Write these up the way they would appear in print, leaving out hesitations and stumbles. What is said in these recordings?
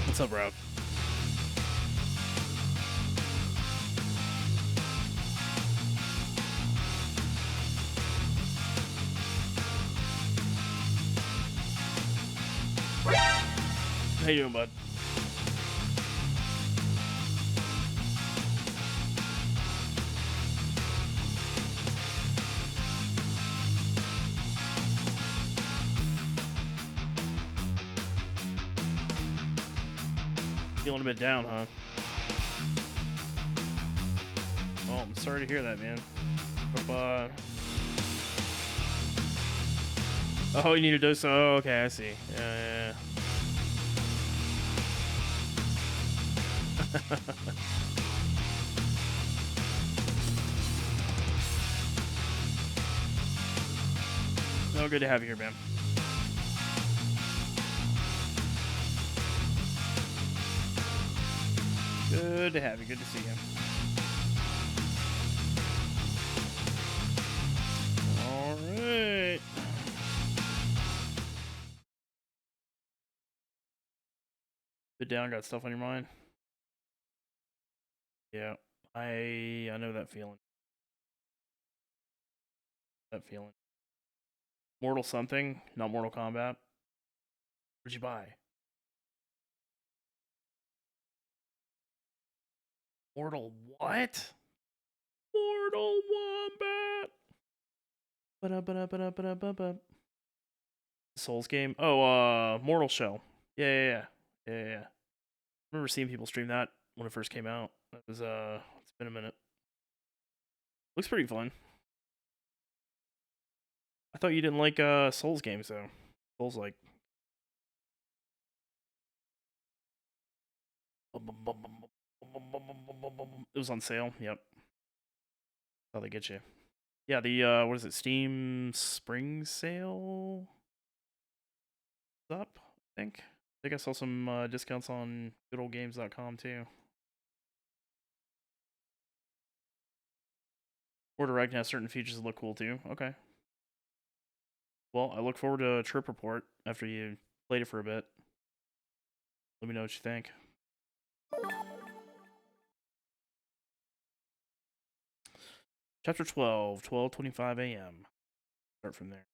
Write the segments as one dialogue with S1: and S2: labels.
S1: What's up, bro? How you doing, bud? Feeling a bit down, huh? Oh, I'm sorry to hear that, man. Hope, oh, you need a dose? Oh, okay, I see. Yeah. Oh, good to have you here, man. Good to have you. Good to see you. All right. Bit down. Got stuff on your mind? Yeah. I know that feeling. That feeling. Mortal something, not Mortal Kombat. What'd you buy? Mortal what? Mortal Wombat. Ba-da-ba-da-ba-da-ba-da-ba-ba. Souls game? Oh, Mortal Shell. Yeah. I remember seeing people stream that when it first came out. That was it's been a minute. Looks pretty fun. I thought you didn't like Souls games though. Souls like it was on sale. Yep. How they get you. Yeah, the what is it? Steam Spring Sale is up, I think. I think I saw some discounts on goodoldgames.com too. Or Direct has certain features that look cool too. Okay. Well, I look forward to a trip report after you played it for a bit. Let me know what you think. Chapter 12, 12:25 a.m. Start from there.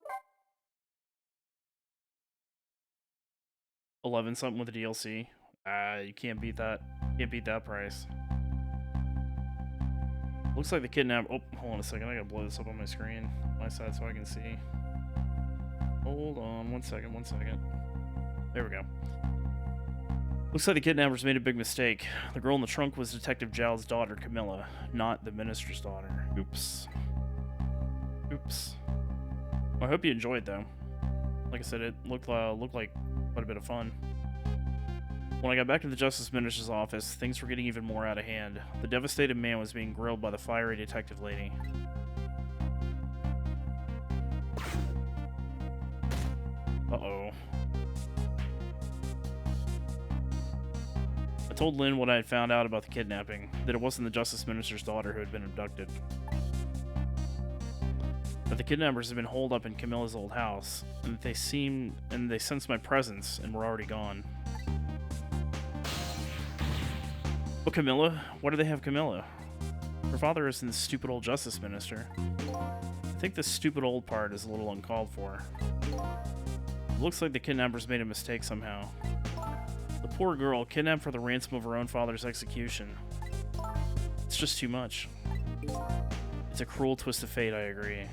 S1: 11 something with the DLC. You can't beat that. Can't beat that price. Looks like the kidnap. Oh, hold on a second. I gotta blow this up on my screen, my side, so I can see. Hold on, one second. There we go. Looks like the kidnappers made a big mistake. The girl in the trunk was Detective Zhao's daughter, Camilla, not the minister's daughter. Oops. Well, I hope you enjoyed, though. Like I said, it looked like quite a bit of fun. When I got back to the Justice Minister's office, things were getting even more out of hand. The devastated man was being grilled by the fiery detective lady. Uh-oh. I told Lynn what I had found out about the kidnapping, that it wasn't the Justice Minister's daughter who had been abducted. That the kidnappers had been holed up in Camilla's old house, and that they sensed my presence and were already gone. But Camilla? Why do they have Camilla? Her father isn't the stupid old Justice Minister. I think the stupid old part is a little uncalled for. It looks like the kidnappers made a mistake somehow. The poor girl, kidnapped for the ransom of her own father's execution. It's just too much. It's a cruel twist of fate, I agree.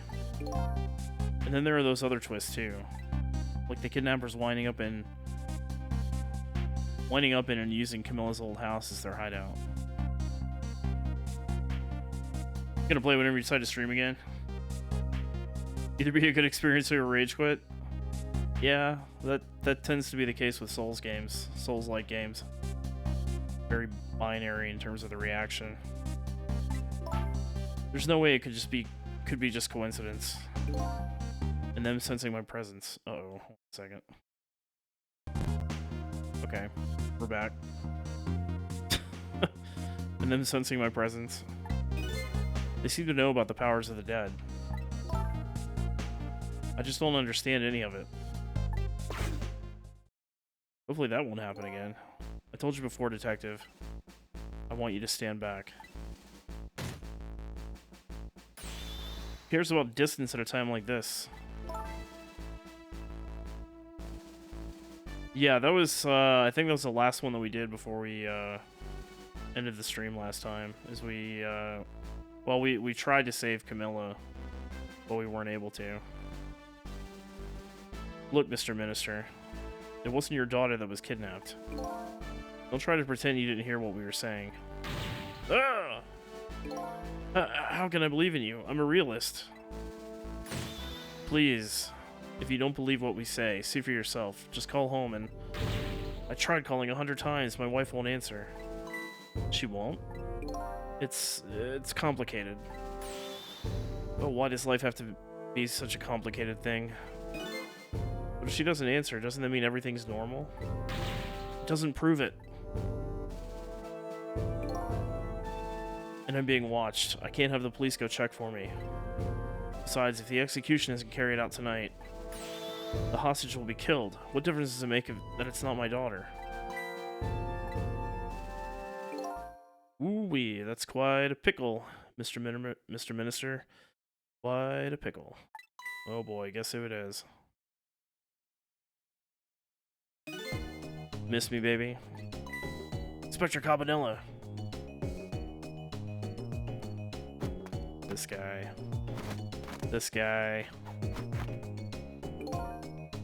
S1: And then there are those other twists too. Like the kidnappers winding up in and using Camilla's old house as their hideout. Gonna play whenever you decide to stream again. Either be a good experience or a rage quit. Yeah, that tends to be the case with Souls games, Souls-like games. Very binary in terms of the reaction. There's no way it could be just coincidence. And them sensing my presence. Uh-oh, hold on a second. Okay, we're back. And them sensing my presence. They seem to know about the powers of the dead. I just don't understand any of it. Hopefully that won't happen again. I told you before, Detective. I want you to stand back. Who cares about distance at a time like this? Yeah, that was, I think that was the last one that we did before we, ended the stream last time. Is we, well, we tried to save Camilla, but we weren't able to. Look, Mr. Minister, it wasn't your daughter that was kidnapped. Don't try to pretend you didn't hear what we were saying. Ah! How can I believe in you? I'm a realist. Please, if you don't believe what we say, see for yourself. Just call home and... I tried calling 100 times. My wife won't answer. She won't? It's complicated. Oh, why does life have to be such a complicated thing? But if she doesn't answer, doesn't that mean everything's normal? It doesn't prove it. And I'm being watched. I can't have the police go check for me. Besides, if the execution isn't carried out tonight, the hostage will be killed. What difference does it make that it's not my daughter? Ooh-wee, that's quite a pickle, Mr. Minister. Quite a pickle. Oh boy, guess who it is. Miss me, baby? Inspector Cabanella. This guy. This guy.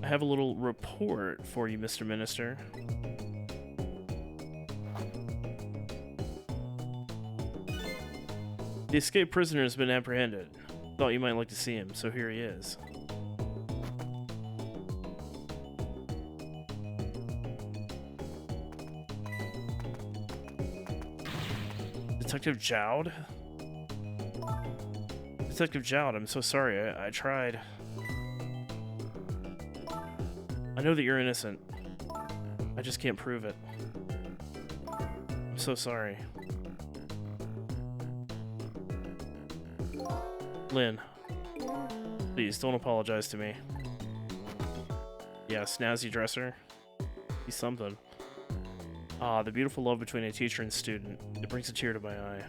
S1: I have a little report for you, Mr. Minister. The escaped prisoner has been apprehended. Thought you might like to see him, so here he is. Detective Jowd? Detective Jowd, I'm so sorry. I tried. I know that you're innocent. I just can't prove it. I'm so sorry. Lynn, please don't apologize to me. Yeah, snazzy dresser. He's something. Ah, the beautiful love between a teacher and student. It brings a tear to my eye.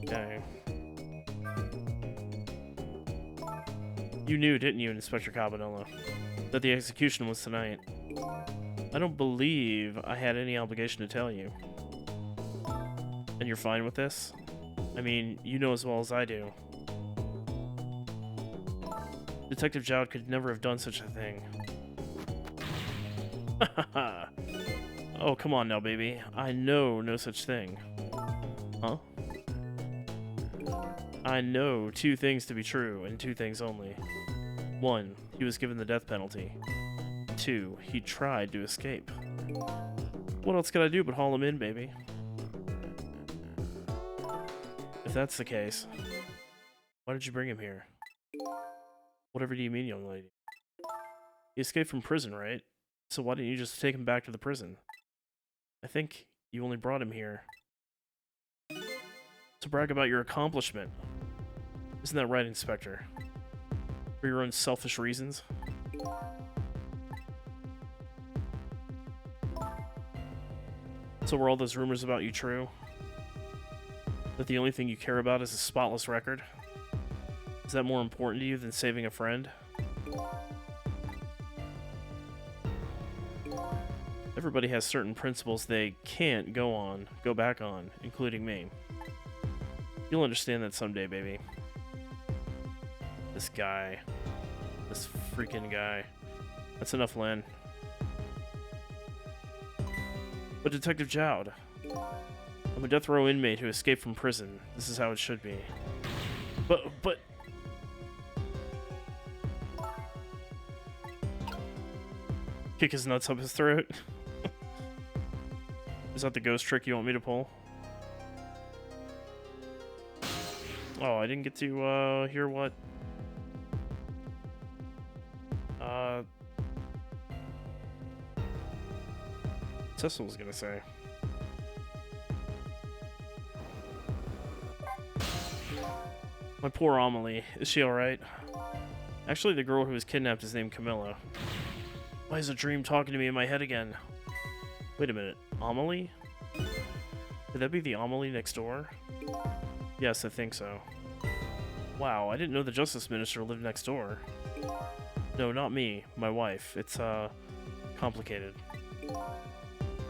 S1: Okay. You knew, didn't you, Inspector Cabanella, that the execution was tonight? I don't believe I had any obligation to tell you. And you're fine with this? I mean, you know as well as I do. Detective Jowd could never have done such a thing. Oh, come on now, baby. I know no such thing. Huh? I know two things to be true, and two things only. 1, he was given the death penalty. 2, he tried to escape. What else could I do but haul him in, baby? If that's the case, why did you bring him here? Whatever do you mean, young lady? He escaped from prison, right? So why didn't you just take him back to the prison? I think you only brought him here to brag about your accomplishment. Isn't that right, Inspector? For your own selfish reasons? So were all those rumors about you true? That the only thing you care about is a spotless record? Is that more important to you than saving a friend? Everybody has certain principles they can't go back on, including me. You'll understand that someday, baby. This guy. This freaking guy. That's enough, Len. But Detective Jowd, I'm a death row inmate who escaped from prison. This is how it should be. But... Kick his nuts up his throat? Is that the ghost trick you want me to pull? Oh, I didn't get to, hear what... Cecil was gonna say. My poor Amelie. Is she alright? Actually, the girl who was kidnapped is named Camilla. Why is a dream talking to me in my head again? Wait a minute. Amelie? Could that be the Amelie next door? Yes, I think so. Wow, I didn't know the Justice Minister lived next door. No, not me. My wife. It's, complicated.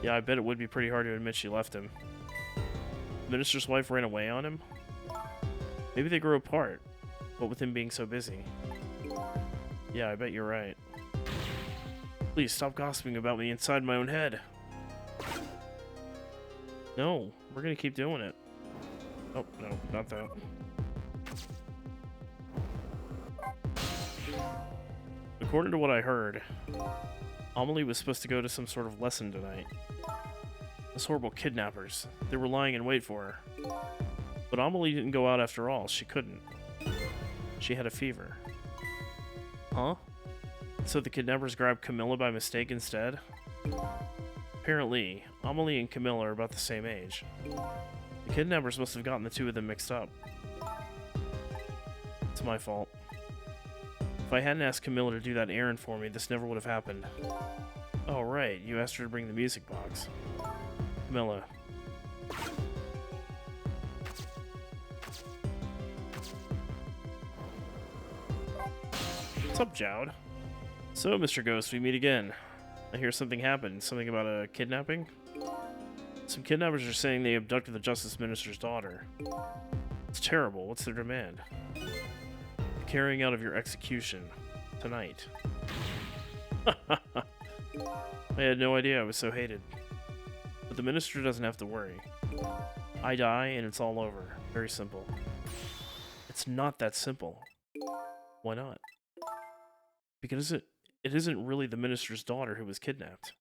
S1: Yeah, I bet it would be pretty hard to admit she left him. The minister's wife ran away on him? Maybe they grew apart, what with him being so busy. Yeah, I bet you're right. Please stop gossiping about me inside my own head. No, we're gonna keep doing it. Oh, no, not that. According to what I heard, Amelie was supposed to go to some sort of lesson tonight. Those horrible kidnappers. They were lying in wait for her. But Amelie didn't go out after all. She couldn't. She had a fever. Huh? So the kidnappers grabbed Camilla by mistake instead? Apparently, Amelie and Camilla are about the same age. The kidnappers must have gotten the two of them mixed up. It's my fault. If I hadn't asked Camilla to do that errand for me, this never would have happened. Oh, right. You asked her to bring the music box. Camilla. What's up, Jowd? So, Mr. Ghost, we meet again. I hear something happened. Something about a kidnapping? Some kidnappers are saying they abducted the Justice Minister's daughter. It's terrible. What's their demand? The carrying out of your execution. Tonight. I had no idea I was so hated. But the minister doesn't have to worry. I die and it's all over. Very simple. It's not that simple. Why not? Because it isn't really the minister's daughter who was kidnapped.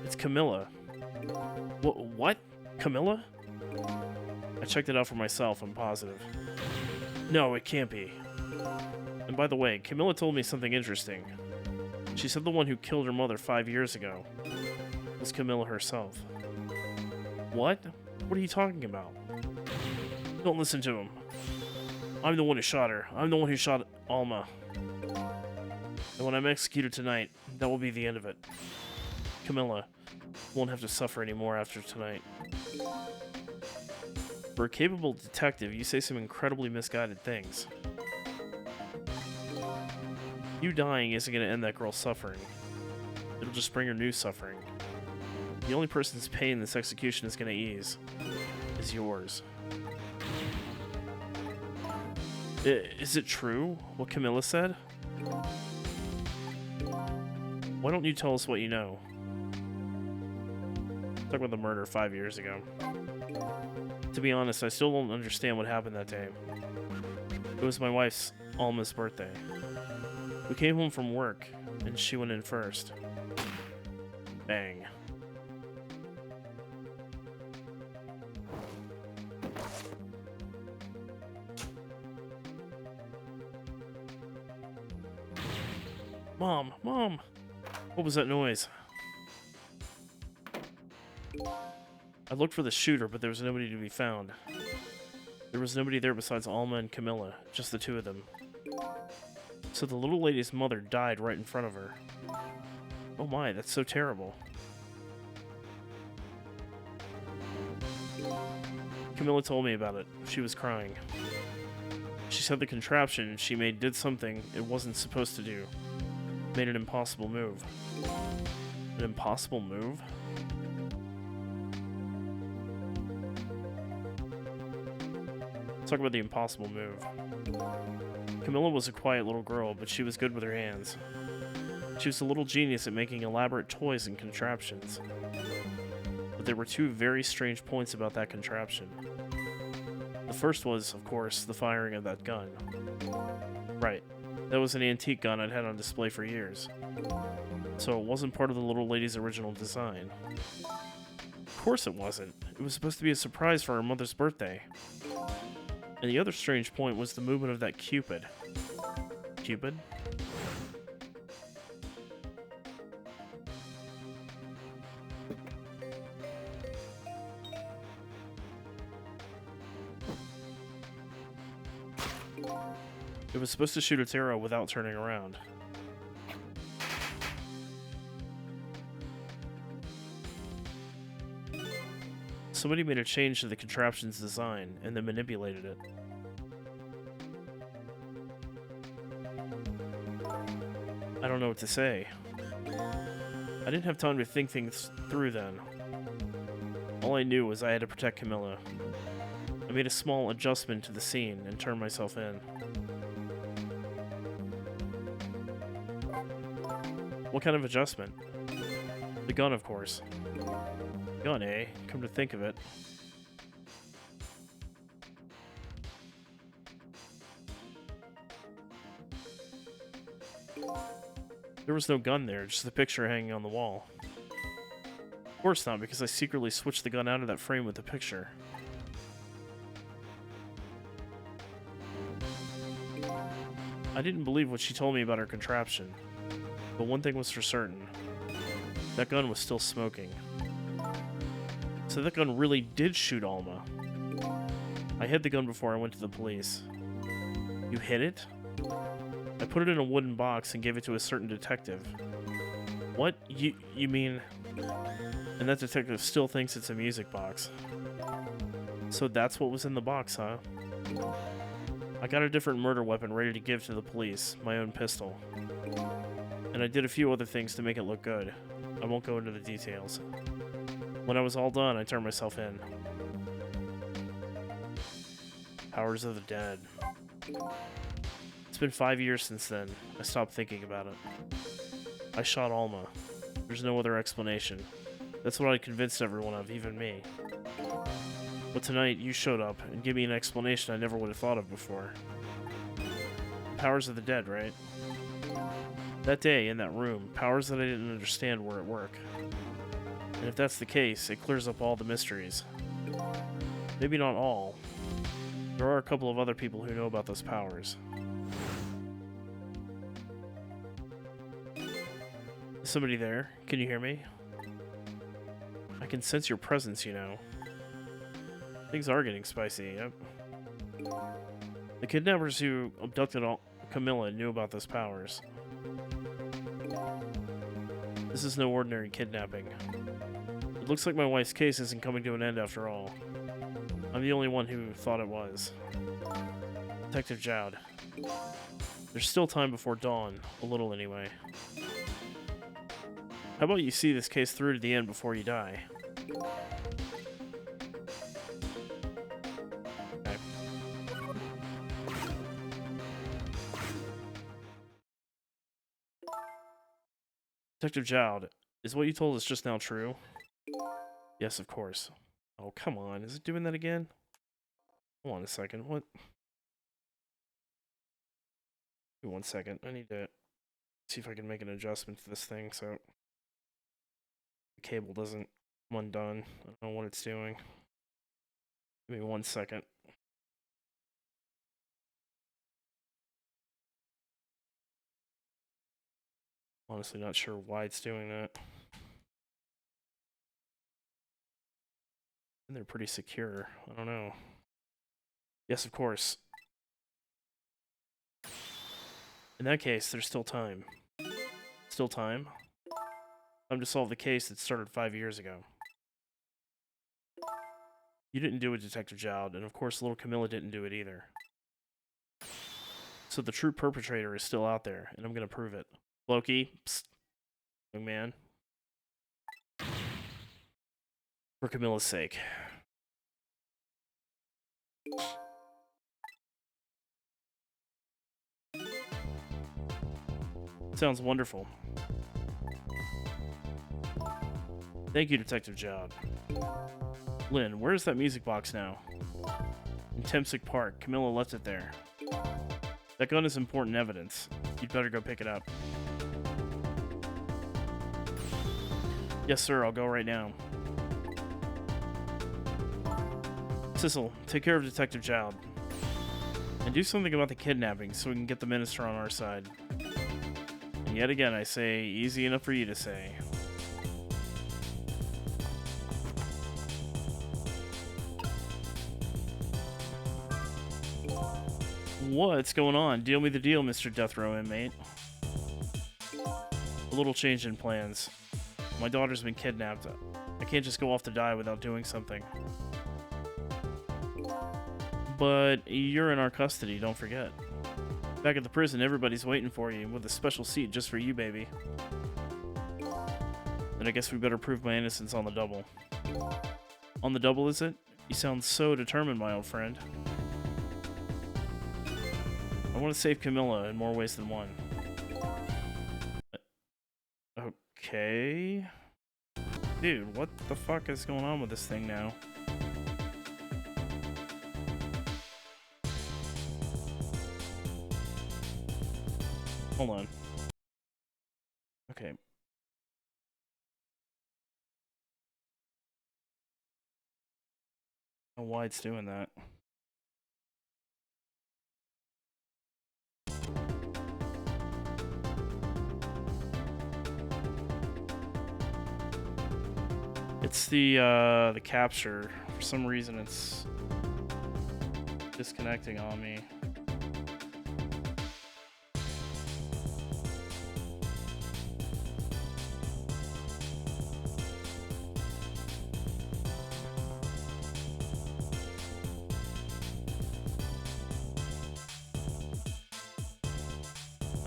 S1: It's Camilla. What? Camilla? I checked it out for myself, I'm positive. No, it can't be. And by the way, Camilla told me something interesting. She said the one who killed her mother 5 years ago was Camilla herself. What? What are you talking about? Don't listen to him. I'm the one who shot her. I'm the one who shot Alma. And when I'm executed tonight, that will be the end of it. Camilla won't have to suffer anymore after tonight. For a capable detective, you say some incredibly misguided things. You dying isn't going to end that girl's suffering. It'll just bring her new suffering. The only person's pain this execution is going to ease is yours. Is it true, what Camilla said? Why don't you tell us what you know? Talk about the murder 5 years ago. To be honest, I still don't understand what happened that day. It was my wife's, Alma's, birthday. We came home from work, and she went in first. Bang. Mom! Mom! What was that noise? I looked for the shooter, but there was nobody to be found. There was nobody there besides Alma and Camilla, just the two of them. So the little lady's mother died right in front of her. Oh my, that's so terrible. Camilla told me about it. She was crying. She said the contraption she made did something it wasn't supposed to do. Made an impossible move. An impossible move? Let's talk about the impossible move. Camilla was a quiet little girl, but she was good with her hands. She was a little genius at making elaborate toys and contraptions. But there were two very strange points about that contraption. The first was, of course, the firing of that gun. Right. That was an antique gun I'd had on display for years. So it wasn't part of the little lady's original design. Of course it wasn't. It was supposed to be a surprise for her mother's birthday. And the other strange point was the movement of that Cupid. Cupid? It was supposed to shoot its arrow without turning around. Somebody made a change to the contraption's design and then manipulated it. I don't know what to say. I didn't have time to think things through then. All I knew was I had to protect Camilla. I made a small adjustment to the scene and turned myself in. What kind of adjustment? The gun, of course. Gun, eh? Come to think of it. There was no gun there, just the picture hanging on the wall. Of course not, because I secretly switched the gun out of that frame with the picture. I didn't believe what she told me about her contraption, but one thing was for certain. That gun was still smoking. So that gun really did shoot Alma. I hid the gun before I went to the police. You hid it? I put it in a wooden box and gave it to a certain detective. What? You mean... And that detective still thinks it's a music box. So that's what was in the box, huh? I got a different murder weapon ready to give to the police, my own pistol. And I did a few other things to make it look good. I won't go into the details. When I was all done, I turned myself in. Powers of the dead. It's been 5 years since then. I stopped thinking about it. I shot Alma. There's no other explanation. That's what I convinced everyone of, even me. But tonight, you showed up and gave me an explanation I never would have thought of before. Powers of the dead, right? That day, in that room, powers that I didn't understand were at work. And if that's the case, it clears up all the mysteries. Maybe not all. There are a couple of other people who know about those powers. Is somebody there? Can you hear me? I can sense your presence, you know. Things are getting spicy, yep. The kidnappers who abducted Camilla knew about those powers. This is no ordinary kidnapping. It looks like my wife's case isn't coming to an end after all. I'm the only one who thought it was. Detective Jowd. There's still time before dawn, a little anyway. How about you see this case through to the end before you die? Okay. Detective Jowd, is what you told us just now true? Yes, of course. Oh, come on. Is it doing that again? Hold on a second. What? Give me 1 second. I need to see if I can make an adjustment to this thing so the cable doesn't come undone. I don't know what it's doing. Give me 1 second. Honestly, not sure why it's doing that. And they're pretty secure. I don't know. Yes, of course. In that case, there's still time. Still time? Time to solve the case that started 5 years ago. You didn't do it, Detective Jowd, and of course little Camilla didn't do it either. So the true perpetrator is still out there, and I'm gonna prove it. Loki, psst. Young man. For Camilla's sake. Sounds wonderful. Thank you, Detective Jowd. Lynn, where's that music box now? In Temsic Park. Camilla left it there. That gun is important evidence. You'd better go pick it up. Yes, sir. I'll go right now. Sissel, take care of Detective Jowd. And do something about the kidnapping so we can get the minister on our side. And yet again, I say, easy enough for you to say. What's going on? Deal me the deal, Mr. Death Row inmate. A little change in plans. My daughter's been kidnapped. I can't just go off to die without doing something. But you're in our custody, don't forget. Back at the prison, everybody's waiting for you with a special seat just for you, baby. Then I guess we better prove my innocence on the double. On the double, is it? You sound so determined, my old friend. I want to save Camilla in more ways than one. Okay. Dude, what the fuck is going on with this thing now? Hold on. Okay. I don't know why it's doing that. It's the capture. For some reason, it's disconnecting on me.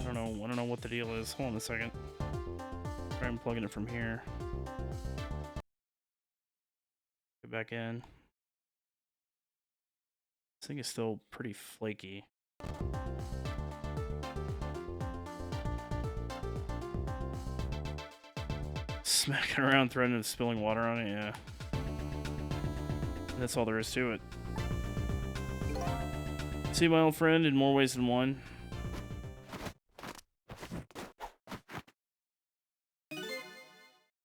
S1: I don't know what the deal is. Hold on a second. Try unplugging it from here. Get back in. This thing is still pretty flaky. Smacking around, threatening spilling water on it, yeah. That's all there is to it. See, my old friend, in more ways than one.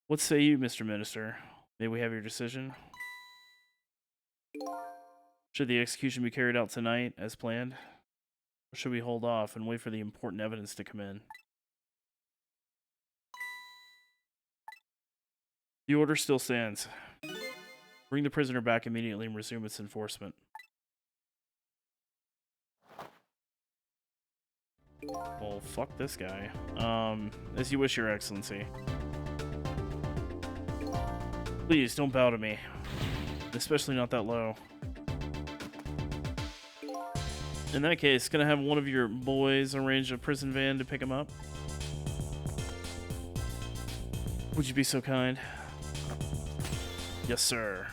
S1: What say you, Mr. Minister? May we have your decision? Should the execution be carried out tonight, as planned? Or should we hold off and wait for the important evidence to come in? The order still stands. Bring the prisoner back immediately and resume its enforcement. Well, fuck this guy. As you wish, Your Excellency. Please, don't bow to me. Especially not that low. In that case, gonna have one of your boys arrange a prison van to pick him up? Would you be so kind? Yes, sir.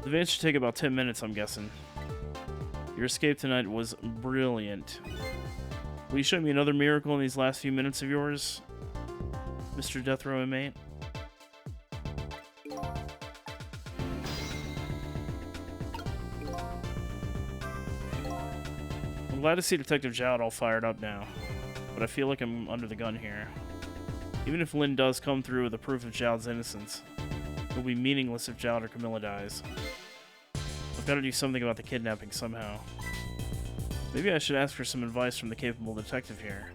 S1: The van should take about 10 minutes, I'm guessing. Your escape tonight was brilliant. Will you show me another miracle in these last few minutes of yours, Mr. Death Row inmate? I'm glad to see Detective Jowd all fired up now, but I feel like I'm under the gun here. Even if Lynn does come through with the proof of Jowd's innocence, it'll be meaningless if Jowd or Camilla dies. I've got to do something about the kidnapping somehow. Maybe I should ask for some advice from the capable detective here.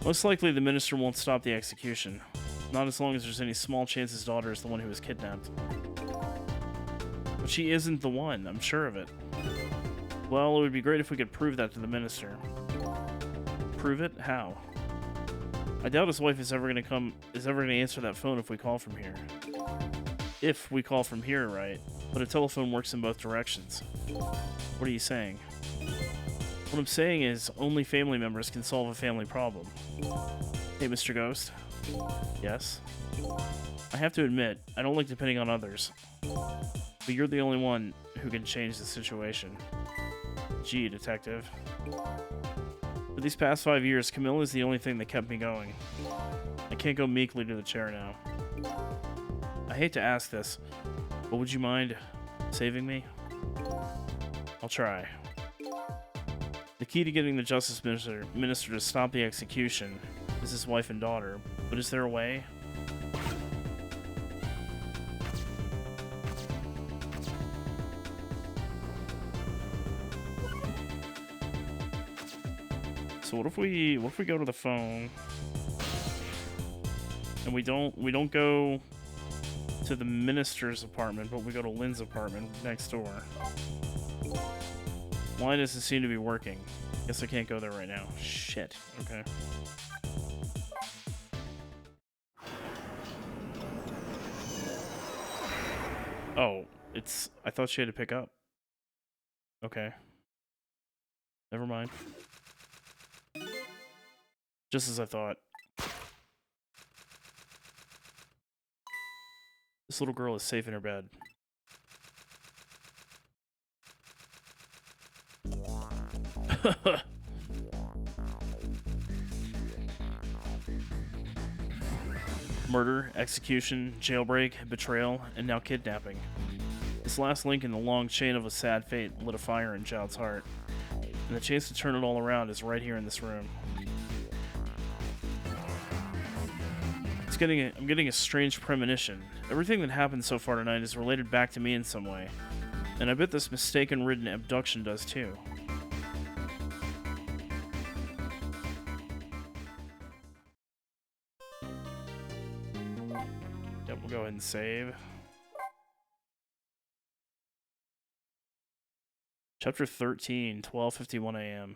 S1: Most likely the minister won't stop the execution. Not as long as there's any small chance his daughter is the one who was kidnapped. But she isn't the one, I'm sure of it. Well, it would be great if we could prove that to the minister. Prove it? How? I doubt his wife is ever gonna answer that phone if we call from here. If we call from here, right? But a telephone works in both directions. What are you saying? What I'm saying is, only family members can solve a family problem. Hey, Mr. Ghost? Yes? I have to admit, I don't like depending on others. But you're the only one who can change the situation. Gee, detective. For these past 5 years, Camilla is the only thing that kept me going. I can't go meekly to the chair now. I hate to ask this, but would you mind saving me? I'll try. The key to getting the Justice Minister to stop the execution is his wife and daughter, but is there a way? So what if we go to the phone and we don't go to the minister's apartment, but we go to Lynn's apartment next door. Why does it seem to be working? Guess I can't go there right now. Shit. Okay. Oh, I thought she had to pick up. Okay. Never mind. Just as I thought. This little girl is safe in her bed. Murder, execution, jailbreak, betrayal, and now kidnapping. This last link in the long chain of a sad fate lit a fire in Child's heart, and the chance to turn it all around is right here in this room. I'm getting a strange premonition. Everything that happened so far tonight is related back to me in some way, and I bet this mistaken-ridden abduction does too. Yep, we'll go ahead and save. Chapter 13, 12:51 a.m.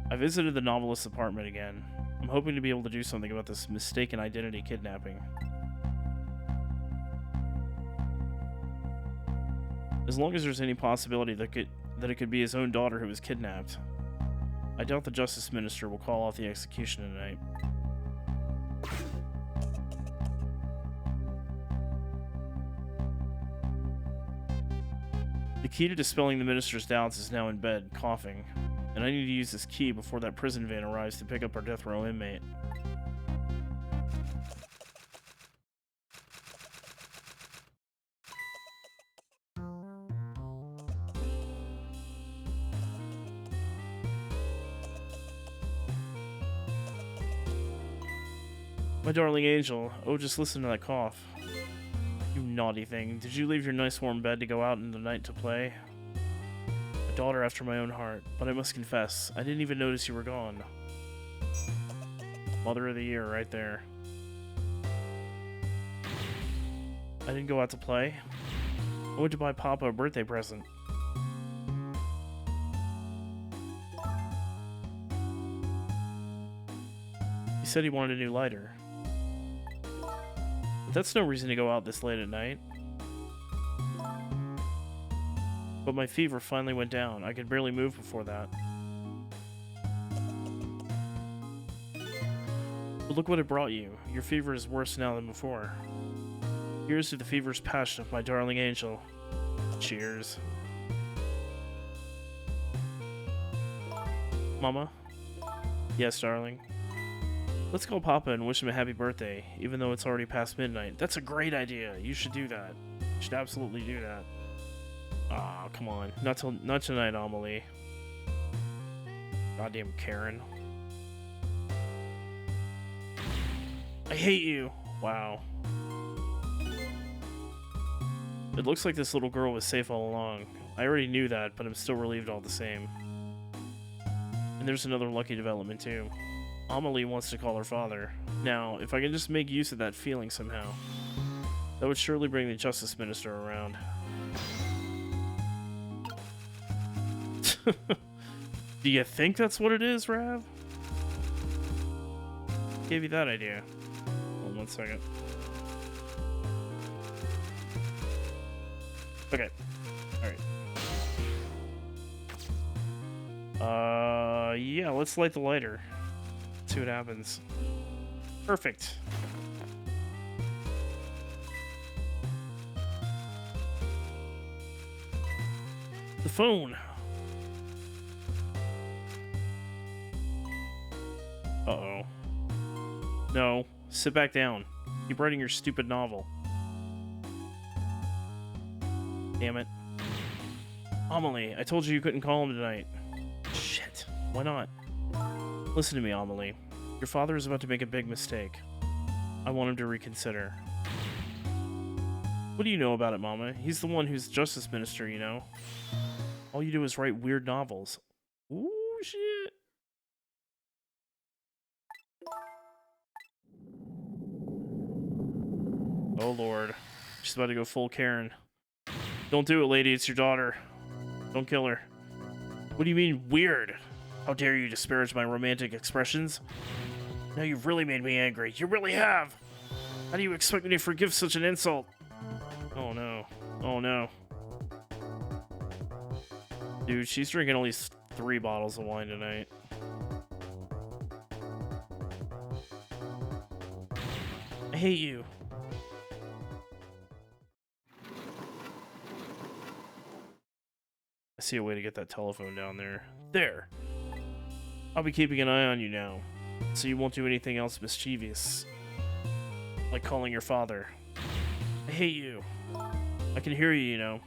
S1: I visited the novelist's apartment again. I'm hoping to be able to do something about this mistaken identity kidnapping. As long as there's any possibility that it could be his own daughter who was kidnapped. I doubt the Justice Minister will call off the execution tonight. The key to dispelling the Minister's doubts is now in bed, coughing, and I need to use this key before that prison van arrives to pick up our death row inmate. My darling angel, oh, just listen to that cough. You naughty thing. Did you leave your nice warm bed to go out in the night to play? A daughter after my own heart, but I must confess, I didn't even notice you were gone. Mother of the Year, right there. I didn't go out to play. I went to buy Papa a birthday present. He said he wanted a new lighter. But that's no reason to go out this late at night. But my fever finally went down. I could barely move before that. But look what it brought you. Your fever is worse now than before. Here's to the fever's passion of my darling angel. Cheers. Mama? Yes, darling. Let's call Papa and wish him a happy birthday, even though it's already past midnight. That's a great idea. You should do that. You should absolutely do that. Ah, come on. Not tonight, Amelie. Goddamn Karen. I hate you. Wow. It looks like this little girl was safe all along. I already knew that, but I'm still relieved all the same. And there's another lucky development too. Amelie wants to call her father. Now, if I can just make use of that feeling somehow, that would surely bring the Justice Minister around. Do you think that's what it is, Rav? Gave you that idea. Hold on 1 second. Okay. Alright. Yeah, let's light the lighter. See what happens. Perfect. The phone. Uh-oh. No. Sit back down. Keep writing your stupid novel. Damn it. Amelie, I told you you couldn't call him tonight. Shit. Why not? Listen to me, Amelie. Your father is about to make a big mistake. I want him to reconsider. What do you know about it, Mama? He's the one who's Justice Minister, you know? All you do is write weird novels. Ooh, shit. Oh, Lord. She's about to go full Karen. Don't do it, lady. It's your daughter. Don't kill her. What do you mean, weird? How dare you disparage my romantic expressions? Now you've really made me angry. You really have. How do you expect me to forgive such an insult? Oh, no. Oh, no. Dude, she's drinking at least 3 bottles of wine tonight. I hate you. I see a way to get that telephone down there. There! I'll be keeping an eye on you now, so you won't do anything else mischievous. Like calling your father. I hate you. I can hear you, you know.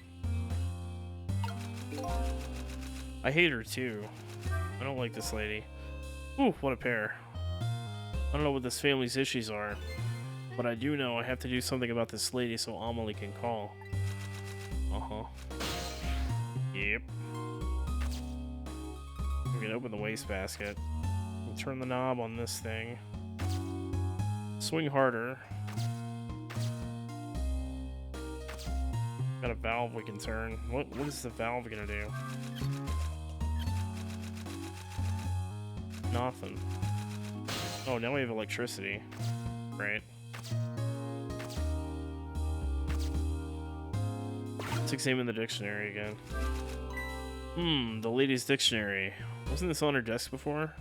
S1: I hate her too. I don't like this lady. Ooh, what a pair. I don't know what this family's issues are, but I do know I have to do something about this lady so Amelie can call. Uh-huh. Yep. We can open the wastebasket. Turn the knob on this thing. Swing harder. Got a valve we can turn. What is the valve gonna do? Nothing. Oh, now we have electricity. Right. Let's examine the dictionary again. The lady's dictionary. Wasn't this on her desk before?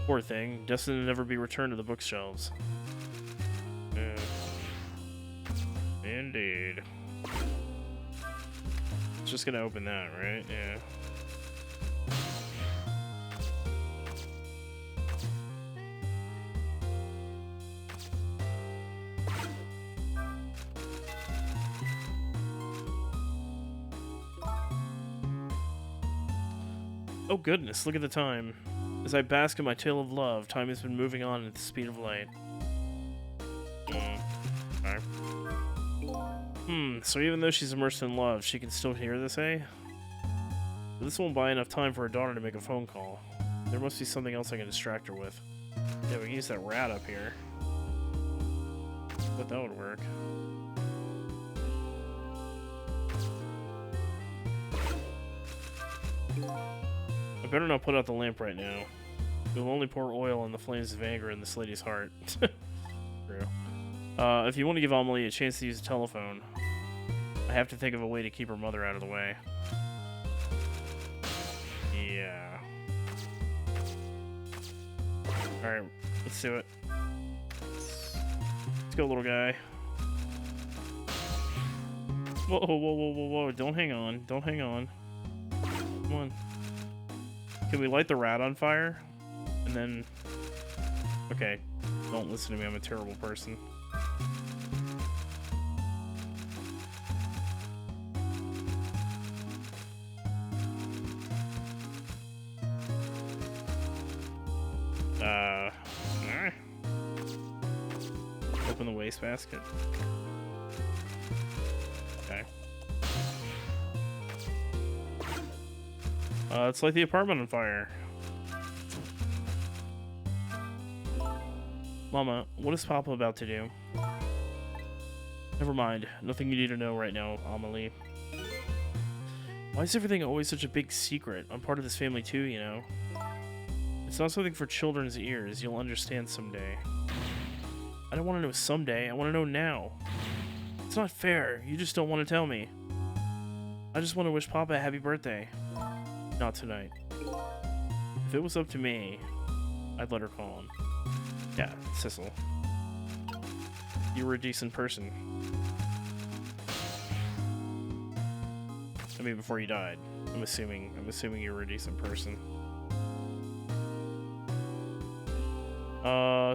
S1: Poor thing. Destined to never be returned to the bookshelves. Yeah. Indeed. It's just gonna open that, right? Yeah. Oh goodness, look at the time. As I bask in my tale of love, time has been moving on at the speed of light. Okay. So even though she's immersed in love, she can still hear this, eh? But this won't buy enough time for her daughter to make a phone call. There must be something else I can distract her with. Yeah, we can use that rat up here. But that would work. I better not put out the lamp right now. It will only pour oil on the flames of anger in this lady's heart. True. If you want to give Amelie a chance to use the telephone, I have to think of a way to keep her mother out of the way. Yeah. Alright, let's do it. Let's go, little guy. Whoa, whoa, whoa, whoa, whoa. Don't hang on. Don't hang on. Come on. Can we light the rat on fire? And then... Okay. Don't listen to me. I'm a terrible person. Open the wastebasket. Okay. Let's light the apartment on fire. Mama, what is Papa about to do? Never mind. Nothing you need to know right now, Amelie. Why is everything always such a big secret? I'm part of this family too, you know. It's not something for children's ears. You'll understand someday. I don't want to know someday. I want to know now. It's not fair. You just don't want to tell me. I just want to wish Papa a happy birthday. Not tonight. If it was up to me, I'd let her call him. Yeah, Sissel. You were a decent person. I mean, before you died. I'm assuming you were a decent person.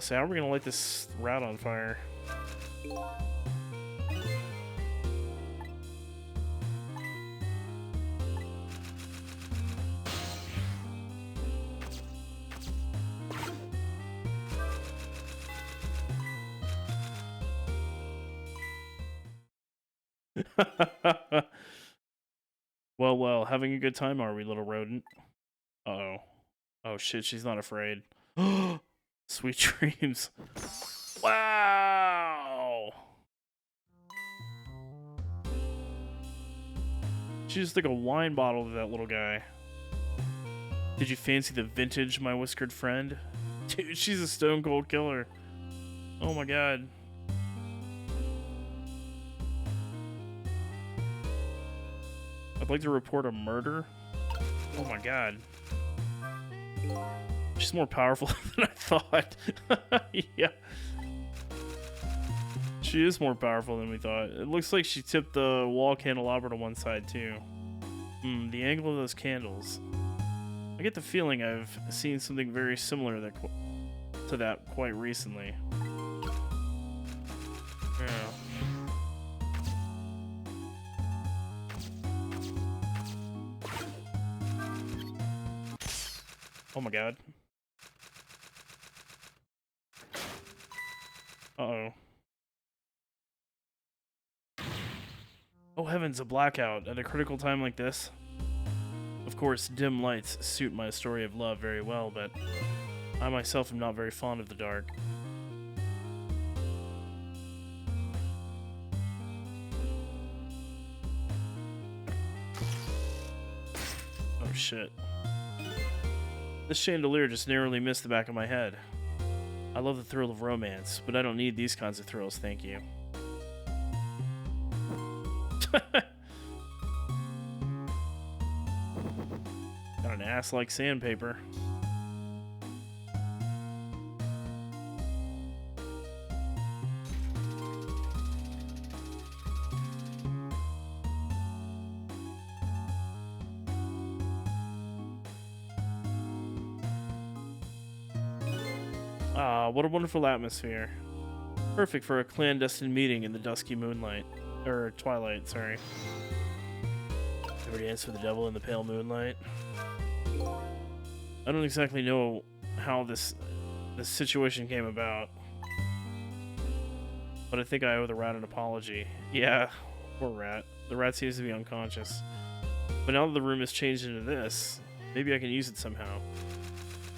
S1: So how are we gonna light this rat on fire? Well, well, having a good time, are we, little rodent? Uh-oh. Oh, shit, she's not afraid. Sweet dreams. Wow! She just took a wine bottle to that little guy. Did you fancy the vintage, my whiskered friend? Dude, she's a stone cold killer. Oh my god. I'd like to report a murder. Oh my god. She's more powerful than I thought. Yeah. She is more powerful than we thought. It looks like she tipped the wall candelabra to one side too. The angle of those candles. I get the feeling I've seen something very similar to that quite recently. Yeah. Oh my god. Uh-oh. Oh heavens, a blackout at a critical time like this. Of course, dim lights suit my story of love very well, but I myself am not very fond of the dark. Oh shit. This chandelier just narrowly missed the back of my head. I love the thrill of romance, but I don't need these kinds of thrills, thank you. Got an ass like sandpaper. Ah, what a wonderful atmosphere. Perfect for a clandestine meeting in the dusky moonlight. Or twilight, sorry. Ever dance with the devil in the pale moonlight? I don't exactly know how this situation came about, but I think I owe the rat an apology. Yeah, poor rat. The rat seems to be unconscious. But now that the room has changed into this, maybe I can use it somehow.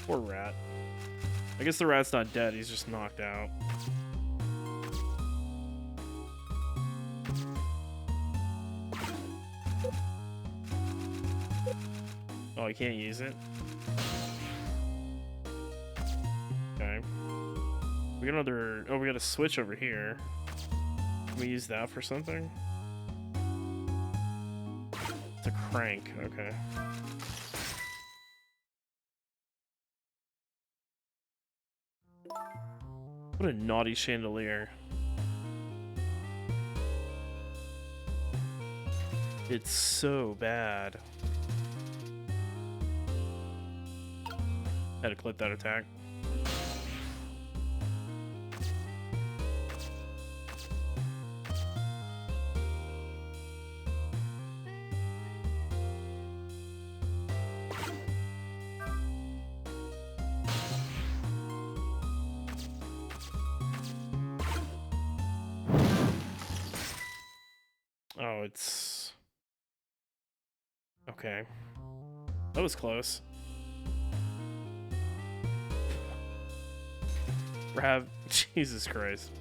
S1: Poor rat. I guess the rat's not dead, he's just knocked out. Oh, I can't use it? Okay. We got another... Oh, we got a switch over here. Can we use that for something? It's a crank, okay. What a naughty chandelier. It's so bad. Had to clip that attack. Oh, it's... Okay. That was close. Rav... Jesus Christ.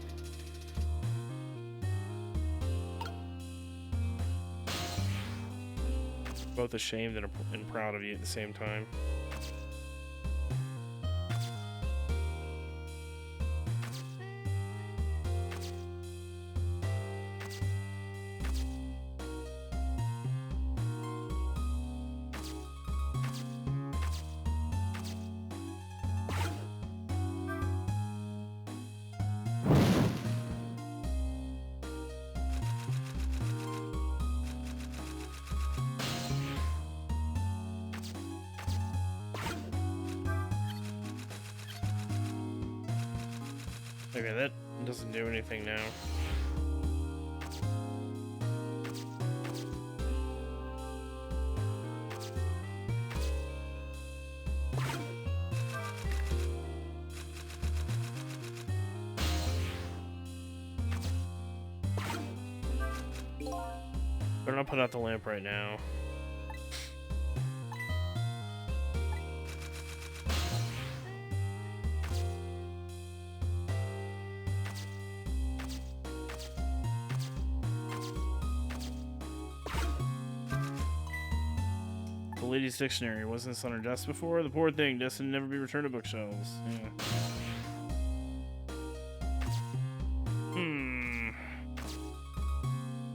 S1: Both ashamed and proud of you at the same time. Okay, that doesn't do anything now. Better not put out the lamp right now. lady's dictionary. Wasn't this on her desk before? The poor thing, destined to never be returned to bookshelves. Yeah.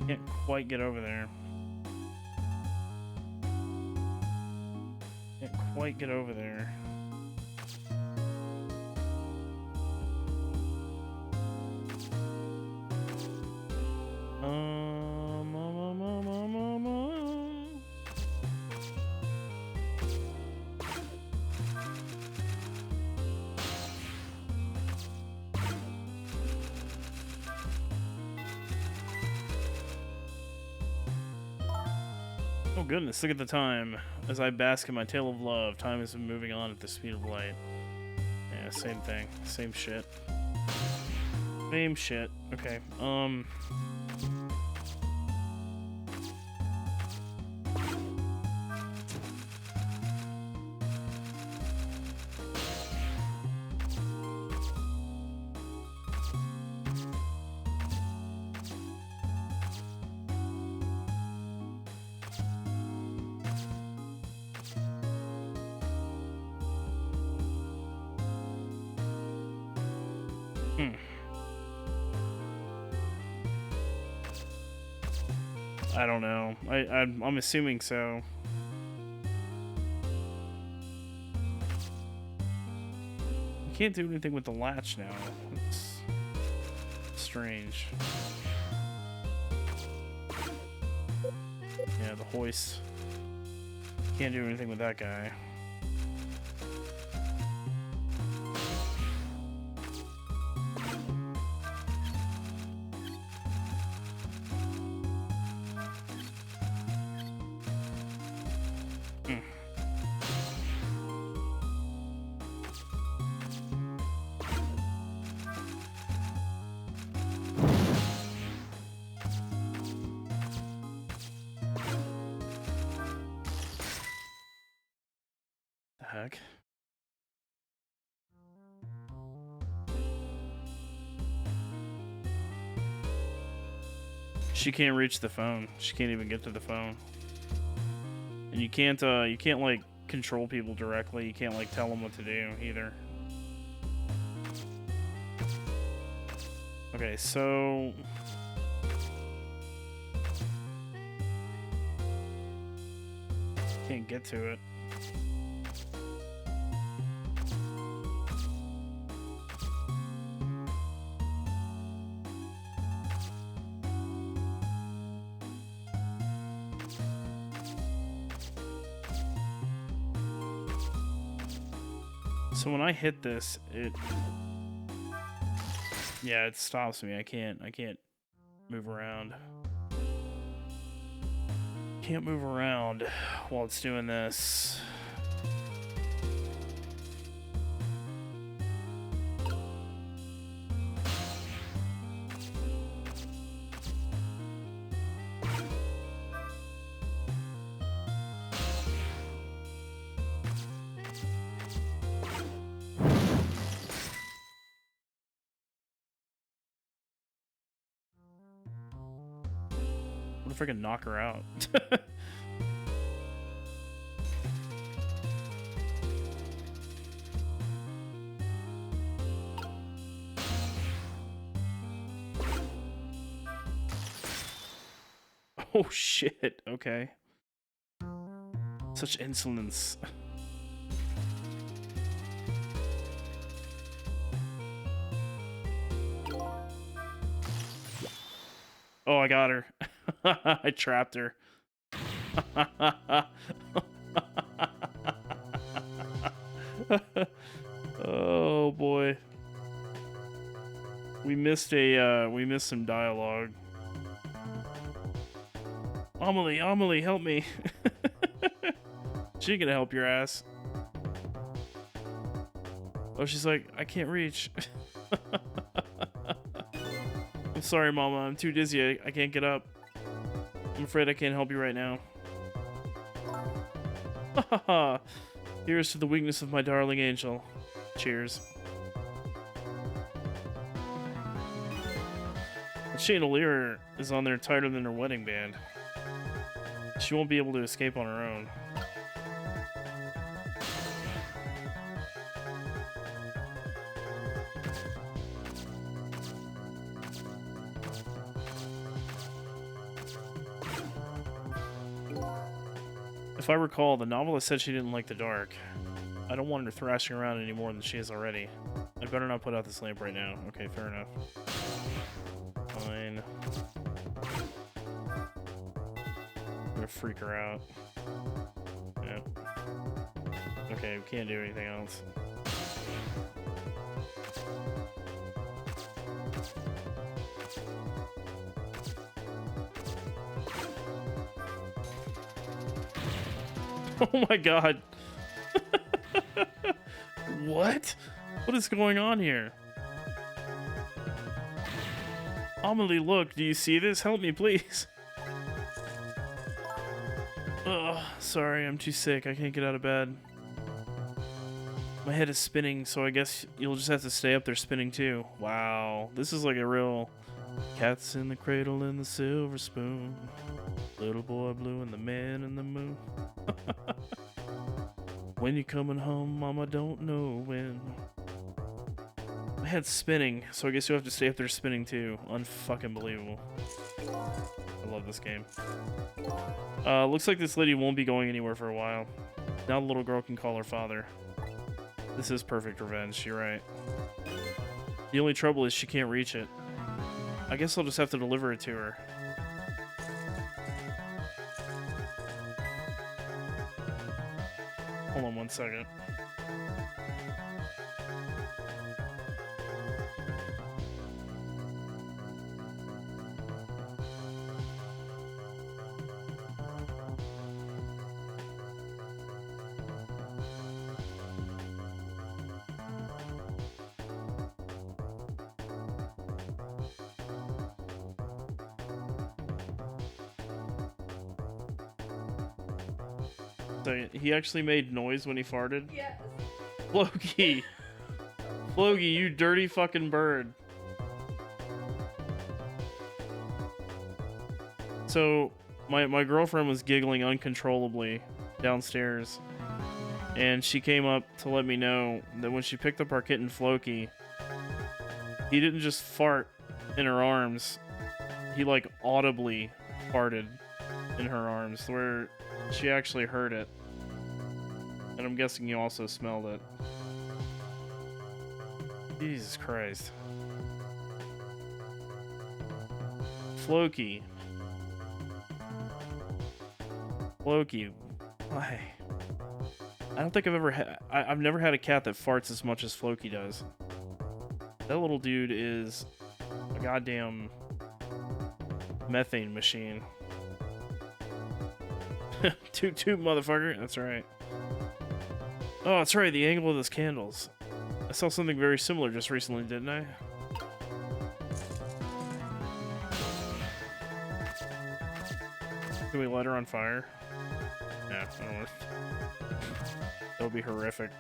S1: Can't quite get over there. Can't quite get over there. Oh goodness, look at the time. As I bask in my tale of love, time has been moving on at the speed of light. Yeah, same thing. Same shit. Same shit. Okay, I don't know. I'm assuming so. You can't do anything with the latch now. It's strange. Yeah, the hoist. Can't do anything with that guy. Heck. She can't reach the phone. She can't even get to the phone. And you can't like control people directly. You can't like tell them what to do either. Okay, so can't get to it. So when I hit this, it stops me. I can't move around. Can't move around while it's doing this. What if I can knock her out? Oh shit, okay. Such insolence. Oh, I got her. I trapped her. Oh boy. We missed some dialogue. Amelie, help me. She ain't gonna help your ass. Oh, she's like, I can't reach. I'm sorry, Mama. I'm too dizzy. I can't get up. I'm afraid I can't help you right now. Haha. Here's to the weakness of my darling angel. Cheers. The chandelier is on there tighter than her wedding band. She won't be able to escape on her own. If I recall, the novelist said she didn't like the dark. I don't want her thrashing around any more than she is already. I'd better not put out this lamp right now. Okay, fair enough. Fine. I'm gonna freak her out. Yeah. Okay, we can't do anything else. Oh my god. What? What is going on here? Amelie, look, do you see this? Help me, please. Ugh, sorry, I'm too sick. I can't get out of bed. My head is spinning, so I guess you'll just have to stay up there spinning too. Wow, this is like a real Cats in the Cradle and the Silver Spoon. Little Boy Blue and the Man in the Moon. When you coming home, Mama don't know when. My head's spinning, so I guess you'll have to stay up there spinning too. Unfucking believable. I love this game. Looks like this lady won't be going anywhere for a while. Now the little girl can call her father. This is perfect revenge, you're right. The only trouble is she can't reach it. I guess I'll just have to deliver it to her. Hold on one second. So he actually made noise when he farted?
S2: Yes.
S1: Floki! Floki, you dirty fucking bird. So, my girlfriend was giggling uncontrollably downstairs. And she came up to let me know that when she picked up our kitten Floki, he didn't just fart in her arms. He, like, audibly farted in her arms, where she actually heard it. And I'm guessing you also smelled it. Jesus Christ. Floki. Floki. Why? I don't think I've ever had... I've never had a cat that farts as much as Floki does. That little dude is a goddamn methane machine. Toot toot, motherfucker. That's right. Oh, that's right. The angle of those candles. I saw something very similar just recently, didn't I? Can we light her on fire? Nah, I don't want to. That would be horrific.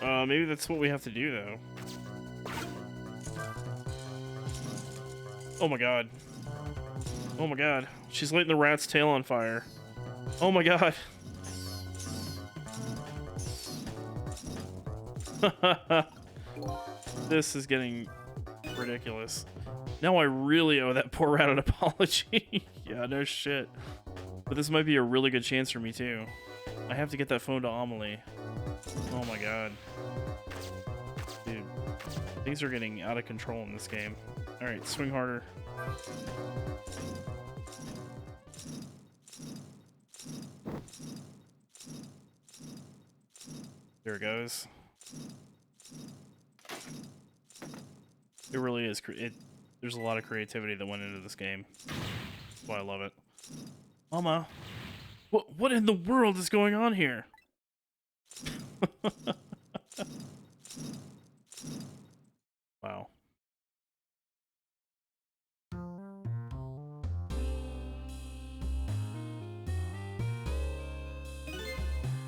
S1: Maybe that's what we have to do, though. Oh my god. Oh my god. She's lighting the rat's tail on fire. Oh my god. This is getting ridiculous. Now I really owe that poor rat an apology. Yeah, no shit. But this might be a really good chance for me too. I have to get that phone to Amelie. Oh my god. Dude. Things are getting out of control in this game. Alright, swing harder. There it goes. It really is. There's a lot of creativity that went into this game. That's why I love it. Mama, what in the world is going on here? Wow.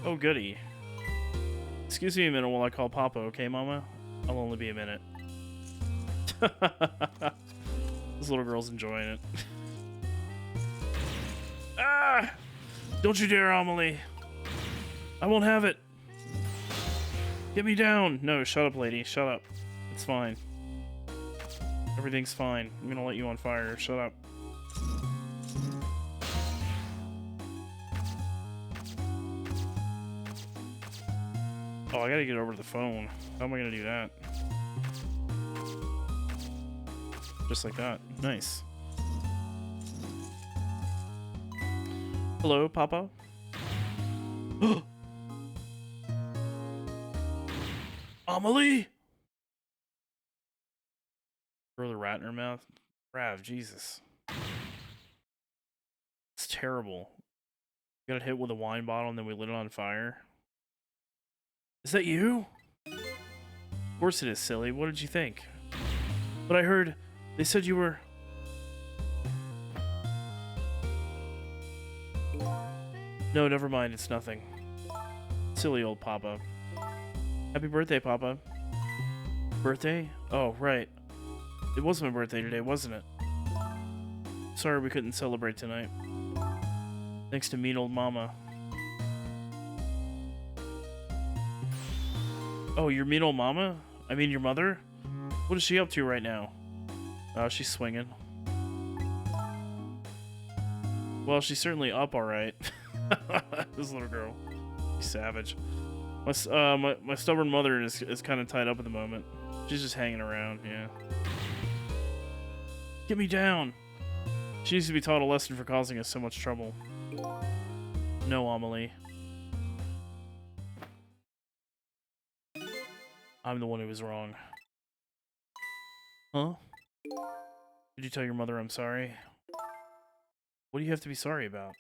S1: Oh, goody. Excuse me a minute while I call Papa, okay, Mama? I'll only be a minute. This little girl's enjoying it. Ah! Don't you dare, Amelie. I won't have it. Get me down. No, shut up, lady. Shut up. It's fine. Everything's fine. I'm gonna light you on fire. Shut up. Oh, I gotta get over to the phone. How am I gonna do that? Just like that. Nice. Hello, Papa? Amelie! Throw the rat in her mouth. Rav, Jesus. It's terrible. We got hit with a wine bottle and then we lit it on fire. Is that you? Of course it is, silly. What did you think? But I heard they said you were... No, never mind. It's nothing. Silly old Papa. Happy birthday, Papa. Birthday? Oh, right. It was my birthday today, wasn't it? Sorry we couldn't celebrate tonight. Thanks to mean old Mama. Oh, your mean old Mama? I mean your mother? What is she up to right now? Oh, she's swinging. Well, she's certainly up alright. This little girl. She's savage. My stubborn mother is kind of tied up at the moment. She's just hanging around, yeah. Get me down! She needs to be taught a lesson for causing us so much trouble. No, Amelie. I'm the one who was wrong. Huh? Did you tell your mother I'm sorry? What do you have to be sorry about?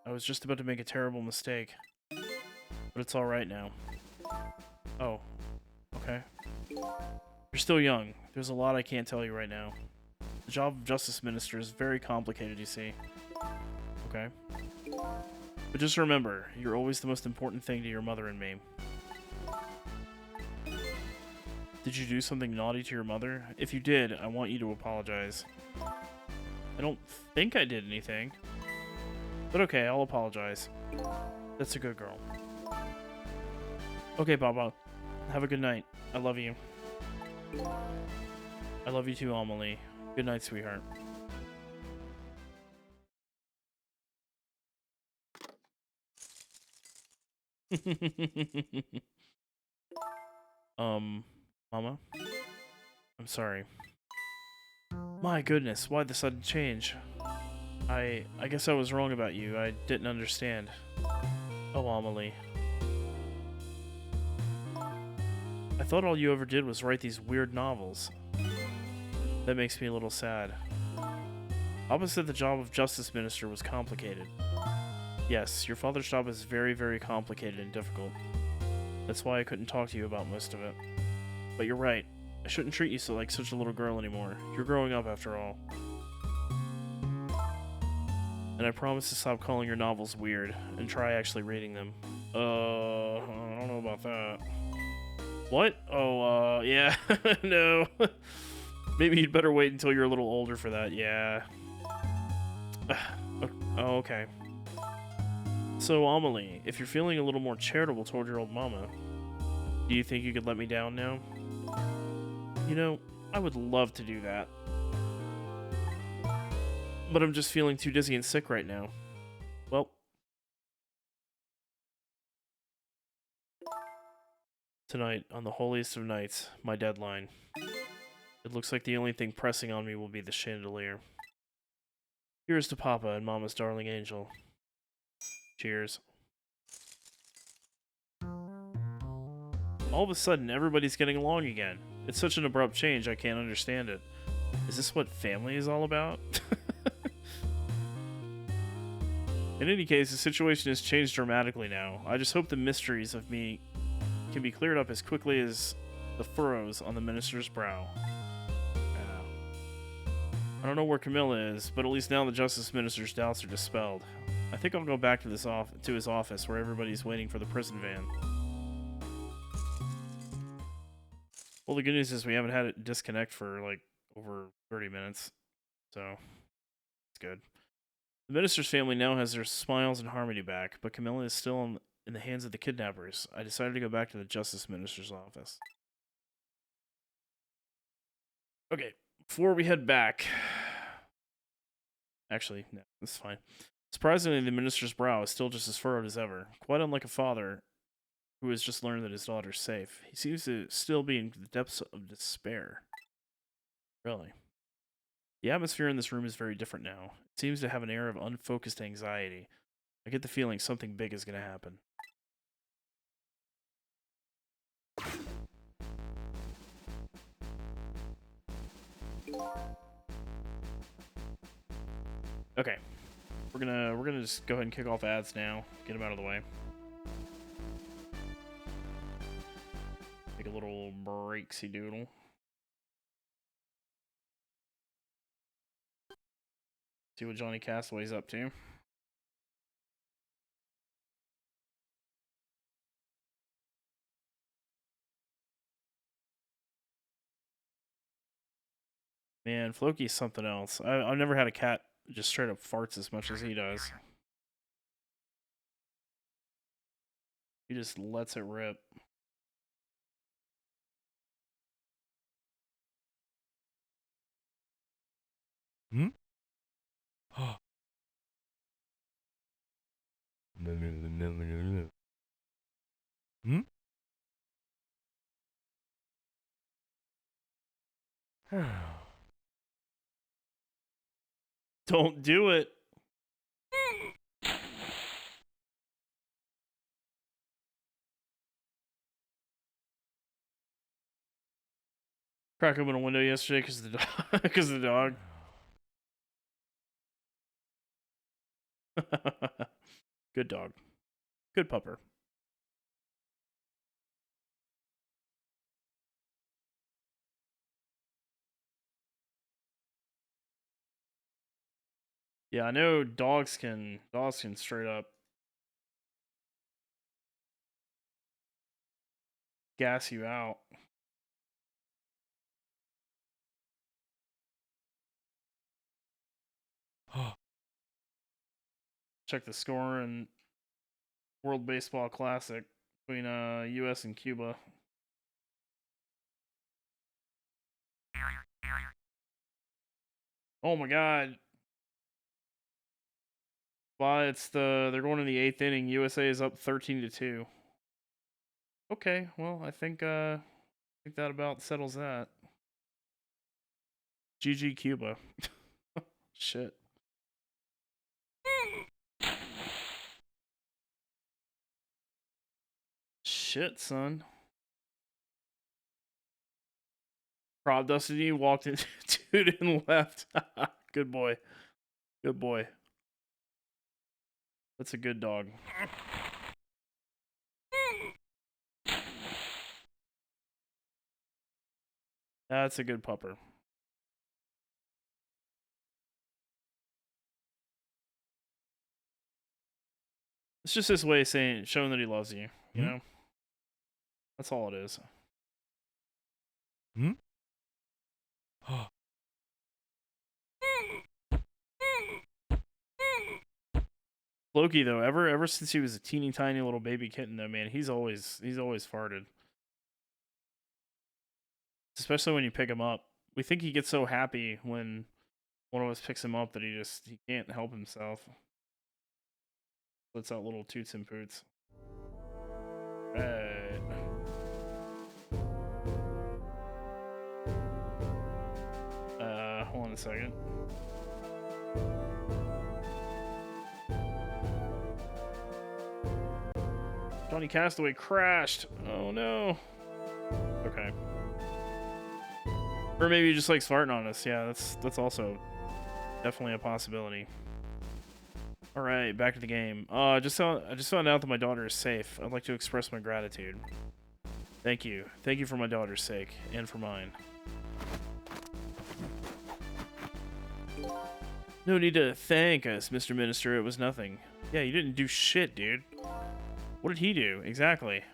S1: I was just about to make a terrible mistake. But it's alright now. Oh. Okay. You're still young. There's a lot I can't tell you right now. The job of Justice Minister is very complicated, you see. Okay. But just remember, you're always the most important thing to your mother and me. Did you do something naughty to your mother? If you did, I want you to apologize. I don't think I did anything. But okay, I'll apologize. That's a good girl. Okay, Baba. Have a good night. I love you. I love you too, Amelie. Good night, sweetheart. Mama? I'm sorry. My goodness, why the sudden change? I guess I was wrong about you. I didn't understand. Oh, Amelie. I thought all you ever did was write these weird novels. That makes me a little sad. Papa said the job of Justice Minister was complicated. Yes, your father's job is very, very complicated and difficult. That's why I couldn't talk to you about most of it. But you're right. I shouldn't treat you like such a little girl anymore. You're growing up after all. And I promise to stop calling your novels weird and try actually reading them. I don't know about that. What? Oh, yeah. No. Maybe you'd better wait until you're a little older for that. Yeah. Oh, okay. So, Amelie, if you're feeling a little more charitable toward your old mama, do you think you could let me down now? You know, I would love to do that. But I'm just feeling too dizzy and sick right now. Well. Tonight, on the holiest of nights, my deadline. It looks like the only thing pressing on me will be the chandelier. Here's to Papa and Mama's darling angel. Cheers. All of a sudden, everybody's getting along again. It's such an abrupt change, I can't understand it. Is this what family is all about? In any case, the situation has changed dramatically now. I just hope the mysteries of me can be cleared up as quickly as the furrows on the minister's brow. I don't know where Camilla is, but at least now the Justice Minister's doubts are dispelled. I think I'll go back to his office where everybody's waiting for the prison van. Well, the good news is we haven't had it disconnect for like over 30 minutes, so it's good. The minister's family now has their smiles and harmony back, but Camilla is still in the hands of the kidnappers. I decided to go back to the Justice Minister's office. Okay, before we head back... Actually, no, that's fine. Surprisingly, the minister's brow is still just as furrowed as ever, quite unlike a father who has just learned that his daughter's safe. He seems to still be in the depths of despair. Really? The atmosphere in this room is very different now. It seems to have an air of unfocused anxiety. I get the feeling something big is going to happen. Okay. We're gonna just go ahead and kick off ads now. Get them out of the way. Take a little breaksy doodle. See what Johnny Castaway's up to. Man, Floki's something else. I've never had a cat just straight up farts as much as he does. He just lets it rip.
S2: Hmm? Hmm?
S1: Don't do it. Crack open a window yesterday because the dog. Because the dog. Good dog. Good pupper. Yeah, I know dogs can straight up gas you out. Check the score in World Baseball Classic between US and Cuba. Oh my god. But they're going in the 8th inning. USA is up 13-2. Okay, well, I think that about settles that. GG Cuba. Shit. Shit, son. Prod Dusty walked in, dude, and left. Good boy. Good boy. That's a good dog. That's a good pupper. It's just his way of showing that he loves you, you know? That's all it is.
S2: Hmm?
S1: Loki though, ever since he was a teeny tiny little baby kitten though, man, he's always farted. Especially when you pick him up. We think he gets so happy when one of us picks him up that he can't help himself. Lets out little toots and poots. Right. Hold on a second. Johnny Castaway crashed. Oh no. Okay. Or maybe he just likes farting on us. Yeah, that's also definitely a possibility. All right, back to the game. I just found out that my daughter is safe. I'd like to express my gratitude. Thank you. Thank you for my daughter's sake and for mine. No need to thank us, Mr. Minister. It was nothing. Yeah, you didn't do shit, dude. What did he do? Exactly.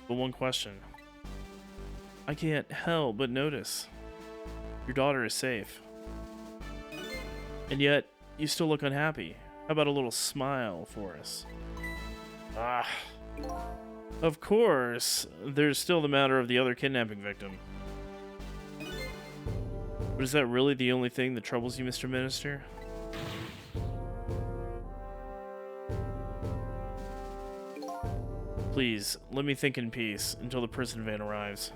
S1: But one question. I can't help but notice. Your daughter is safe. And yet, you still look unhappy. How about a little smile for us? Ah. Of course, there's still the matter of the other kidnapping victim. But is that really the only thing that troubles you, Mr. Minister? Please, let me think in peace until the prison van arrives.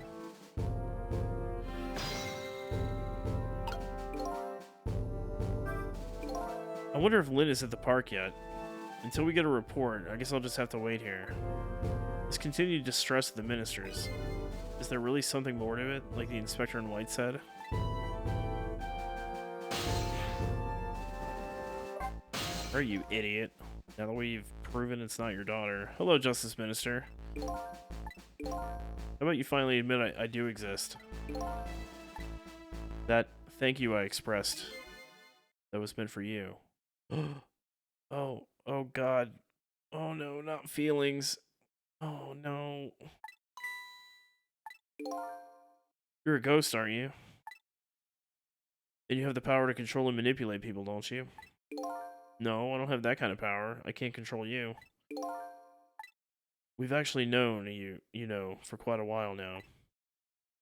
S1: I wonder if Lynn is at the park yet. Until we get a report, I guess I'll just have to wait here. This continued distress of the ministers. Is there really something more to it, like the inspector in white said? Are you idiot? Now that we've proven it's not your daughter. Hello, Justice Minister. How about you finally admit I do exist? That thank you I expressed, that was meant for you. Oh God. Oh no, not feelings. Oh no. You're a ghost, aren't you? And you have the power to control and manipulate people, don't you? No, I don't have that kind of power. I can't control you. We've actually known you know, for quite a while now.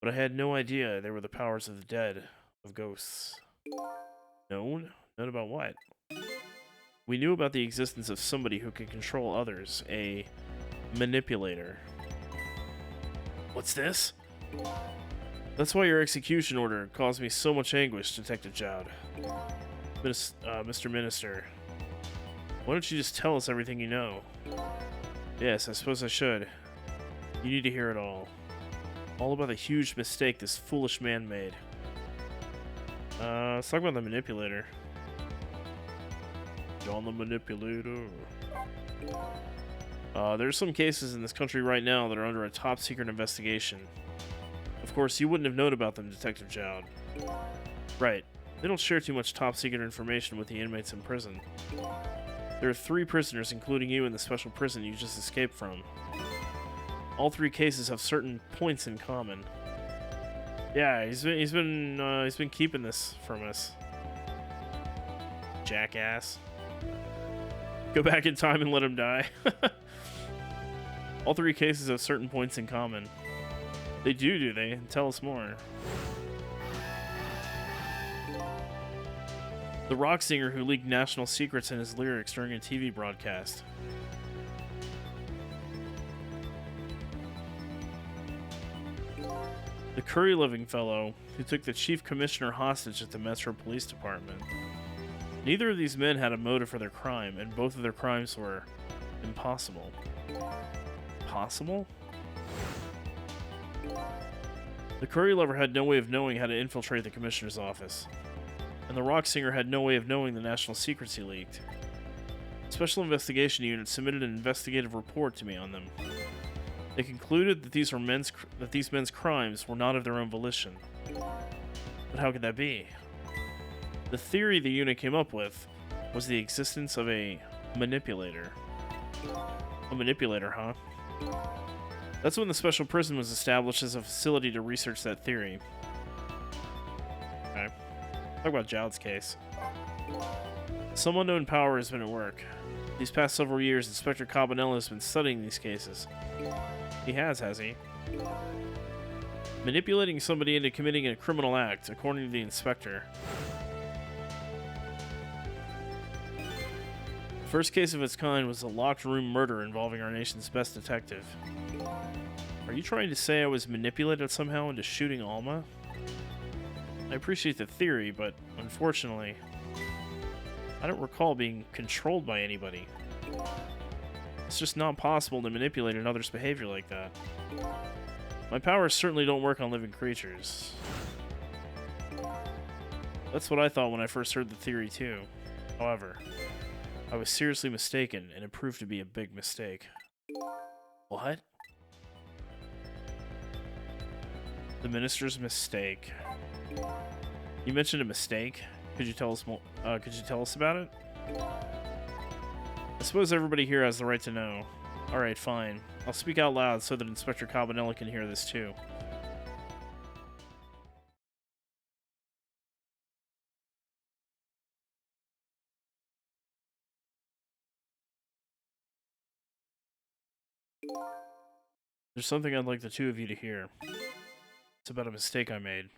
S1: But I had no idea they were the powers of the dead, of ghosts. Known? Known about what? We knew about the existence of somebody who can control others, a manipulator. What's this? That's why your execution order caused me so much anguish, Detective Jowd. Mr. Minister, why don't you just tell us everything you know? Yes, I suppose I should. You need to hear it all. All about the huge mistake this foolish man made. Let's talk about the manipulator. John the Manipulator. There's some cases in this country right now that are under a top-secret investigation. Of course, you wouldn't have known about them, Detective Jowd. Right. They don't share too much top-secret information with the inmates in prison. There are 3 prisoners, including you, in the special prison you just escaped from. All 3 cases have certain points in common. Yeah, he's been keeping this from us. Jackass. Go back in time and let him die. All 3 cases have certain points in common. They do they? Tell us more. The rock singer who leaked national secrets in his lyrics during a TV broadcast. The curry-loving fellow who took the chief commissioner hostage at the Metro Police Department. Neither of these men had a motive for their crime, and both of their crimes were impossible. Possible? The curry lover had no way of knowing how to infiltrate the commissioner's office, and the rock singer had no way of knowing the national secrets he leaked. The Special Investigation Unit submitted an investigative report to me on them. They concluded that these men's crimes were not of their own volition. But how could that be? The theory the unit came up with was the existence of a manipulator. A manipulator, huh? That's when the special prison was established as a facility to research that theory. Okay. Talk about Jowd's case. Some unknown power has been at work. These past several years, Inspector Cabanela has been studying these cases. He has he? Manipulating somebody into committing a criminal act, according to the inspector. The first case of its kind was a locked room murder involving our nation's best detective. Are you trying to say I was manipulated somehow into shooting Alma? I appreciate the theory, but unfortunately, I don't recall being controlled by anybody. It's just not possible to manipulate another's behavior like that. My powers certainly don't work on living creatures. That's what I thought when I first heard the theory too. However, I was seriously mistaken, and it proved to be a big mistake. What? The minister's mistake. You mentioned a mistake. Could you tell us more? Could you tell us about it? I suppose everybody here has the right to know. Alright, fine. I'll speak out loud so that Inspector Cabanela can hear this too. There's something I'd like the two of you to hear. It's about a mistake I made.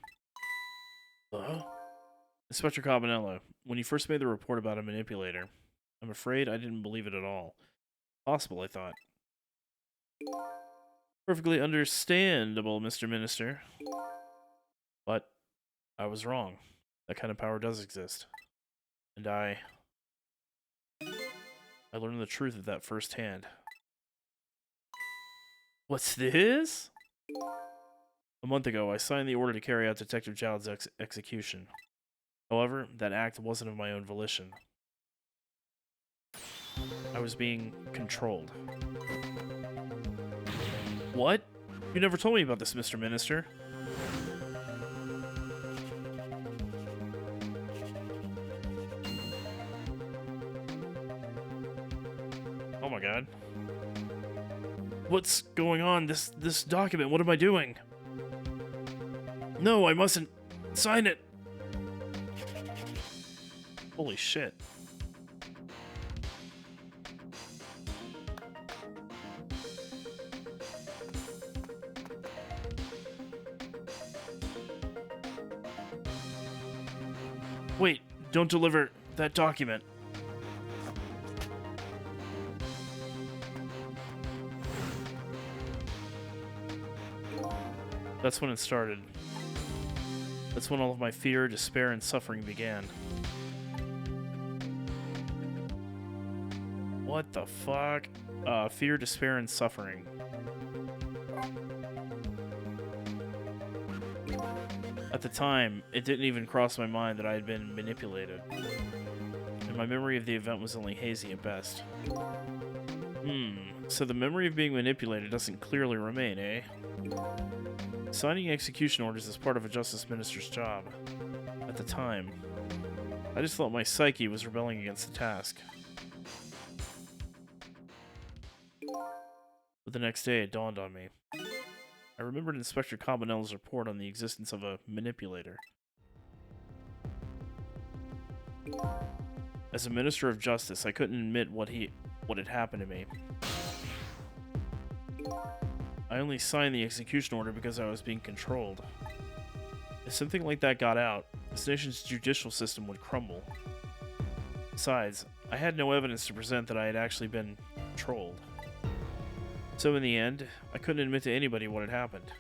S1: Inspector Cabanela, when you first made the report about a manipulator, I'm afraid I didn't believe it at all. Possible, I thought. Perfectly understandable, Mr. Minister. But I was wrong. That kind of power does exist. And I learned the truth of that firsthand. What's this? A month ago, I signed the order to carry out Detective Child's execution. However, that act wasn't of my own volition. I was being controlled. What? You never told me about this, Mr. Minister. Oh my god. What's going on? This document, what am I doing? No, I mustn't sign it. Holy shit. Wait, don't deliver that document. That's when it started. That's when all of my fear, despair, and suffering began. What the fuck? Fear, despair, and suffering. At the time, it didn't even cross my mind that I had been manipulated. And my memory of the event was only hazy at best. So the memory of being manipulated doesn't clearly remain, eh? Signing execution orders is part of a justice minister's job. At the time, I just thought my psyche was rebelling against the task. But the next day, it dawned on me. I remembered Inspector Cabanella's report on the existence of a manipulator. As a minister of justice, I couldn't admit what had happened to me. I only signed the execution order because I was being controlled. If something like that got out, this nation's judicial system would crumble. Besides, I had no evidence to present that I had actually been controlled. So in the end, I couldn't admit to anybody what had happened.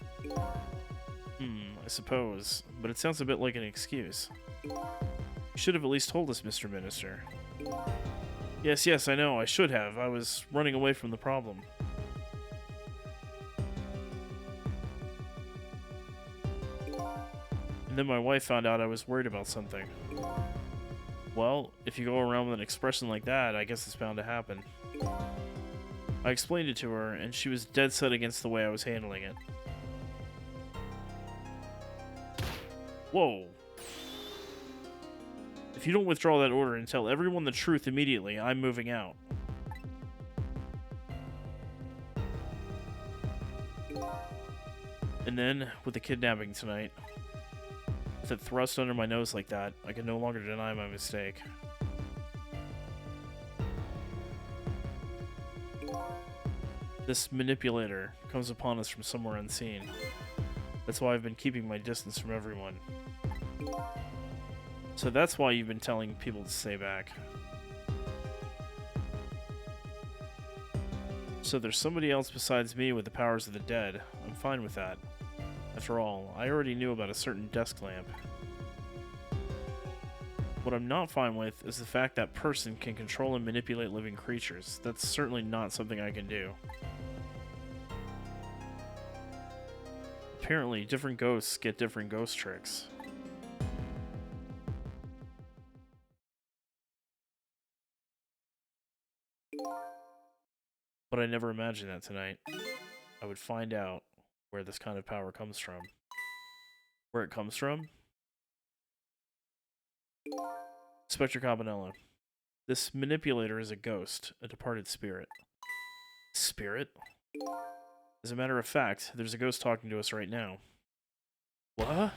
S1: I suppose, but it sounds a bit like an excuse. You should have at least told us, Mr. Minister. Yes, I know, I should have. I was running away from the problem. And then my wife found out I was worried about something. Well, if you go around with an expression like that, I guess it's bound to happen. I explained it to her, and she was dead set against the way I was handling it. Whoa. If you don't withdraw that order and tell everyone the truth immediately, I'm moving out. And then, with the kidnapping tonight, with it thrust under my nose like that, I can no longer deny my mistake. This manipulator comes upon us from somewhere unseen. That's why I've been keeping my distance from everyone. So that's why you've been telling people to stay back. So there's somebody else besides me with the powers of the dead. I'm fine with that. After all, I already knew about a certain desk lamp. What I'm not fine with is the fact that person can control and manipulate living creatures. That's certainly not something I can do. Apparently, different ghosts get different ghost tricks. But I never imagined that tonight I would find out where this kind of power comes from. Where it comes from? Inspector Cabanella. This manipulator is a ghost, a departed spirit. Spirit? As a matter of fact, there's a ghost talking to us right now. What?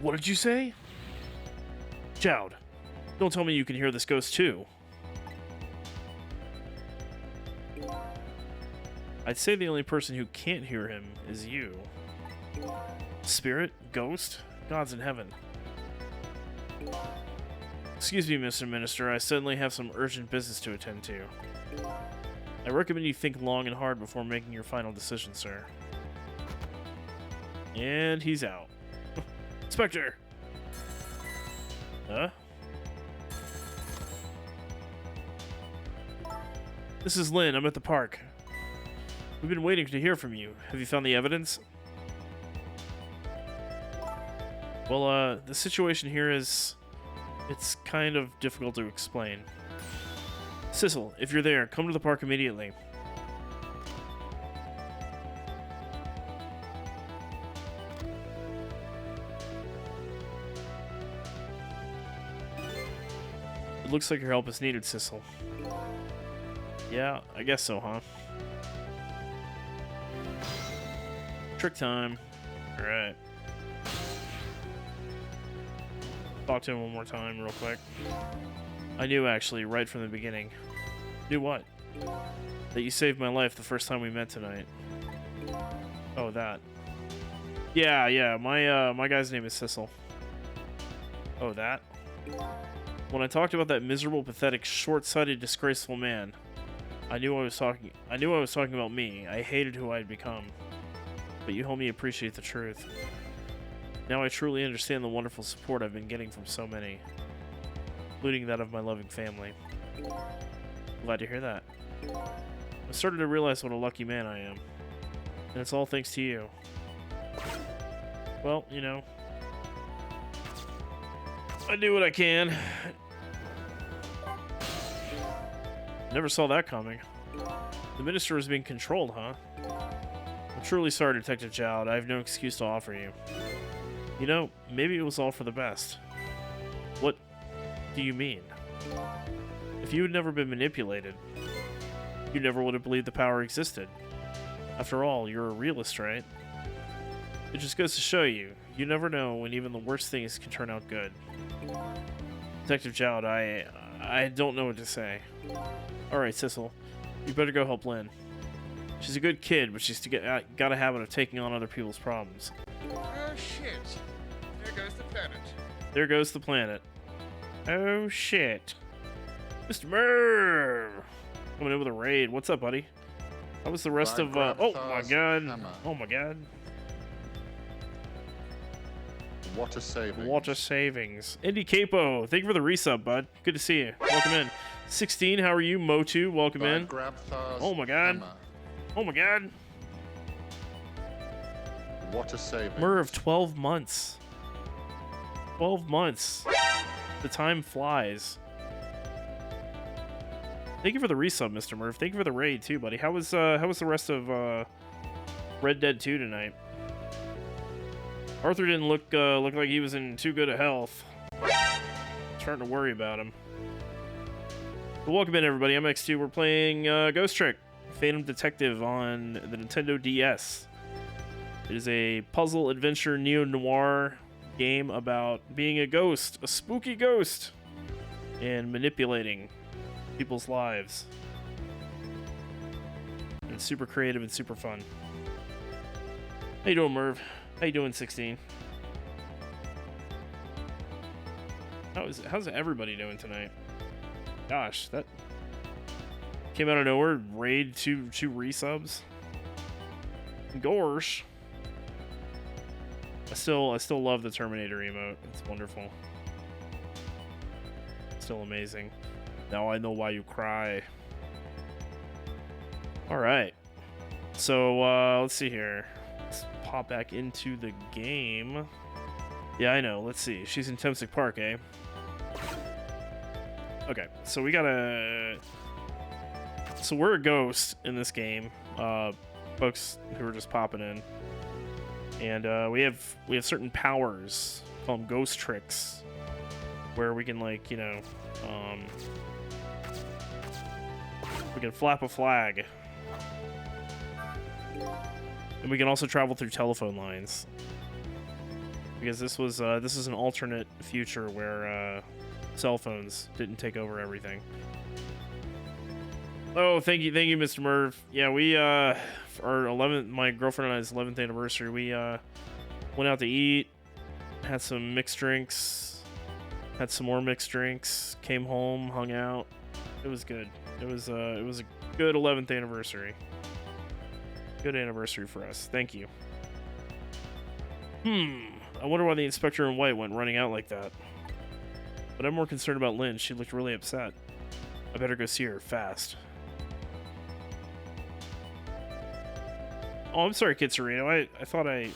S1: What did you say? Jowd, don't tell me you can hear this ghost too. I'd say the only person who can't hear him is you. Spirit? Ghost? Gods in heaven. Excuse me, Mr. Minister, I suddenly have some urgent business to attend to. I recommend you think long and hard before making your final decision, sir. And he's out. Inspector! Huh? This is Lynn. I'm at the park. We've been waiting to hear from you. Have you found the evidence? Well, the situation here is... it's kind of difficult to explain. Sissel, if you're there, come to the park immediately. It looks like your help is needed, Sissel. Yeah, I guess so, huh? Trick time. Alright. Talk to him one more time real quick. I knew, actually, right from the beginning. Knew what? That you saved my life the first time we met tonight. Oh, that. Yeah, my guy's name is Sissel. Oh, that? When I talked about that miserable, pathetic, short-sighted, disgraceful man, I knew I was talking about me. I hated who I had become. But you helped me appreciate the truth. Now I truly understand the wonderful support I've been getting from so many, including that of my loving family. Glad to hear that. I started to realize what a lucky man I am. And it's all thanks to you. Well, you know, I do what I can. Never saw that coming. The minister is being controlled, huh? I'm truly sorry, Detective Jowd. I have no excuse to offer you. You know, maybe it was all for the best. What do you mean? If you had never been manipulated, you never would have believed the power existed. After all, you're a realist, right? It just goes to show you, you never know when even the worst things can turn out good. Detective Jowd, I don't know what to say. Alright, Sissel, you better go help Lynn. She's a good kid, but she's got a habit of taking on other people's problems.
S3: Oh, shit. There goes the planet.
S1: There goes the planet. Oh, shit. Mr. Merv! Coming in with a raid. What's up, buddy? How was the rest of, oh my god.
S3: Hammer.
S1: Oh my god.
S3: Water savings.
S1: Water savings. Indy Capo, thank you for the resub, bud. Good to see you. Welcome in. 16, how are you? Motu, welcome in. Oh my god.
S3: Hammer.
S1: Oh my god.
S3: Water savings.
S1: Merv, 12 months. 12 months. The time flies. Thank you for the resub, Mr. Merv. Thank you for the raid too, buddy. How was the rest of Red Dead 2 tonight? Arthur didn't look like he was in too good a health. Starting to worry about him. But welcome in, everybody. I'm X2. We're playing Ghost Trick, Phantom Detective on the Nintendo DS. It is a puzzle adventure neo-noir game about being a ghost, a spooky ghost, and manipulating people's lives. And it's super creative and super fun. How you doing, Merv? How you doing, 16? How's everybody doing tonight? Gosh, that came out of nowhere. Raid two resubs. Gorsh. I still love the Terminator emote. It's wonderful. Still amazing. Now I know why you cry. All right. So let's see here. Let's pop back into the game. Yeah, I know. Let's see. She's in Temsic Park, eh? Okay, so we gotta... So we're a ghost in this game. Folks who are just popping in. And we have certain powers. Call them ghost tricks. Where we can, like, you know... we can flap a flag. And we can also travel through telephone lines. Because this is an alternate future where cell phones didn't take over everything. Oh, thank you, Mr. Merv. Yeah, we for our 11th, my girlfriend and I's 11th anniversary, we went out to eat, had some mixed drinks, had some more mixed drinks, came home, hung out, It was good. It was a good 11th anniversary. Good anniversary for us. Thank you. I wonder why the inspector in white went running out like that. But I'm more concerned about Lynn. She looked really upset. I better go see her fast. Oh, I'm sorry, Kitsurino. I thought I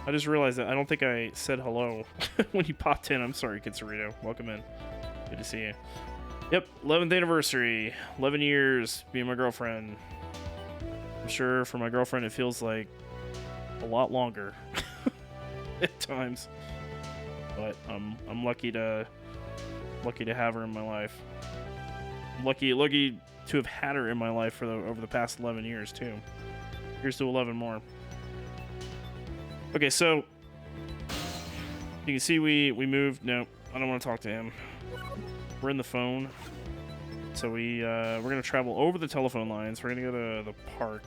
S1: just realized that I don't think I said hello when you popped in. I'm sorry, Kitsurino. Welcome in. Good to see you. Yep, 11th anniversary. 11 years being my girlfriend. I'm sure for my girlfriend it feels like a lot longer at times. But I'm lucky to have her in my life. Lucky to have had her in my life for over the past 11 years too. Here's to 11 more. Okay, so you can see we moved. No, I don't want to talk to him. We're in the phone. So we're gonna travel over the telephone lines. We're gonna go to the park.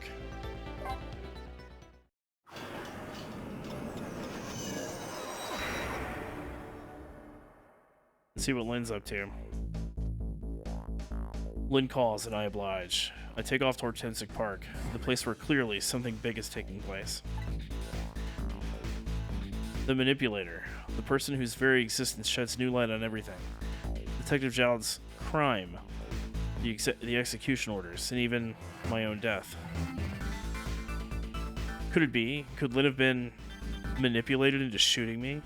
S1: See what Lynn's up to. Lynn calls and I oblige. I take off toward Temsic Park, the place where clearly something big is taking place. The manipulator, the person whose very existence sheds new light on everything. Detective Jowd's crime, the execution orders, and even my own death. Could it be? Could Lynn have been manipulated into shooting me?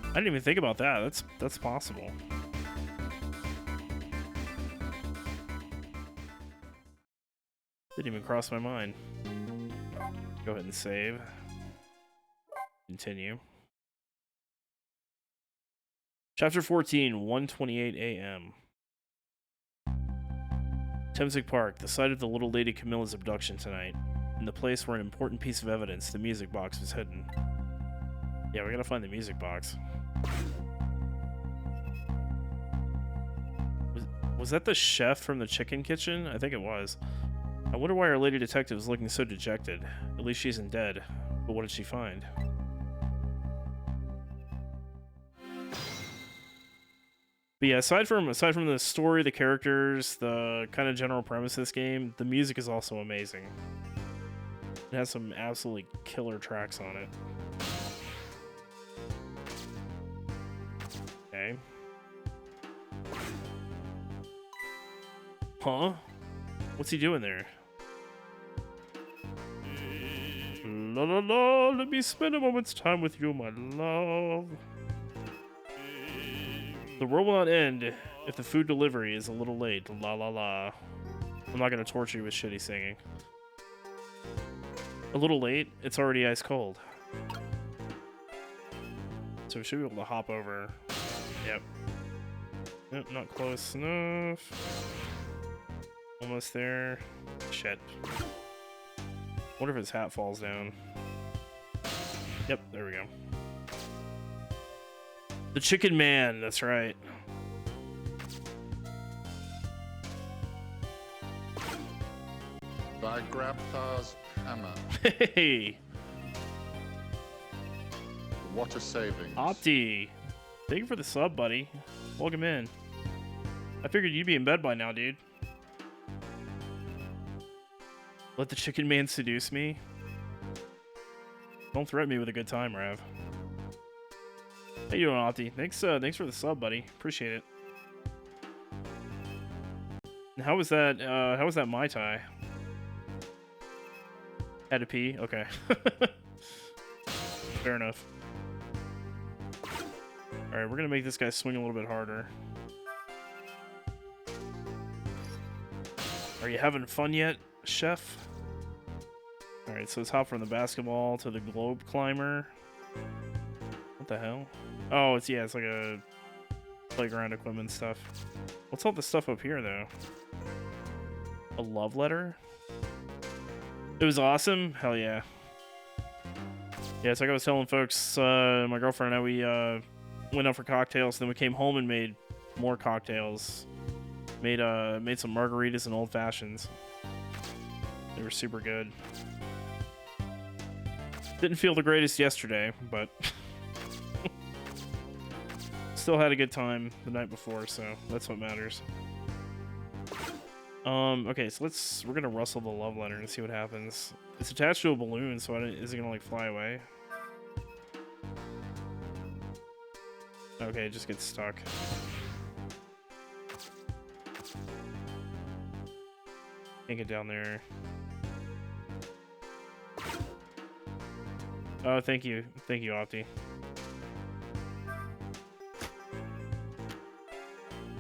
S1: I didn't even think about that. That's possible. Didn't even cross my mind. Go ahead and save. Continue. Chapter 14, 1:28 a.m. Temsic Park, the site of the little lady Camilla's abduction tonight, and the place where an important piece of evidence, the music box, was hidden. Yeah, we gotta find the music box. Was that the chef from the chicken kitchen? I think it was. I wonder why our lady detective is looking so dejected. At least she isn't dead. But what did she find? But yeah, aside from the story, the characters, the kind of general premise of this game, the music is also amazing. It has some absolutely killer tracks on it. Okay. Huh? What's he doing there? La la la, let me spend a moment's time with you, my love. The world will not end if the food delivery is a little late. La la la. I'm not gonna torture you with shitty singing. A little late? It's already ice cold. So we should be able to hop over. Yep. Yep, not close enough. Almost there. Shit. Wonder if his hat falls down. Yep, there we go. The Chicken Man, that's right.
S3: Thy Grabthar's hammer.
S1: Hey!
S3: What a saving.
S1: Opti! Thank you for the sub, buddy. Welcome in. I figured you'd be in bed by now, dude. Let the Chicken Man seduce me? Don't threaten me with a good time, Rav. How you doing, Opti? Thanks for the sub, buddy. Appreciate it. And how was that Mai Tai? Had to pee? Okay. Fair enough. Alright, we're gonna make this guy swing a little bit harder. Are you having fun yet, chef? Alright, so let's hop from the basketball to the globe climber. What the hell? Oh, it's like a playground equipment stuff. What's all the stuff up here, though? A love letter? It was awesome? Hell yeah. Yeah, it's like I was telling folks, my girlfriend and I, we went out for cocktails, then we came home and made more cocktails. Made some margaritas and old fashions. They were super good. Didn't feel the greatest yesterday, but still had a good time the night before, so that's what matters. Okay, so we're gonna rustle the love letter and see what happens. It's attached to a balloon, so is it gonna like fly away? Okay, it just gets stuck. Can't get down there. Oh, thank you, Opti.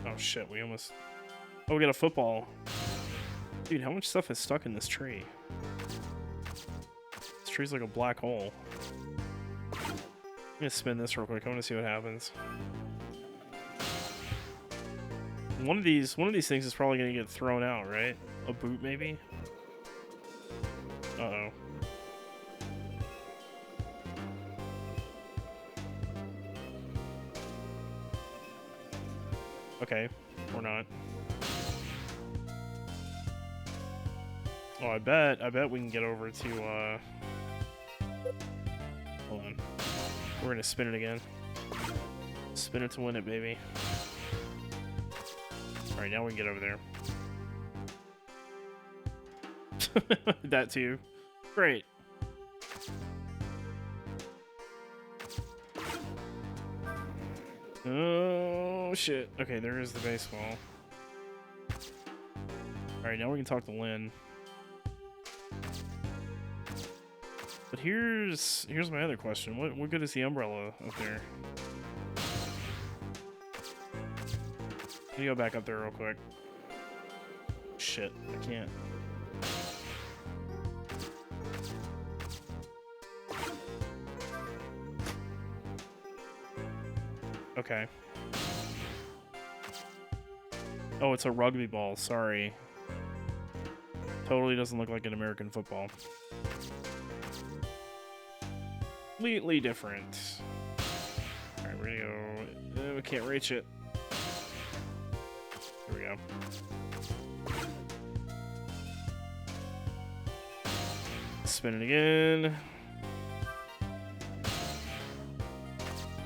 S1: Oh shit, we almost. Oh, we got a football. Dude, how much stuff is stuck in this tree? This tree's like a black hole. I'm gonna spin this real quick. I want to see what happens. One of these things is probably gonna get thrown out, right? A boot, maybe? Uh-oh. Okay, or not. Oh, I bet we can get over to, hold on. We're gonna spin it again. Spin it to win it, baby. Alright, now we can get over there. That too. Great. Oh, shit. Okay, there is the baseball. Alright, now we can talk to Lynn. But here's my other question. What good is the umbrella up there? Let me go back up there real quick. Shit, I can't. Okay. Oh, it's a rugby ball. Sorry. Totally doesn't look like an American football. Completely different. Alright, we're gonna go. We can't reach it. Here we go. Spin it again.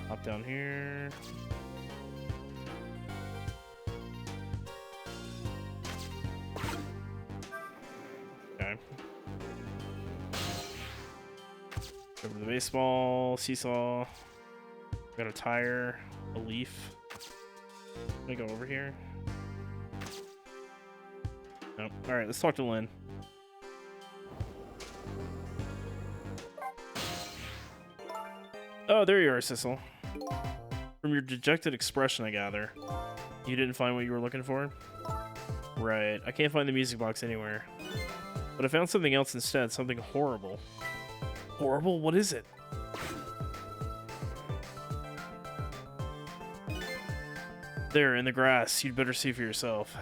S1: Hop down here. Okay. Over to the baseball, seesaw. Got a tire, a leaf. Let me go over here. Nope. Alright, let's talk to Lynn. Oh, there you are, Sissel. From your dejected expression, I gather. You didn't find what you were looking for? Right. I can't find the music box anywhere. But I found something else instead, something horrible. Horrible? What is it? There, in the grass. You'd better see for yourself.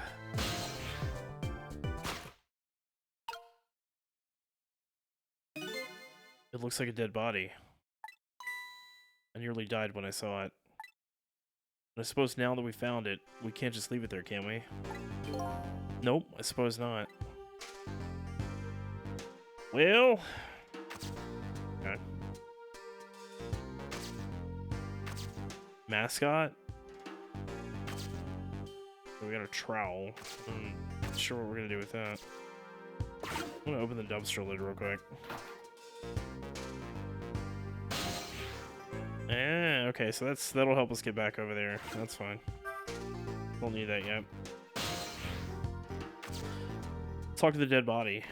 S1: It looks like a dead body. I nearly died when I saw it. But I suppose now that we found it, we can't just leave it there, can we? Nope, I suppose not. Well... Okay. Mascot? We got a trowel. I'm not sure what we're gonna do with that. I'm gonna open the dumpster lid real quick. Okay, so that'll help us get back over there. That's fine. Don't need that yet. Talk to the dead body.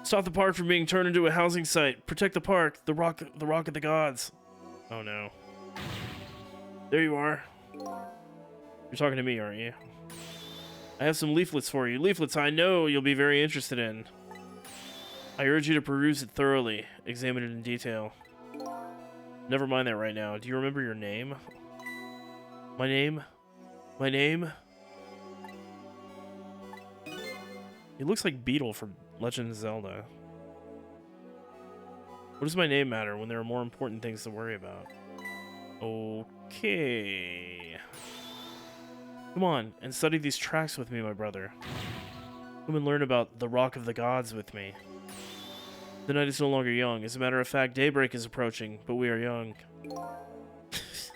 S1: Stop the park from being turned into a housing site. Protect the park. The rock of the gods. Oh no. There you are. You're talking to me, aren't you? I have some leaflets for you. Leaflets I know you'll be very interested in. I urge you to peruse it thoroughly. Examine it in detail. Never mind that right now. Do you remember your name? My name? My name? He looks like Beetle from Legend of Zelda. What does my name matter when there are more important things to worry about? Okay. Come on, and study these tracks with me, my brother. Come and learn about the Rock of the Gods with me. The night is no longer young. As a matter of fact, daybreak is approaching, but we are young. This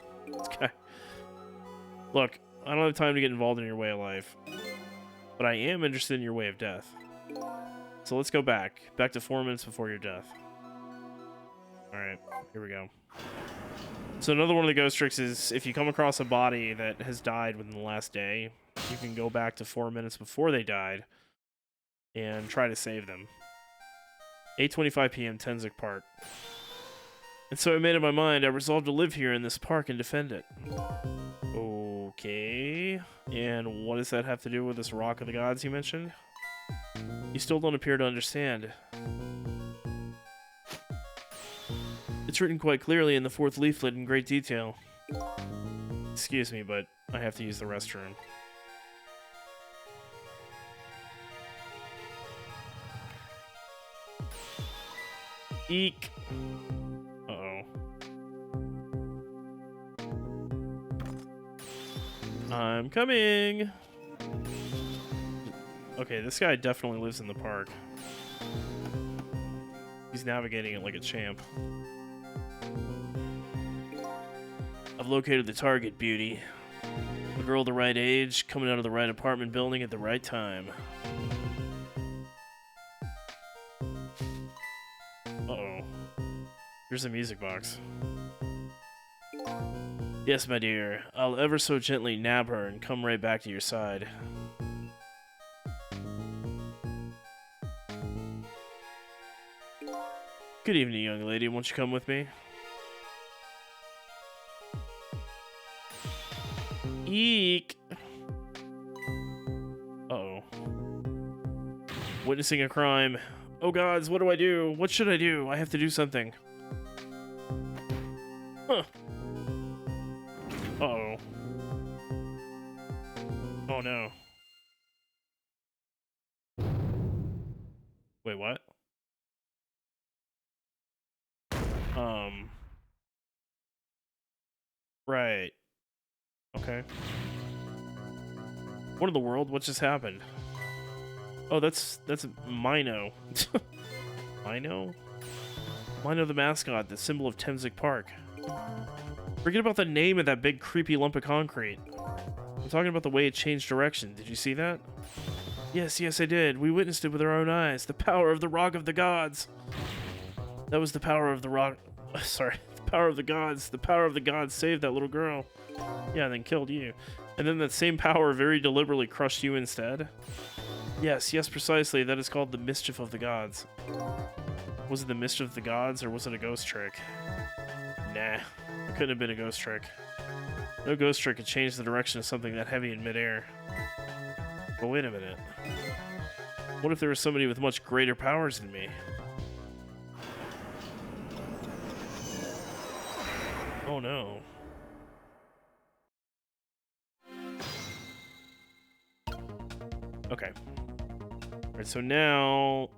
S1: guy. Look, I don't have time to get involved in your way of life. But I am interested in your way of death. So let's go back. Back to 4 minutes before your death. Alright, here we go. So another one of the ghost tricks is if you come across a body that has died within the last day, you can go back to 4 minutes before they died and try to save them. 8:25 p.m. Tenzik Park. And so I made up my mind. I resolved to live here in this park and defend it. Okay. And what does that have to do with this Rock of the Gods you mentioned? You still don't appear to understand. It's written quite clearly in the 4th leaflet in great detail. Excuse me, but I have to use the restroom. Eek. Uh-oh. I'm coming. Okay, this guy definitely lives in the park. He's navigating it like a champ. I've located the target, beauty. A girl the right age, coming out of the right apartment building at the right time. Uh-oh. Here's a music box. Yes, my dear. I'll ever so gently nab her and come right back to your side. Good evening, young lady. Won't you come with me? Eek! Uh-oh. Witnessing a crime. Oh gods, what do I do? What should I do? I have to do something. Huh. Uh-oh. Oh no. Wait, what? Right. Okay. What in the world? What just happened? Oh, that's Mino. Mino? Mino the mascot, the symbol of Tenzik Park. Forget about the name of that big creepy lump of concrete. I'm talking about the way it changed direction. Did you see that? Yes, I did. We witnessed it with our own eyes. The power of the Rock of the Gods. That was the power of the rock. Sorry, the power of the gods. The power of the gods saved that little girl. Yeah, and then killed you. And then that same power very deliberately crushed you instead? Yes, precisely. That is called the mischief of the gods. Was it the mischief of the gods, or was it a ghost trick? Nah, it couldn't have been a ghost trick. No ghost trick could change the direction of something that heavy in midair. But wait a minute. What if there was somebody with much greater powers than me? Oh no. Okay. Alright, so now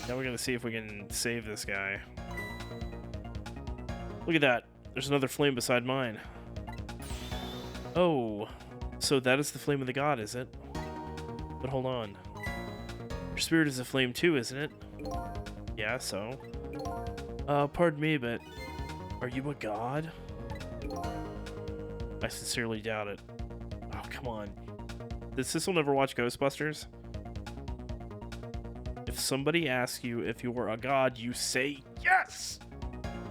S1: we're gonna see if we can save this guy. Look at that. There's another flame beside mine. Oh, so that is the flame of the god, is it? But hold on. Your spirit is a flame too, isn't it? Yeah, so. Pardon me, but are you a god? I sincerely doubt it. Oh, come on. Did Sissel never watch Ghostbusters? If somebody asks you if you were a god, you say yes!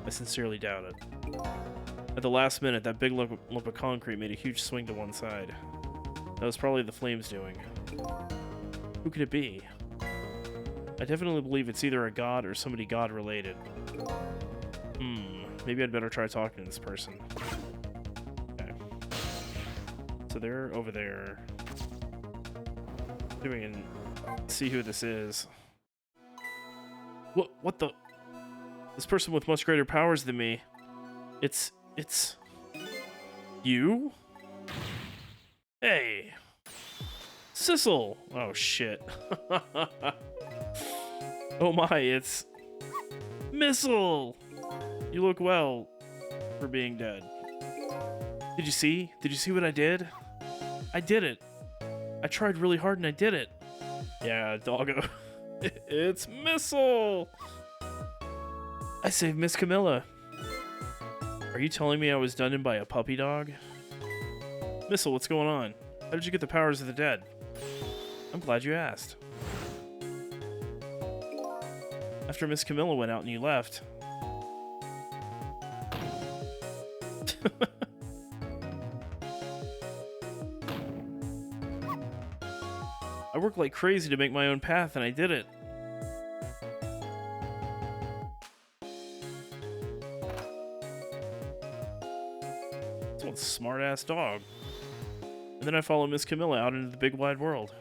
S1: I sincerely doubt it. At the last minute, that big lump of concrete made a huge swing to one side. That was probably the flames doing. Who could it be? I definitely believe it's either a god or somebody god-related. Maybe I'd better try talking to this person. Okay. So they're over there. Doing and see who this is. What the? This person with much greater powers than me. It's you? Hey. Sissel. Oh shit. Oh my, it's Missile. You look well for being dead. Did you see? Did you see what I did? I did it. I tried really hard and I did it. Yeah, doggo. It's Missile. I saved Miss Camilla. Are you telling me I was done in by a puppy dog? Missile, what's going on? How did you get the powers of the dead? I'm glad you asked. After Miss Camilla went out and you left. I worked like crazy to make my own path, and I did it. That's one smart-ass dog. And then I followed Miss Camilla out into the big wide world.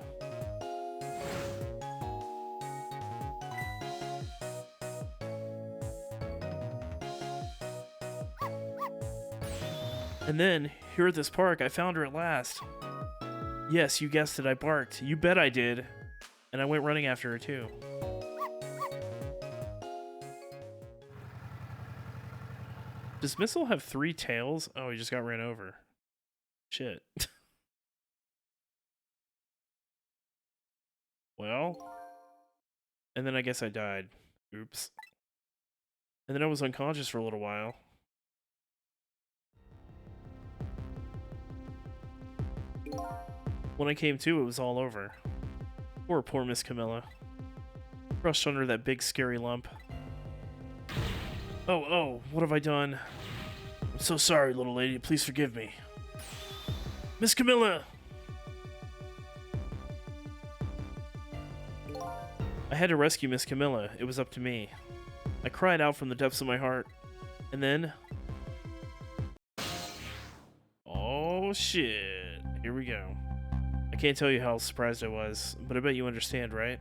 S1: And then, here at this park, I found her at last. Yes, you guessed it, I barked. You bet I did. And I went running after her, too. Does Missile have 3 tails? Oh, he just got ran over. Shit. Well. And then I guess I died. Oops. And then I was unconscious for a little while. When I came to, it was all over. Poor Miss Camilla. Crushed under that big scary lump. Oh, what have I done? I'm so sorry, little lady. Please forgive me. Miss Camilla! I had to rescue Miss Camilla. It was up to me. I cried out from the depths of my heart. And then... oh, shit. Here we go. I can't tell you how surprised I was, but I bet you understand, right?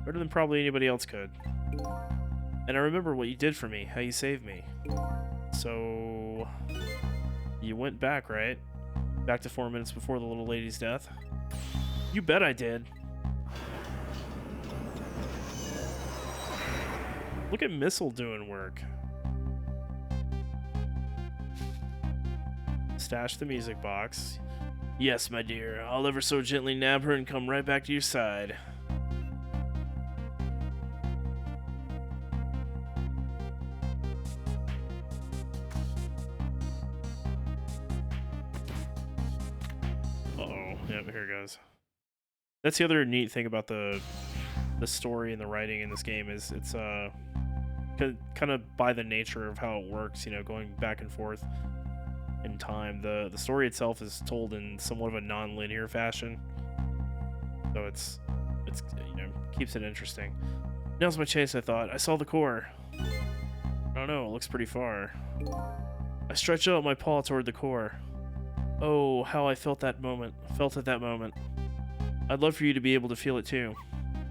S1: Better than probably anybody else could. And I remember what you did for me, how you saved me. So... you went back, right? Back to 4 minutes before the little lady's death? You bet I did. Look at Missile doing work. Stash the music box. Yes, my dear. I'll ever so gently nab her and come right back to your side. Uh-oh. Yep, here it goes. That's the other neat thing about the story and the writing in this game is it's kind of by the nature of how it works, you know, going back and forth in time. The story itself is told in somewhat of a non-linear fashion, so it's you know, keeps it interesting. Now's my chance, I thought. I saw the core. I don't know, it looks pretty far. I stretched out my paw toward the core. Oh, how I felt at that moment. I'd love for you to be able to feel it too.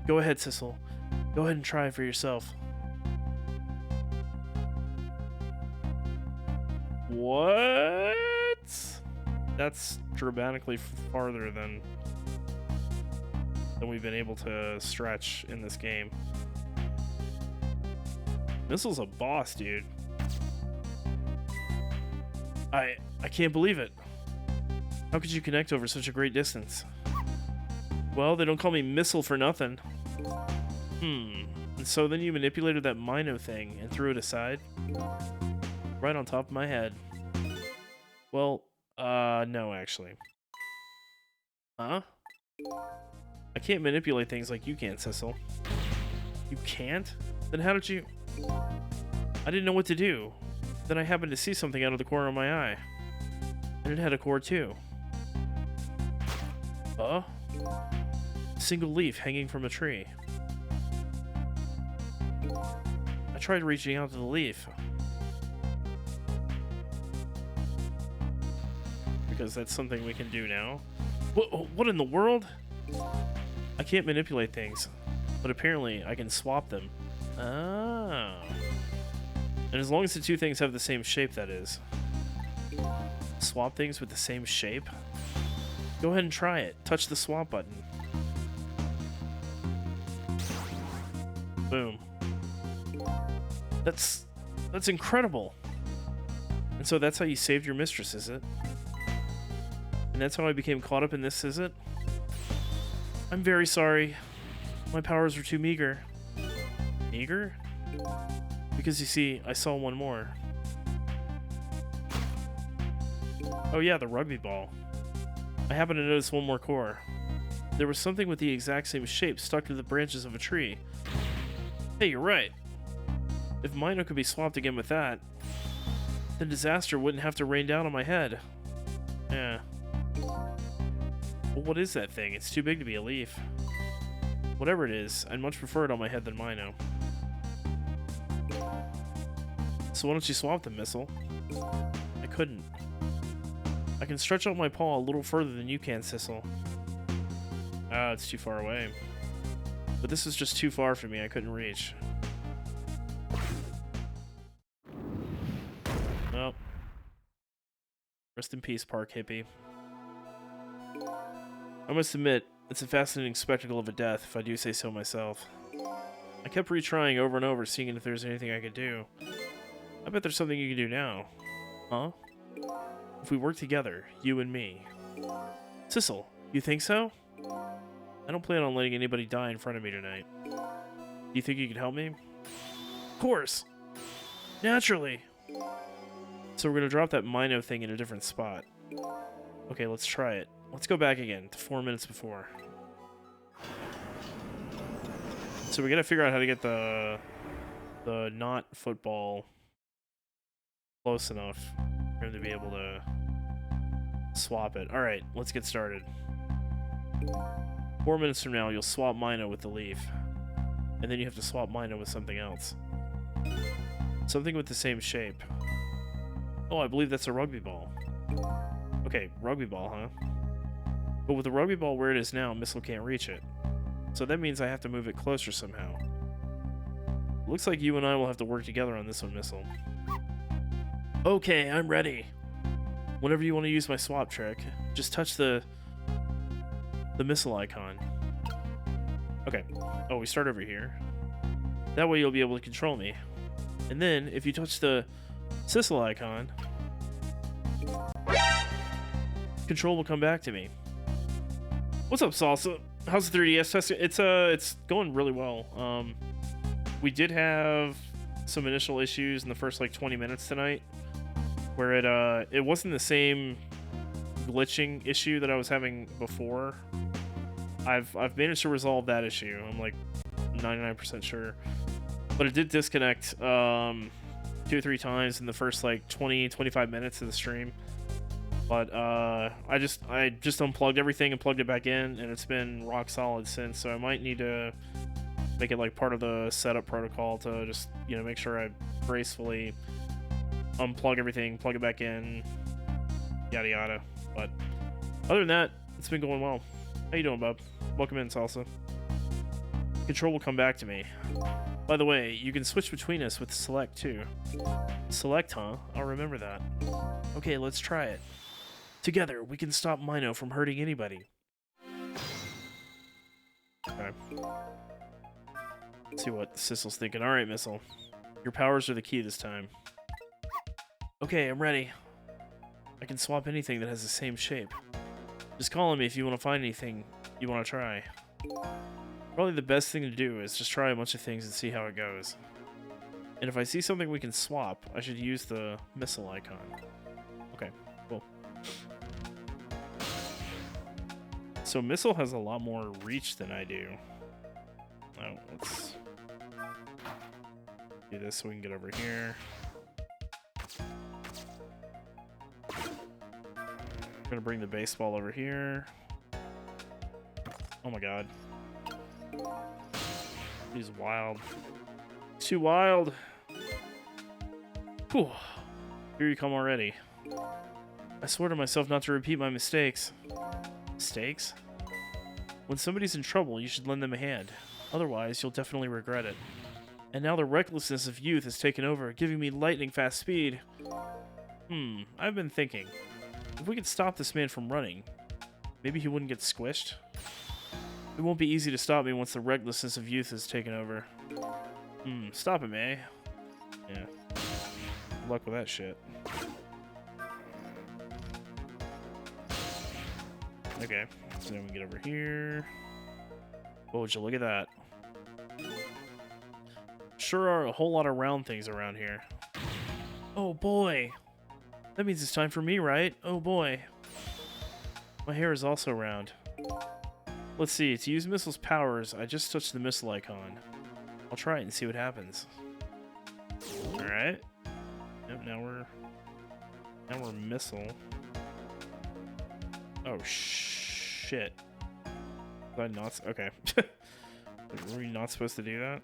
S1: Go ahead, Sissel. Go ahead and try it for yourself. What? That's dramatically farther than we've been able to stretch in this game. Missile's a boss, dude. I can't believe it. How could you connect over such a great distance? Well, they don't call me Missile for nothing. And so then you manipulated that Mino thing and threw it aside? Right on top of my head. Well, no, actually. Huh? I can't manipulate things like you can, Cecil. You can't? Then how did you... I didn't know what to do. Then I happened to see something out of the corner of my eye. And it had a core too. A single leaf hanging from a tree. I tried reaching out to the leaf. Because that's something we can do now. What in the world? I can't manipulate things, but apparently I can swap them. Oh. And as long as the two things have the same shape, that is. Swap things with the same shape? Go ahead and try it. Touch the swap button. Boom. That's incredible. And so that's how you saved your mistress, is it? And that's how I became caught up in this, is it? I'm very sorry. My powers were too meager. Meager? Because you see, I saw one more. Oh yeah, the rugby ball. I happened to notice one more core. There was something with the exact same shape stuck to the branches of a tree. Hey, you're right. If Mino could be swapped again with that, then disaster wouldn't have to rain down on my head. Yeah. Well, what is that thing? It's too big to be a leaf. Whatever it is, I'd much prefer it on my head than Mino. So why don't you swap them, Missile? I couldn't. I can stretch out my paw a little further than you can, Sissel. Ah, it's too far away. But this is just too far for me, I couldn't reach. Well. Rest in peace, Park Hippie. I must admit, it's a fascinating spectacle of a death, if I do say so myself. I kept retrying over and over, seeing if there's anything I could do. I bet there's something you can do now. Huh? If we work together, you and me. Sissel, you think so? I don't plan on letting anybody die in front of me tonight. Do you think you could help me? Of course! Naturally! So we're gonna drop that Mino thing in a different spot. Okay, let's try it. Let's go back again to 4 minutes before. So we gotta figure out how to get the not football close enough for him to be able to swap it. Alright, let's get started. 4 minutes from now, you'll swap Mino with the leaf. And then you have to swap Mino with something else. Something with the same shape. Oh, I believe that's a rugby ball. Okay, rugby ball, huh? But with the rugby ball where it is now, Missile can't reach it. So that means I have to move it closer somehow. Looks like you and I will have to work together on this one, Missile. Okay, I'm ready. Whenever you want to use my swap trick, just touch the missile icon. Okay. Oh, we start over here. That way you'll be able to control me. And then, if you touch the Sissel icon, control will come back to me. What's up, Salsa? How's the 3DS testing? It's going really well. We did have some initial issues in the first like 20 minutes tonight, where it wasn't the same glitching issue that I was having before. I've managed to resolve that issue. I'm like 99% sure, but it did disconnect 2 or 3 times in the first like 20-25 minutes of the stream. But I just unplugged everything and plugged it back in, and it's been rock solid since. So I might need to make it like part of the setup protocol to just, you know, make sure I gracefully unplug everything, plug it back in, yada yada. But other than that, it's been going well. How you doing, bub? Welcome in, Salsa. Control will come back to me. By the way, you can switch between us with select too. Select, huh? I'll remember that. Okay, let's try it. Together, we can stop Mino from hurting anybody. Okay. Let's see what Sissel's thinking. Alright, Missile. Your powers are the key this time. Okay, I'm ready. I can swap anything that has the same shape. Just call on me if you want to find anything you want to try. Probably the best thing to do is just try a bunch of things and see how it goes. And if I see something we can swap, I should use the missile icon. Okay, cool. So Missile has a lot more reach than I do. Oh, let's do this so we can get over here. I'm gonna bring the baseball over here. Oh my god. He's wild. Too wild. Whew. Here you come already. I swear to myself not to repeat my mistakes. Mistakes? When somebody's in trouble, you should lend them a hand. Otherwise, you'll definitely regret it. And now the recklessness of youth has taken over, giving me lightning fast speed. I've been thinking. If we could stop this man from running, maybe he wouldn't get squished? It won't be easy to stop me once the recklessness of youth has taken over. Stop him, eh? Yeah. Good luck with that shit. Okay, so then we get over here. Oh, would you look at that? Sure are a whole lot of round things around here. Oh boy! That means it's time for me, right? Oh boy. My hair is also round. Let's see, to use missile's powers, I just touched the missile icon. I'll try it and see what happens. Alright. Yep, now we're missile. Oh shit. Was I not okay. Were we not supposed to do that?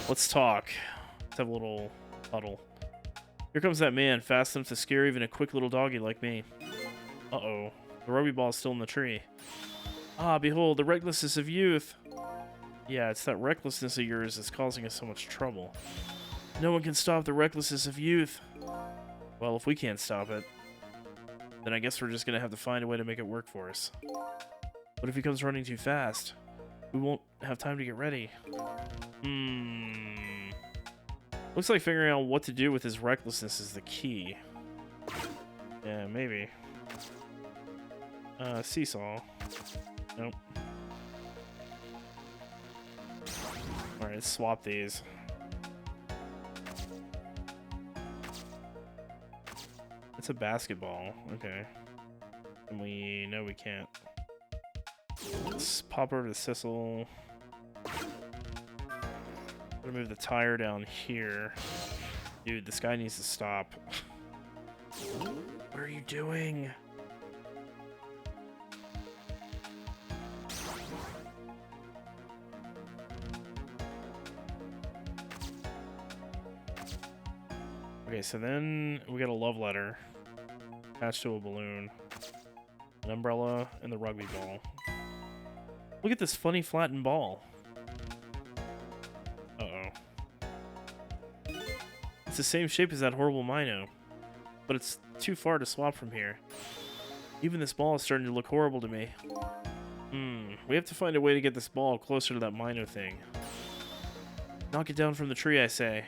S1: Let's talk. Let's have a little huddle. Here comes that man, fast enough to scare even a quick little doggy like me. Uh-oh. The rugby ball's still in the tree. Ah, behold, the recklessness of youth. Yeah, it's that recklessness of yours that's causing us so much trouble. No one can stop the recklessness of youth. Well, if we can't stop it, then I guess we're just gonna have to find a way to make it work for us. What if he comes running too fast? We won't have time to get ready. Looks like figuring out what to do with his recklessness is the key. Yeah, maybe. Seesaw. Nope. Alright, let's swap these. It's a basketball. Okay. And we... No, we can't. Let's pop over to Sissel. I'm gonna move the tire down here. Dude, this guy needs to stop. What are you doing? Okay, so then we got a love letter attached to a balloon, an umbrella, and the rugby ball. Look at this funny flattened ball. Uh-oh. It's the same shape as that horrible Mino, but it's too far to swap from here. Even this ball is starting to look horrible to me. We have to find a way to get this ball closer to that Mino thing. Knock it down from the tree, I say.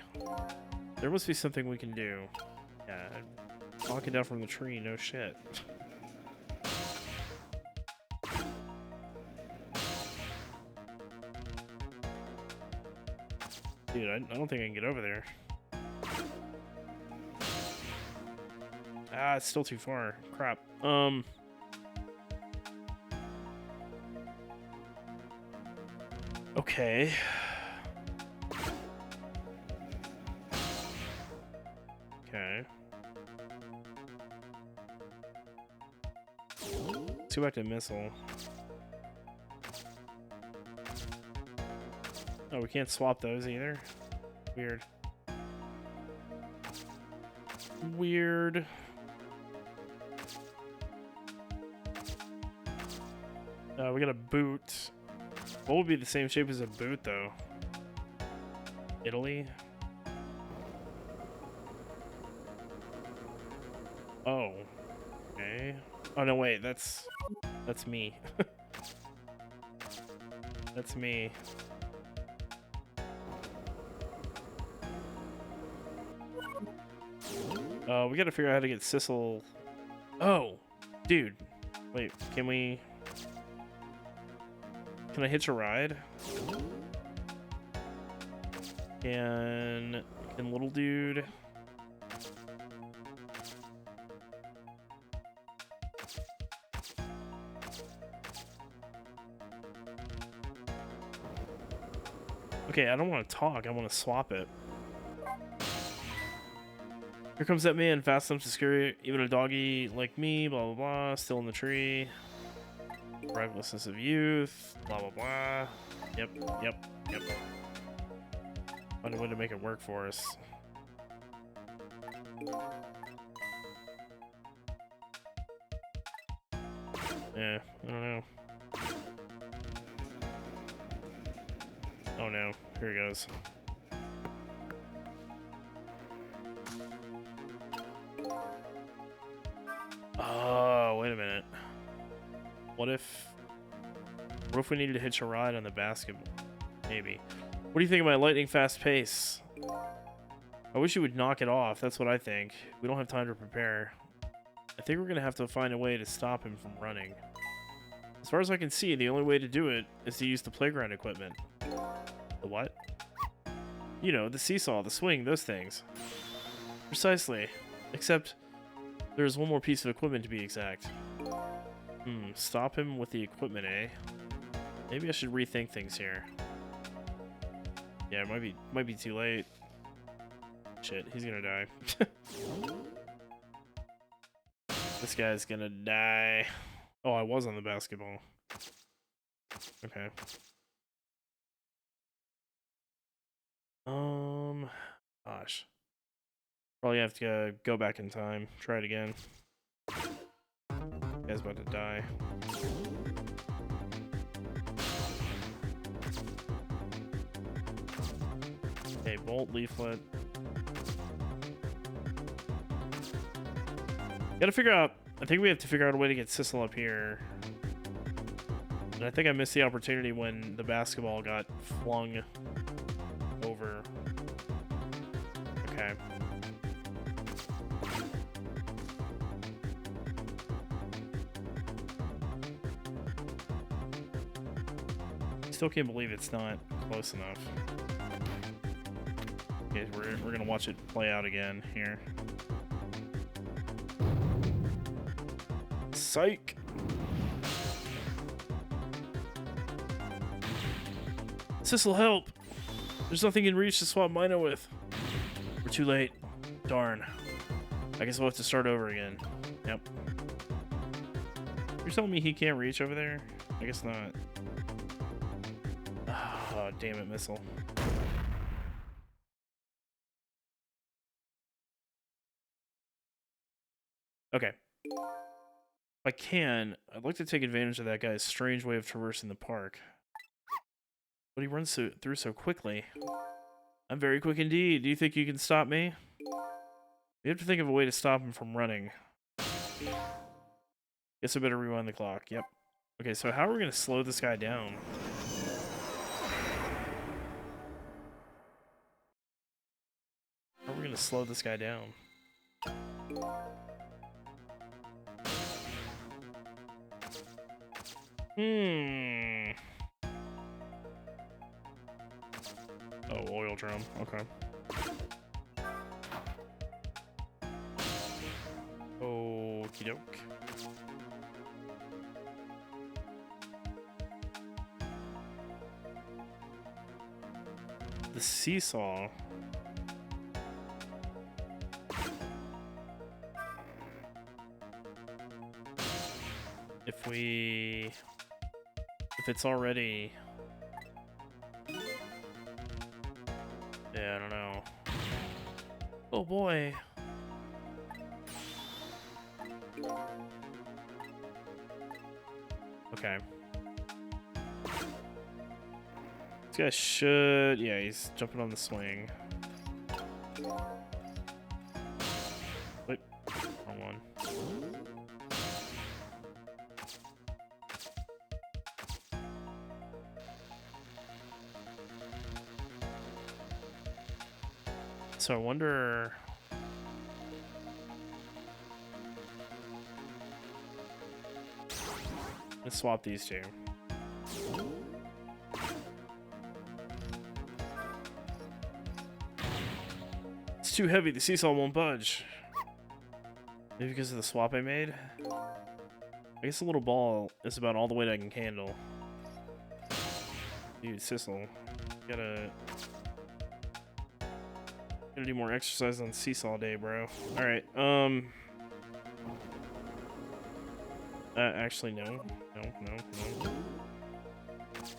S1: There must be something we can do. Yeah, knock it down from the tree, no shit. Dude, I don't think I can get over there. Ah, it's still too far. Crap. Okay. Okay. Let's go back to missile. Oh, we can't swap those either. Weird. Weird. We got a boot. What would be the same shape as a boot, though? Italy? Oh. Okay. Oh, no, wait. That's me. That's me. We gotta figure out how to get Sissel. Oh, dude. Wait, can I hitch a ride? Can little dude? Okay, I don't want to talk. I want to swap it. Here comes that man, fast enough to scare even a doggy like me, blah, blah, blah, still in the tree. Recklessness of youth, blah, blah, blah. Yep. Find a way to make it work for us. Yeah, I don't know. Oh no, here he goes. Oh, wait a minute. What if we needed to hitch a ride on the basketball? Maybe. What do you think of my lightning fast pace? I wish you would knock it off. That's what I think. We don't have time to prepare. I think we're gonna have to find a way to stop him from running. As far as I can see, the only way to do it is to use the playground equipment. The what? You know, the seesaw, the swing, those things. Precisely. Except there's one more piece of equipment to be exact. Stop him with the equipment, eh? Maybe I should rethink things here. Yeah, it might be too late. Shit, he's gonna die. This guy's gonna die. Oh, I was on the basketball. Okay. Gosh. Probably have to go back in time. Try it again. Guy's about to die. Okay, bolt, leaflet. Gotta figure out. I think we have to figure out a way to get Sissel up here. And I think I missed the opportunity when the basketball got flung over. Okay. Still can't believe it's not close enough. Okay, we're gonna watch it play out again here. Psych! Sissel, help! There's nothing in reach to swap Mino with. We're too late. Darn. I guess we'll have to start over again. Yep. You're telling me he can't reach over there? I guess not. Oh, damn it, missile. Okay. If I can, I'd like to take advantage of that guy's strange way of traversing the park. But he runs through so quickly. I'm very quick indeed. Do you think you can stop me? We have to think of a way to stop him from running. Guess I better rewind the clock. Yep. Okay, so how are we going to slow this guy down? How are we going to slow this guy down? Oh, oil drum. Okay. Okie doke. The seesaw. If it's already... Yeah, I don't know. Oh boy. Okay. This guy should... Yeah, he's jumping on the swing. Wait. Wrong one. So I wonder... Let's swap these two. It's too heavy, the seesaw won't budge. Maybe because of the swap I made? I guess a little ball is about all the weight I can handle. Dude, Sissel. Gotta do more exercise on seesaw day, bro. Alright, actually, no. No.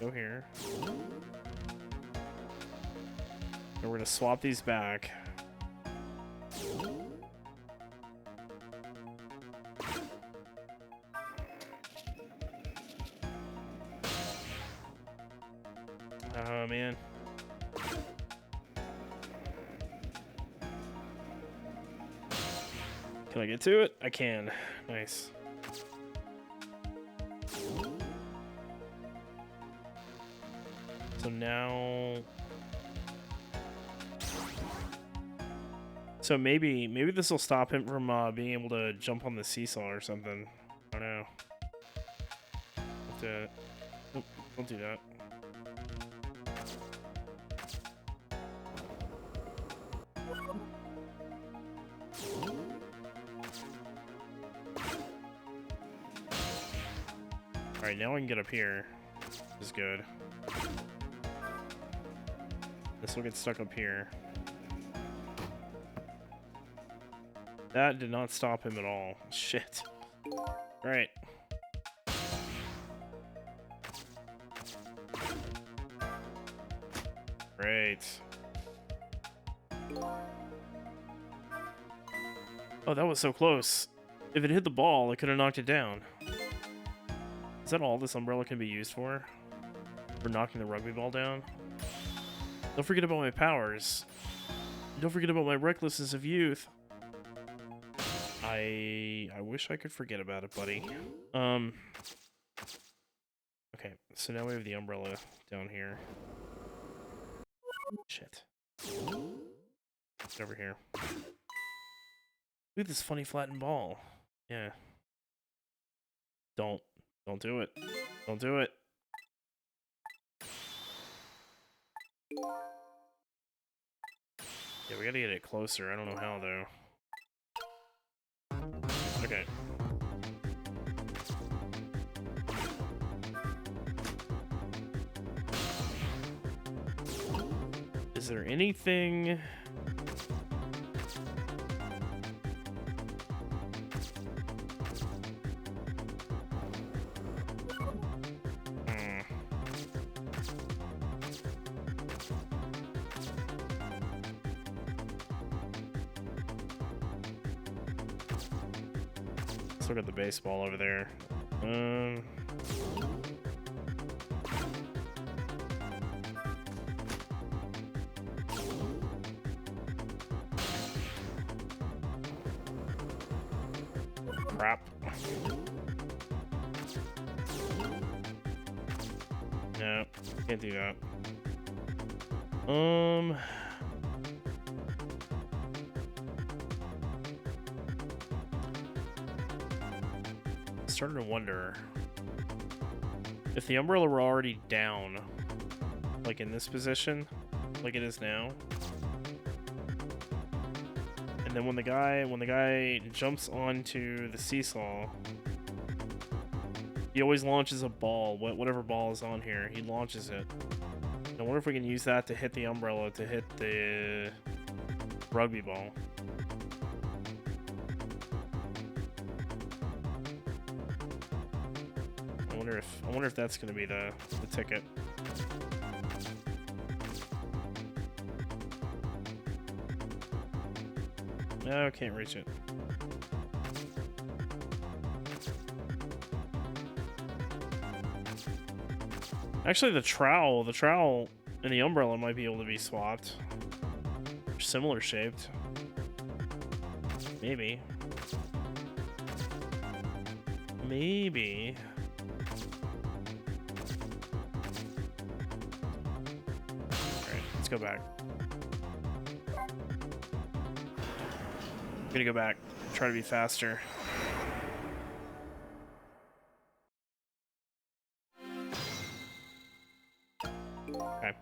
S1: Go here. And we're gonna swap these back. Oh, man. Can I get to it? I can. Nice. So now... So maybe this will stop him from being able to jump on the seesaw or something. I don't know. Nope, don't do that. Alright, now I can get up here. This is good. This will get stuck up here. That did not stop him at all. Shit. Right. Great. Oh, that was so close. If it hit the ball, it could have knocked it down. Is that all this umbrella can be used for? For knocking the rugby ball down? Don't forget about my powers. Don't forget about my recklessness of youth. I wish I could forget about it, buddy. Okay, so now we have the umbrella down here. Shit. It's over here. Look at this funny flattened ball. Yeah. Don't do it. Don't do it. Yeah, we gotta get it closer. I don't know how, though. Okay. Is there anything... Let's look at the baseball over there. Crap. No, can't do that. Starting to wonder if the umbrella were already down, like in this position, like it is now, and then when the guy jumps onto the seesaw, he always launches a ball, whatever ball is on here, he launches it. I wonder if we can use that to hit the umbrella to hit the rugby ball. I wonder if that's going to be the ticket. No, can't reach it. Actually, the trowel and the umbrella might be able to be swapped. They're similar shaped. Maybe. Maybe. Let's go back. I'm gonna go back. Try to be faster. Okay.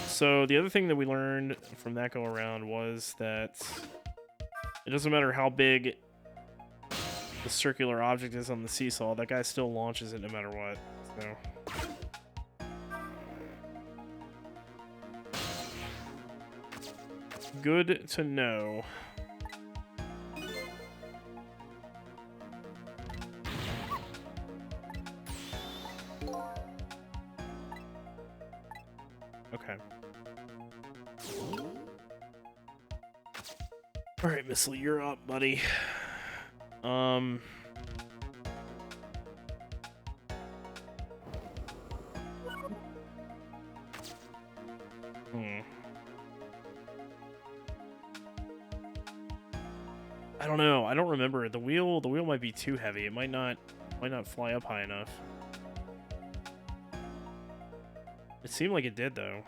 S1: So the other thing that we learned from that go around was that it doesn't matter how big the circular object is on the seesaw, that guy still launches it no matter what. So. Good to know. Okay. All right, Missile, you're up, buddy. I don't know. I don't remember. The wheel might be too heavy. It might not fly up high enough. It seemed like it did, though.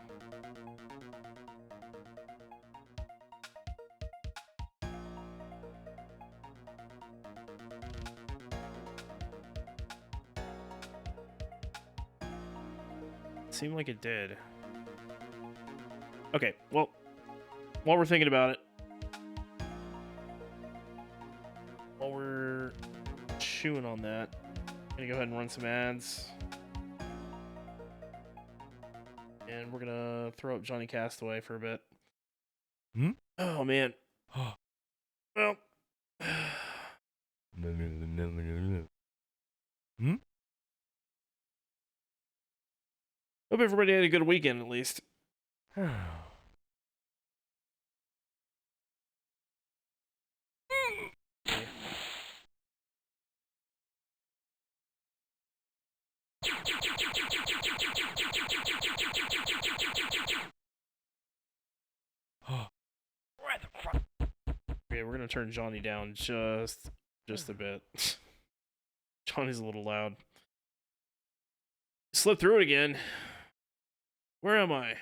S1: It seemed like it did. Okay, well, while we're thinking about it, while we're chewing on that, Gonna go ahead and run some ads. And we're gonna throw up Johnny Castaway for a bit.
S2: Hmm?
S1: Oh man. Well.
S2: Hmm?
S1: Hope everybody had a good weekend at least. Okay, we're gonna turn Johnny down just a bit. Johnny's a little loud. Slip through it again. Where am I?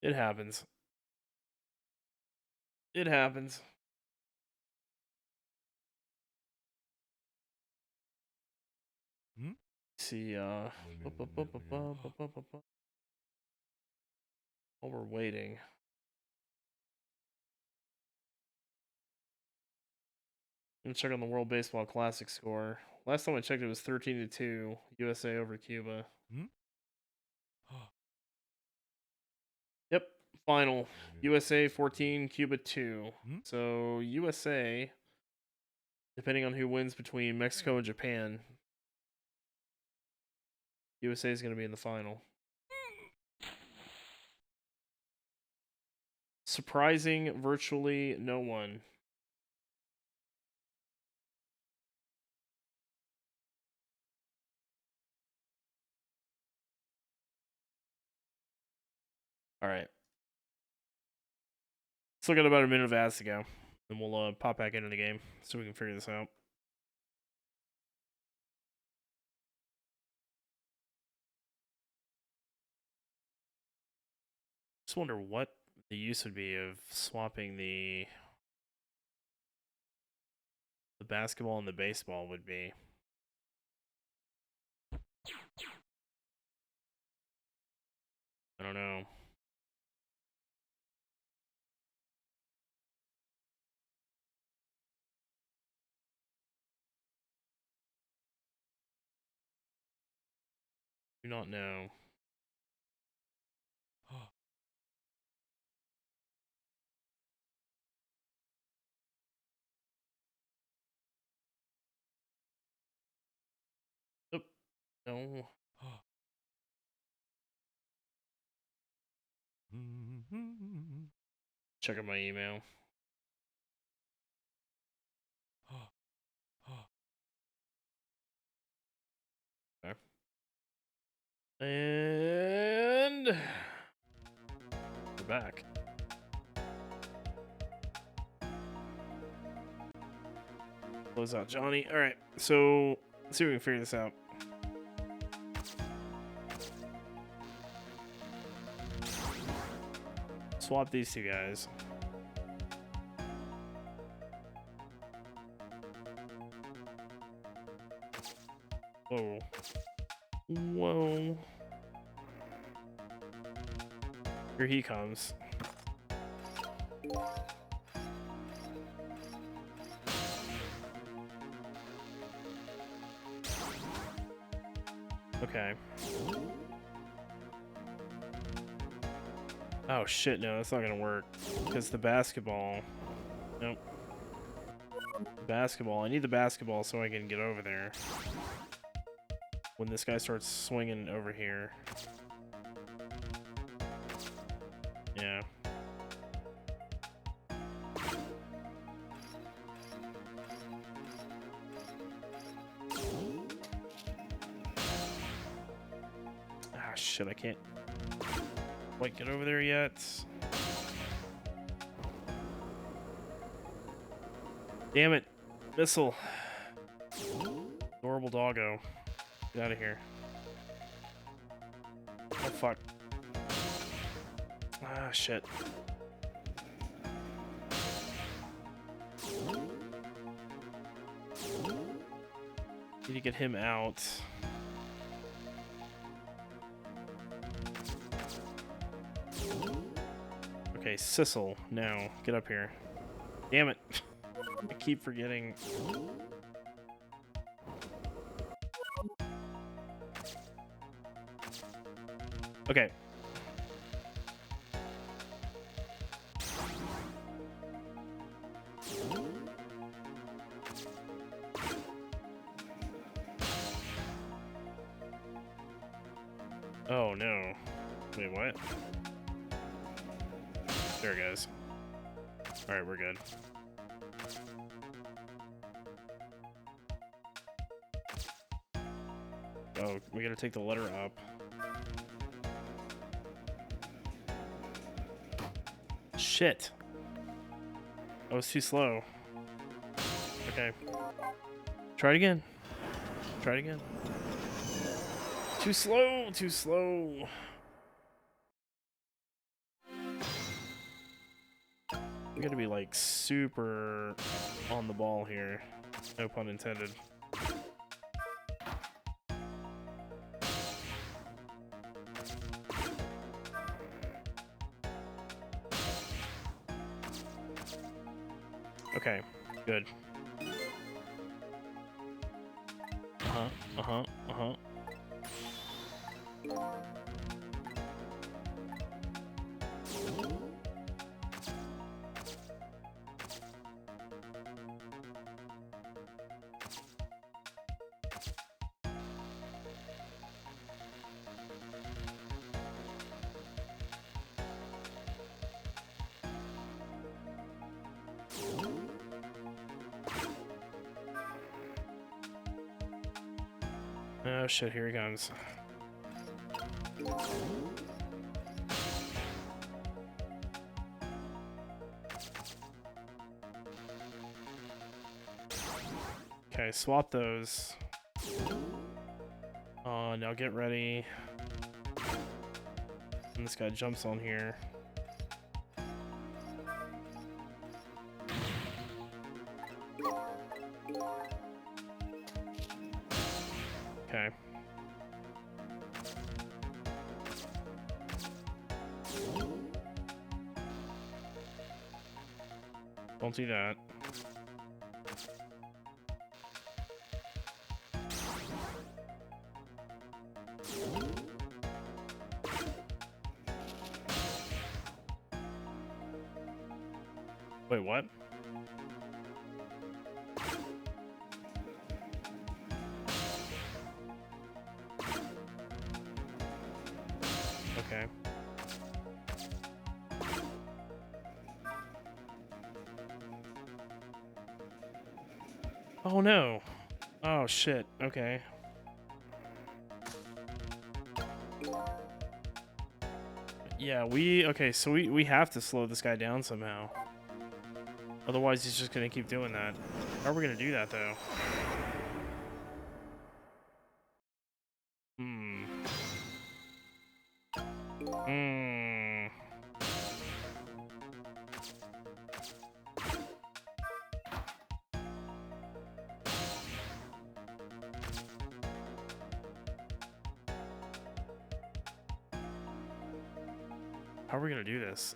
S1: It happens. It happens.
S2: Hmm?
S1: See, while we're waiting. I'm gonna check on the World Baseball Classic score. Last time I checked, it was 13-2, USA over Cuba.
S2: Hmm?
S1: Yep, final. USA 14, Cuba 2.
S2: Hmm?
S1: So USA, depending on who wins between Mexico and Japan, USA is going to be in the final. Surprising virtually no one. All right. Still got about a minute of ads to go. And we'll pop back into the game so we can figure this out. Just wonder what the use would be of swapping the basketball and the baseball would be. I don't know. Do not know. Oop. No. Checking my email. Okay. And we're back. Close out Johnny. All right. So let's see if we can figure this out. Swap these two guys. Whoa. Whoa. Here he comes. Okay. Oh shit, no, that's not gonna work. Because the basketball. Nope. Basketball. I need the basketball so I can get over there. When this guy starts swinging over here. Yeah. Ah, shit, I can't quite get over there yet. Damn it. Missile. Adorable doggo. Get out of here. Oh, fuck. Ah, shit. Need to get him out. Okay, Sissel, now get up here. Damn it. I keep forgetting. Okay. Oh no. Wait, what? There it goes. Alright, we're good. Oh, we gotta take the letter up. Shit. I was too slow. Okay. Try it again. Try it again. Too slow, too slow. We gotta be like super on the ball here. No pun intended. Okay, good. Uh-huh, uh-huh, uh-huh. Oh shit, here he comes. Okay, swap those. Now get ready. And this guy jumps on here. Okay. Don't do that. Wait, what? Okay. Oh no. Oh shit. Okay. Yeah, okay, so we have to slow this guy down somehow. Otherwise he's just gonna keep doing that. How are we gonna do that though? How are we gonna do this?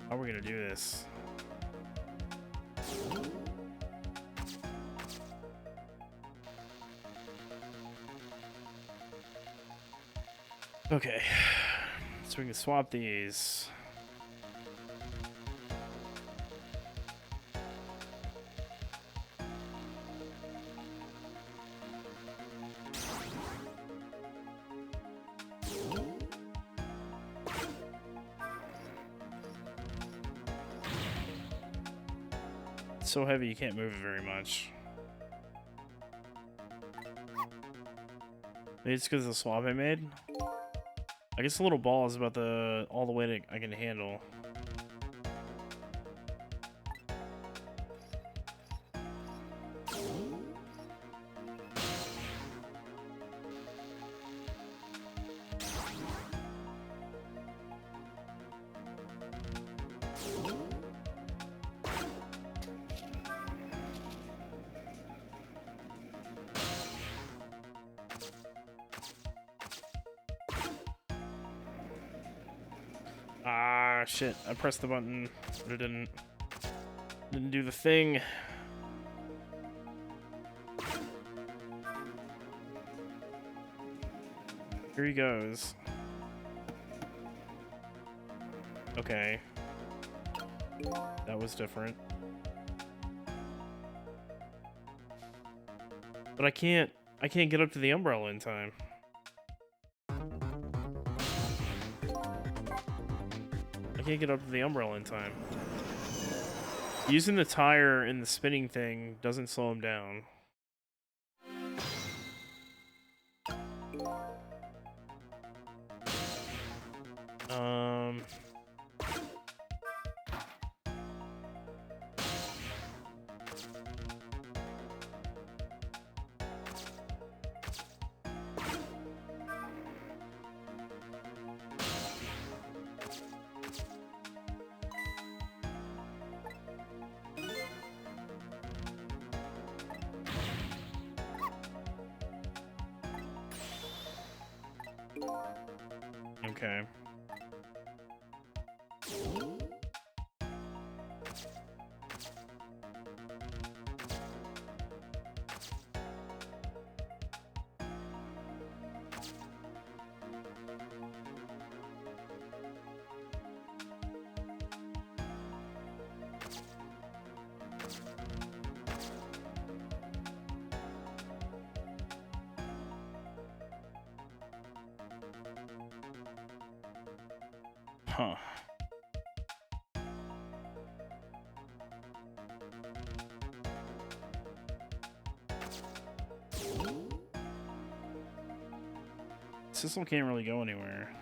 S1: How are we gonna do this? Okay. So we can swap these. It's so heavy you can't move it very much. Maybe it's because of the swap I made. I guess the little ball is about all the way I can handle. Ah, shit. I pressed the button, but it didn't do the thing. Here he goes. Okay. That was different. But I can't get up to the umbrella in time. I can't get up to the umbrella in time. Using the tire and the spinning thing doesn't slow him down. Okay. Huh. System can't really go anywhere.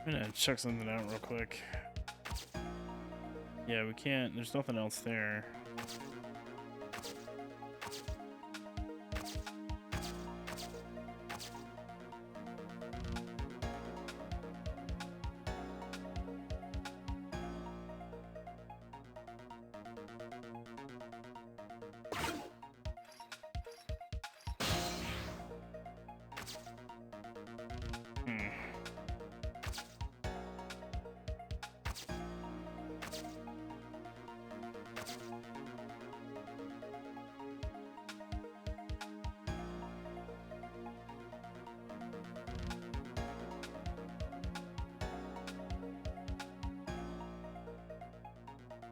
S1: I'm gonna check something out real quick. Yeah, we can't. There's nothing else there.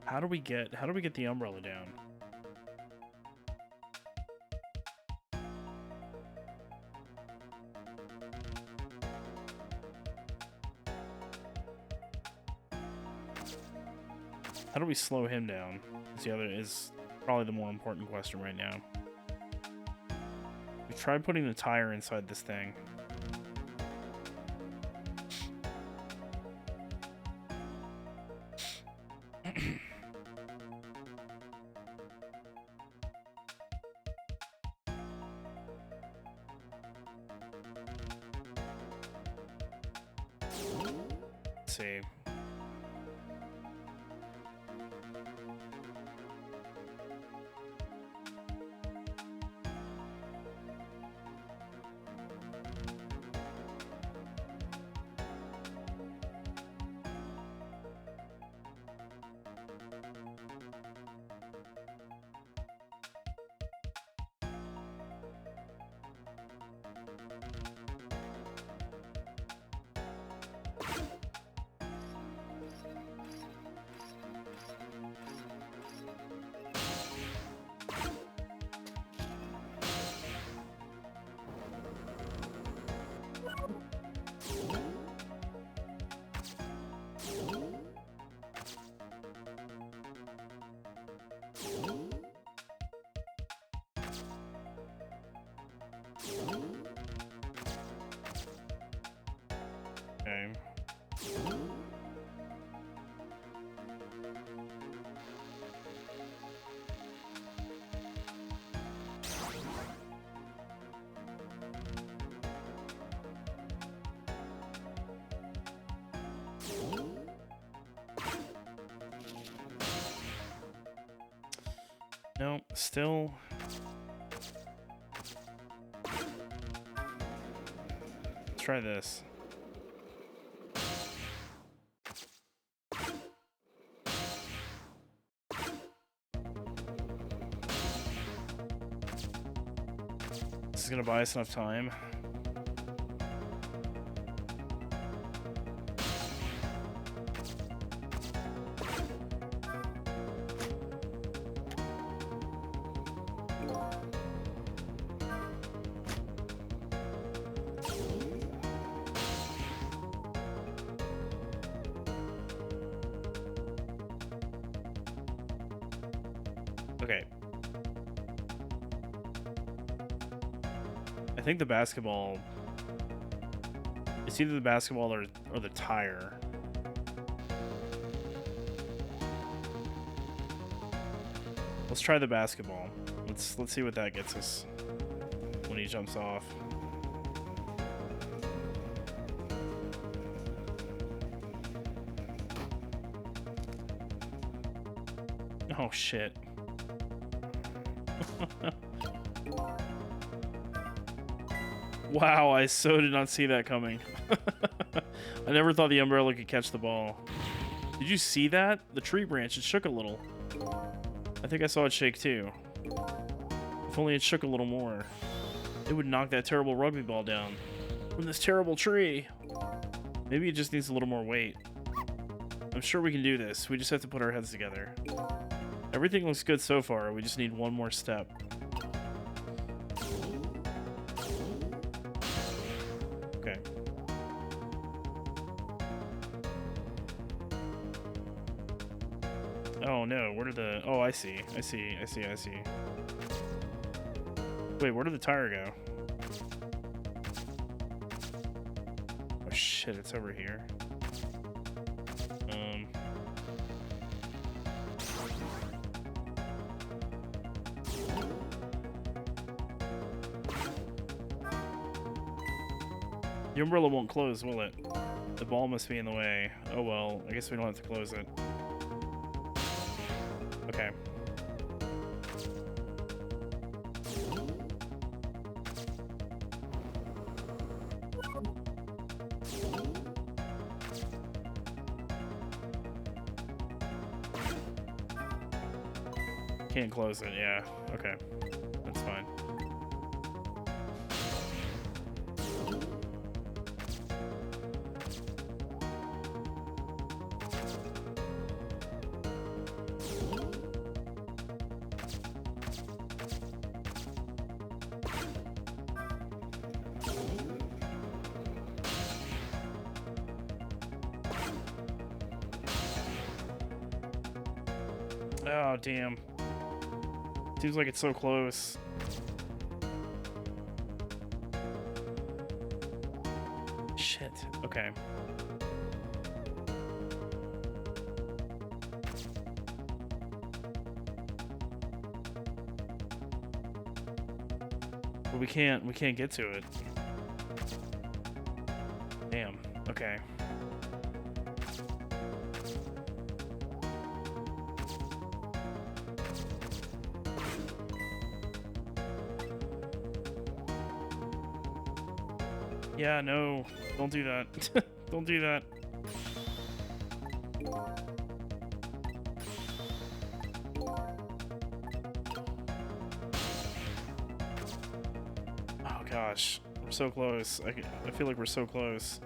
S1: How do we get the umbrella down? How do we slow him down? Is probably the more important question right now. Try putting the tire inside this thing. Let's see. Okay. No, still. Let's try this. This is gonna buy us enough time. Okay. I think the basketball... It's either the basketball or the tire. Let's try the basketball. Let's see what that gets us when he jumps off. Oh shit. Wow, I so did not see that coming. I never thought the umbrella could catch the ball. Did you see that? The tree branch, it shook a little. I think I saw it shake too. If only it shook a little more. It would knock that terrible rugby ball down from this terrible tree. Maybe it just needs a little more weight. I'm sure we can do this. We just have to put our heads together. Everything looks good so far. We just need one more step. Okay. Oh no, where did the... Oh, I see. Wait, where did the tire go? Oh shit, it's over here. The umbrella won't close, will it? The ball must be in the way. Oh well, I guess we don't have to close it. Okay. Can't close it, yeah. Okay. That's fine. Oh, damn. Seems like it's so close. Okay. But we can't get to it. Damn. Okay. Yeah, no. Don't do that. Don't do that. Oh gosh. We're so close. I feel like we're so close.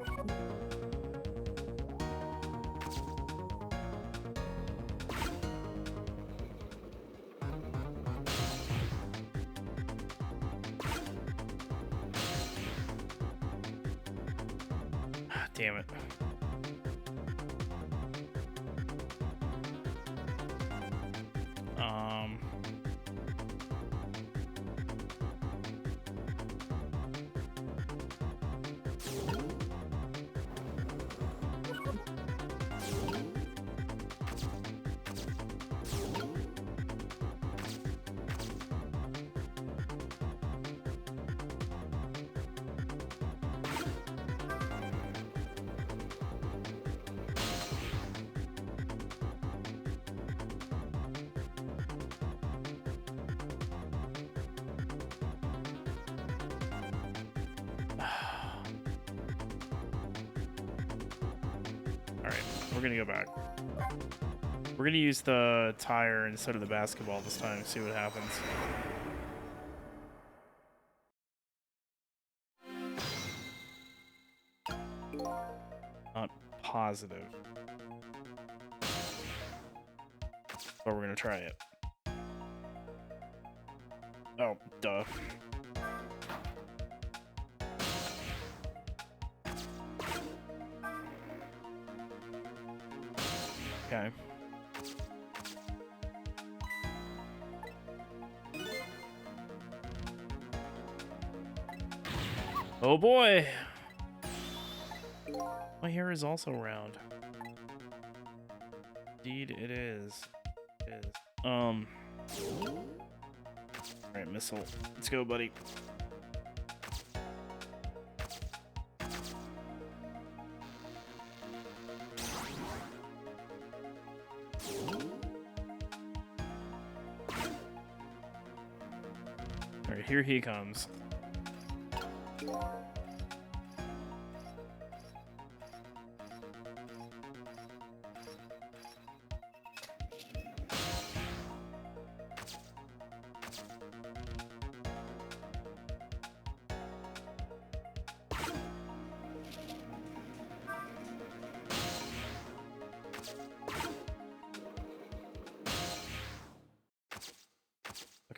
S1: Damn it. Alright, we're gonna go back. We're gonna use the tire instead of the basketball this time, see what happens. Not positive. But we're gonna try it. Oh, duh. Okay. Oh boy! My hair is also round. Indeed, it is. It is. Alright, missile. Let's go, buddy. Alright, here he comes.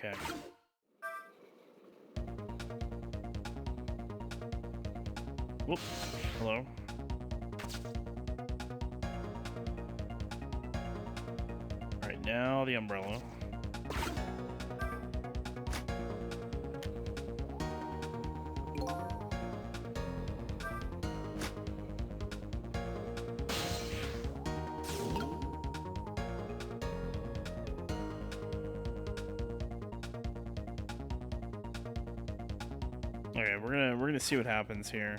S1: Okay. Whoop. Hello. Alright, now the umbrella. Okay, we're gonna see what happens here.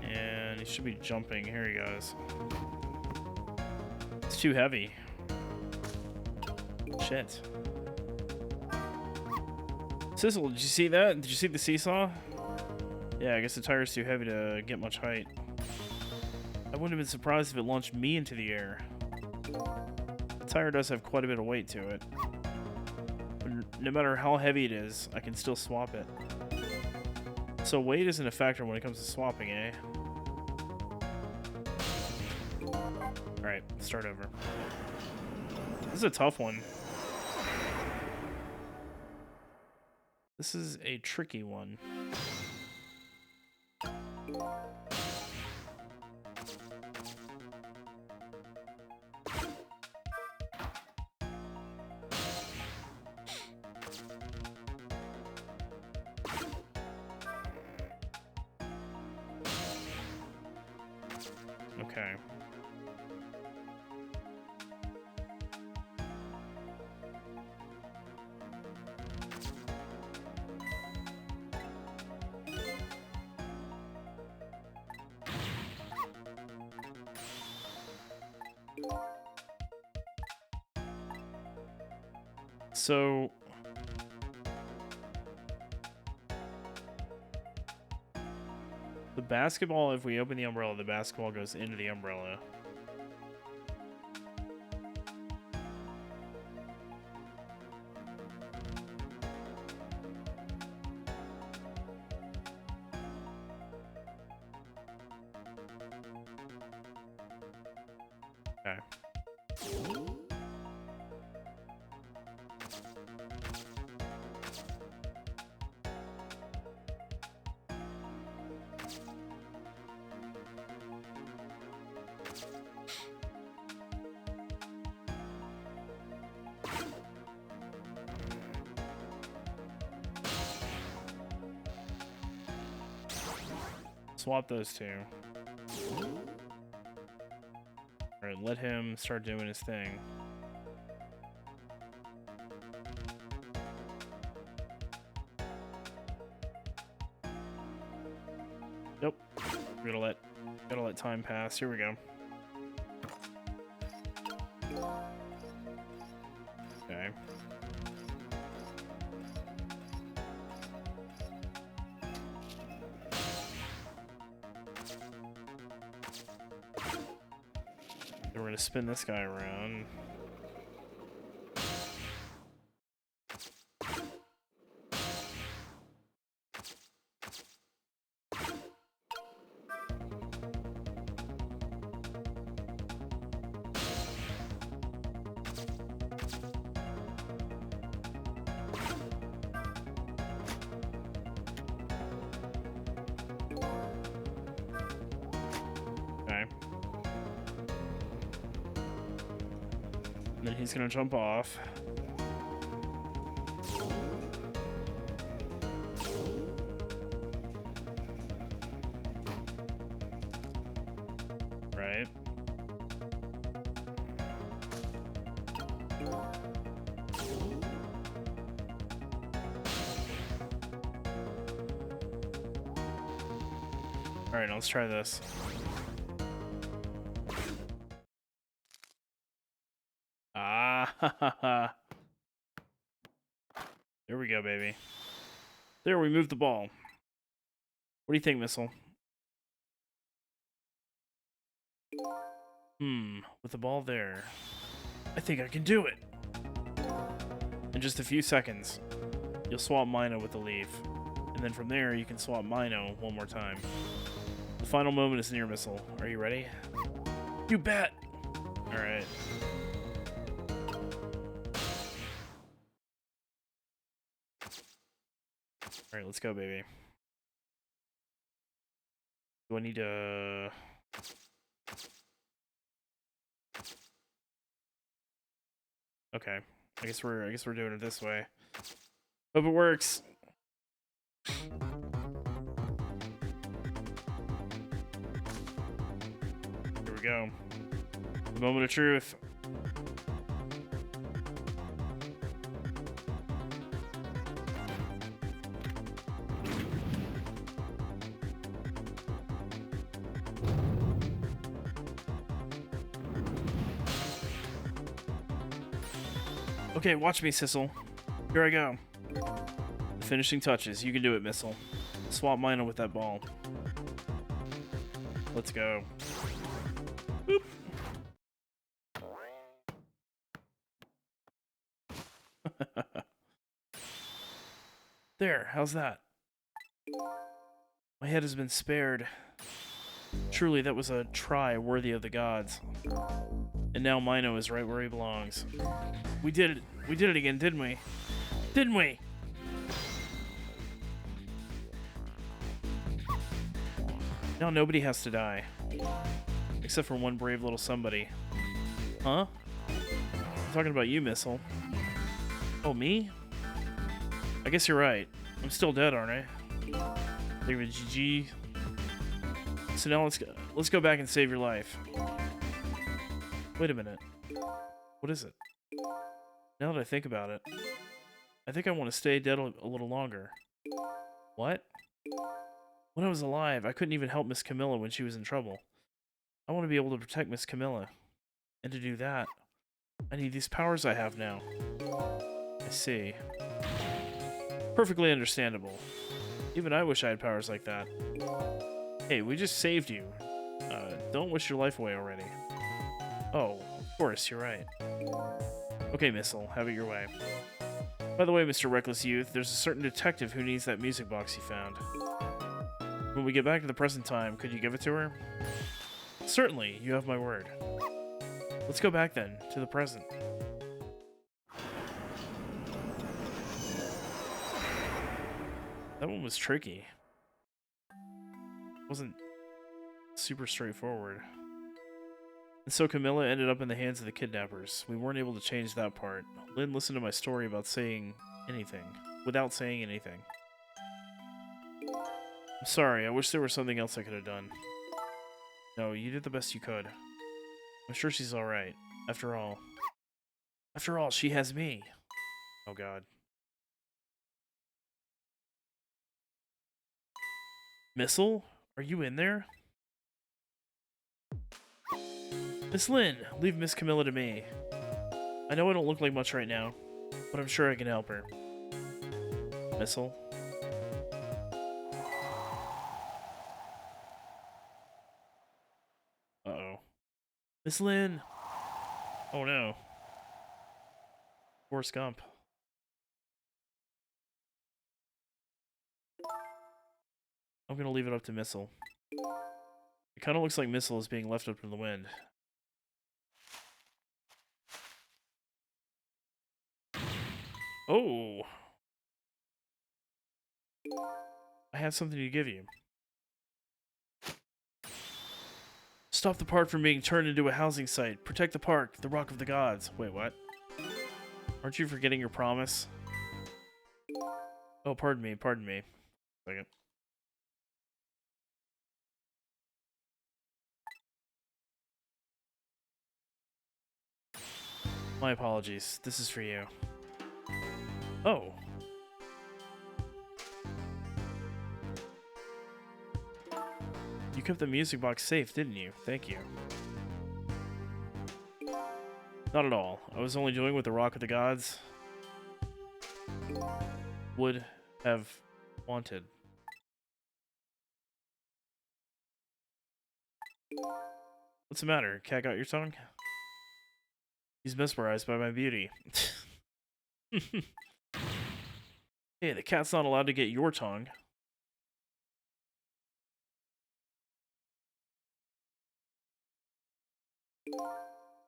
S1: And he should be jumping. Here he goes. It's too heavy. Shit. Sizzle, did you see that? Did you see the seesaw? Yeah, I guess the tire's too heavy to get much height. I wouldn't have been surprised if it launched me into the air. The tire does have quite a bit of weight to it. But no matter how heavy it is, I can still swap it. So weight isn't a factor when it comes to swapping, eh? Alright, start over. This is a tough one. This is a tricky one. Okay. So the basketball, if we open the umbrella, the basketball goes into the umbrella. Okay. Swap those two. Alright, let him start doing his thing. Nope. Gotta let time pass. Here we go. Okay. Then we're gonna spin this guy around. Okay. And then he's gonna jump off. Right. Alright, let's try this. Ah, there we go, baby. There, we moved the ball. What do you think, Missile? With the ball there, I think I can do it. In just a few seconds, you'll swap Mino with the leaf. And then from there, you can swap Mino one more time. The final moment is near, Missile. Are you ready? You bet! Alright. Alright, let's go, baby. Do I need to... Okay. I guess we're doing it this way. Hope it works. Here we go. The moment of truth. Okay, watch me, Sissel. Here I go. The finishing touches. You can do it, Missile. Swap Mino with that ball. Let's go. Boop. There, how's that? My head has been spared. Truly, that was a try worthy of the gods. And now Mino is right where he belongs. We did it. We did it again, didn't we? Didn't we? Now nobody has to die. Except for one brave little somebody. Huh? I'm talking about you, Missile. Oh, me? I guess you're right. I'm still dead, aren't I? Leave a GG. So now let's go back and save your life. Wait a minute. What is it? Now that I think about it, I think I want to stay dead a little longer. What? When I was alive, I couldn't even help Miss Camilla when she was in trouble. I want to be able to protect Miss Camilla. And to do that, I need these powers I have now. I see. Perfectly understandable. Even I wish I had powers like that. Hey, we just saved you. Don't wish your life away already. Oh, of course, you're right. Okay, Missile, have it your way. By the way, Mr. Reckless Youth, there's a certain detective who needs that music box you found. When we get back to the present time, could you give it to her? Certainly, you have my word. Let's go back then, to the present. That one was tricky. Wasn't super straightforward. And so Camilla ended up in the hands of the kidnappers. We weren't able to change that part. Lynn listened to my story about saying anything, without saying anything. I'm sorry, I wish there was something else I could have done. No, you did the best you could. I'm sure she's alright. After all, she has me. Oh god. Missile? Are you in there? Miss Lynn, leave Miss Camilla to me. I know I don't look like much right now, but I'm sure I can help her. Missile? Uh-oh. Miss Lynn! Oh no. Forrest Gump. I'm gonna leave it up to Missile. It kinda looks like Missile is being left up in the wind. Oh! I have something to give you. Stop the park from being turned into a housing site. Protect the park, the Rock of the Gods. Wait, what? Aren't you forgetting your promise? Oh, pardon me. Second. My apologies. This is for you. Oh. You kept the music box safe, didn't you? Thank you. Not at all. I was only doing what the Rock of the Gods would have wanted. What's the matter? Cat got your tongue? He's mesmerized by my beauty. Hey, the cat's not allowed to get your tongue.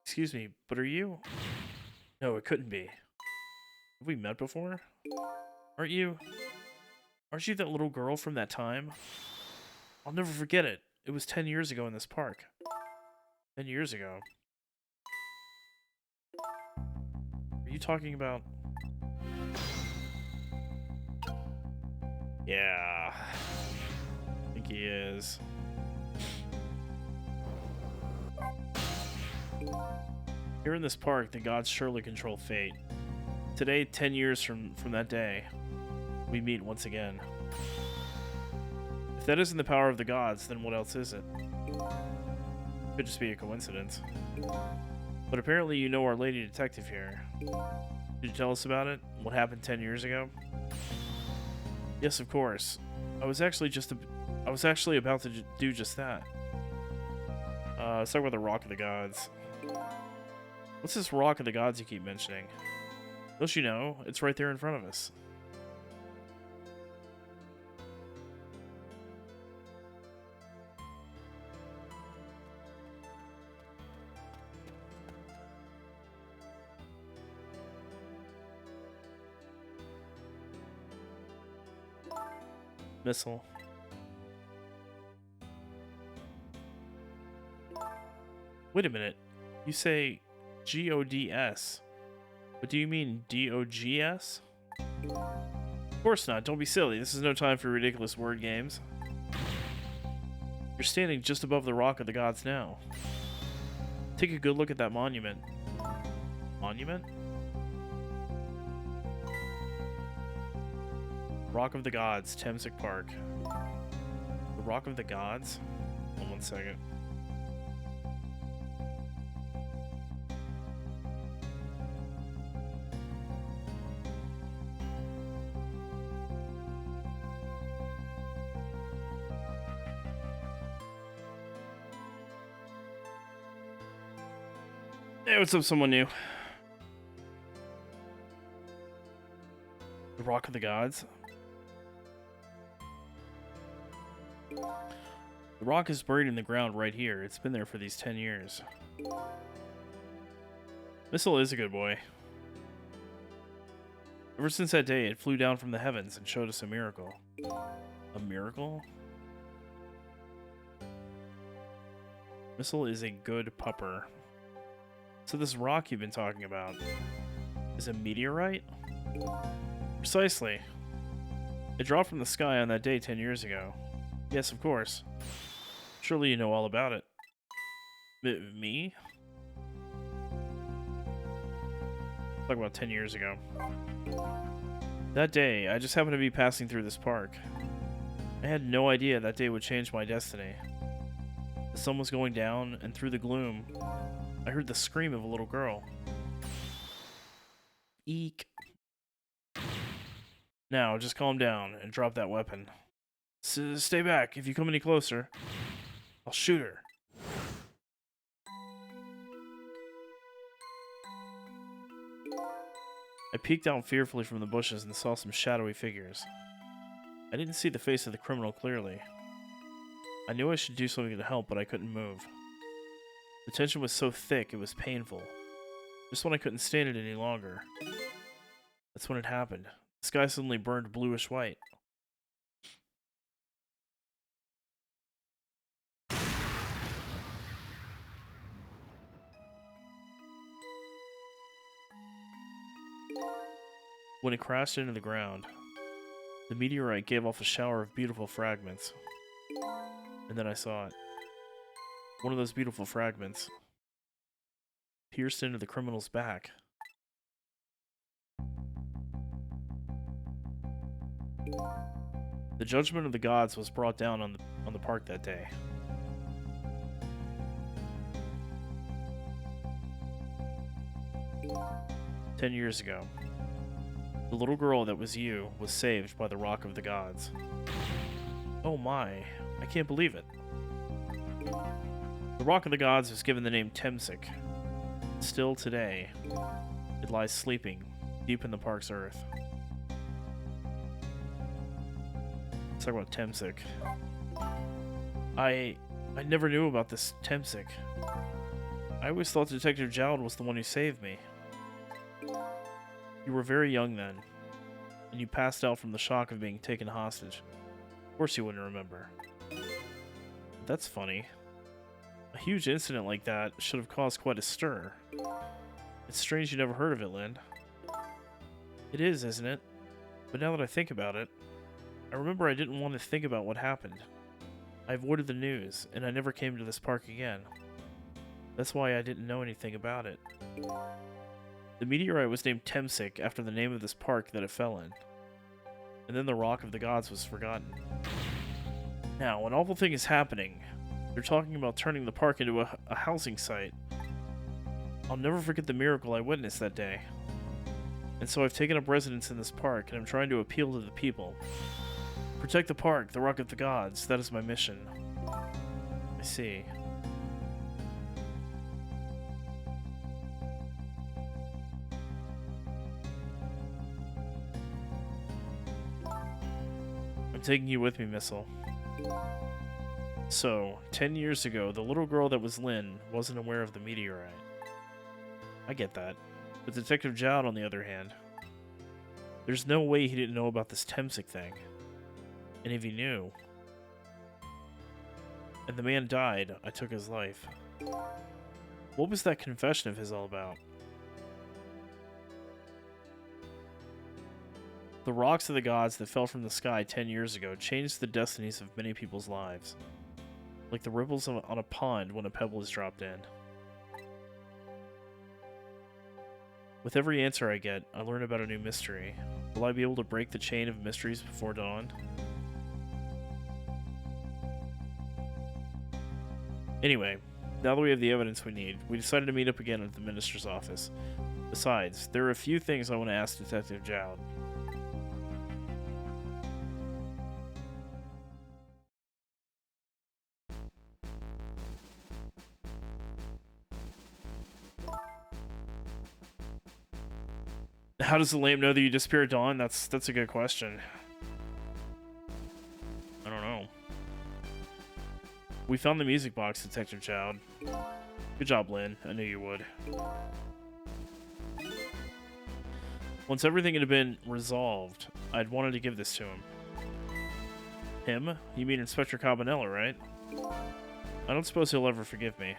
S1: Excuse me, but are you? No, it couldn't be. Have we met before? Aren't you that little girl from that time? I'll never forget it. It was 10 years ago in this park. 10 years ago. Are you talking about... Yeah. I think he is. Here in this park, the gods surely control fate. Today, 10 years from that day, we meet once again. If that isn't the power of the gods, then what else is it? Could just be a coincidence. But apparently you know our lady detective here. Did you tell us about it? What happened 10 years ago? Yes, of course. I was actually about to do just that. Let's talk about the Rock of the Gods. What's this Rock of the Gods you keep mentioning? Don't you know? It's right there in front of us. Missile. Wait a minute. You say GODS. But do you mean DOGS? Of course not. Don't be silly. This is no time for ridiculous word games. You're standing just above the Rock of the Gods now. Take a good look at that monument. Monument? Rock of the Gods, Temsic Park. The Rock of the Gods? Hold on 1 second. Hey, what's up, someone new? The Rock of the Gods? The rock is buried in the ground right here. It's been there for these 10 years. Missile is a good boy. Ever since that day, it flew down from the heavens and showed us a miracle. A miracle? Missile is a good pupper. So this rock you've been talking about is a meteorite? Precisely. It dropped from the sky on that day 10 years ago. Yes, of course. Surely you know all about it. Me? Talk about 10 years ago. That day, I just happened to be passing through this park. I had no idea that day would change my destiny. The sun was going down, and through the gloom, I heard the scream of a little girl. Eek. Now, just calm down and drop that weapon. Stay back. If you come any closer, I'll shoot her. I peeked out fearfully from the bushes and saw some shadowy figures. I didn't see the face of the criminal clearly. I knew I should do something to help, but I couldn't move. The tension was so thick, it was painful. Just when I couldn't stand it any longer. That's when it happened. The sky suddenly burned bluish white. When it crashed into the ground, the meteorite gave off a shower of beautiful fragments. And then I saw it. One of those beautiful fragments pierced into the criminal's back. The judgment of the gods was brought down on the park that day. "10 years ago, the little girl that was you was saved by the Rock of the Gods." Oh my, I can't believe it. The Rock of the Gods was given the name Temsic. Still today, it lies sleeping deep in the park's earth. Let's talk about Temsic. I never knew about this Temsic. I always thought Detective Jowd was the one who saved me. You were very young then, and you passed out from the shock of being taken hostage. Of course you wouldn't remember. That's funny. A huge incident like that should have caused quite a stir. It's strange you never heard of it, Lynn. It is, isn't it? But now that I think about it, I remember I didn't want to think about what happened. I avoided the news, and I never came to this park again. That's why I didn't know anything about it. The meteorite was named Temsic after the name of this park that it fell in. And then the Rock of the Gods was forgotten. Now, an awful thing is happening. They're talking about turning the park into a housing site. I'll never forget the miracle I witnessed that day. And so I've taken up residence in this park, and I'm trying to appeal to the people. Protect the park, the Rock of the Gods. That is my mission. I see. I'm taking you with me, Missile. So, 10 years ago, the little girl that was Lynn wasn't aware of the meteorite. I get that. But Detective Jowd, on the other hand, there's no way he didn't know about this Temsic thing. And if he knew, and the man died, I took his life. What was that confession of his all about? The rocks of the gods that fell from the sky 10 years ago changed the destinies of many people's lives. Like the ripples on a pond when a pebble is dropped in. With every answer I get, I learn about a new mystery. Will I be able to break the chain of mysteries before dawn? Anyway, now that we have the evidence we need, we decided to meet up again at the minister's office. Besides, there are a few things I want to ask Detective Jowd. How does the lamp know that you disappeared, Dawn? That's a good question. I don't know. We found the music box, Detective Jowd. Good job, Lynn. I knew you would. Once everything had been resolved, I'd wanted to give this to him. Him? You mean Inspector Cabanela, right? I don't suppose he'll ever forgive me.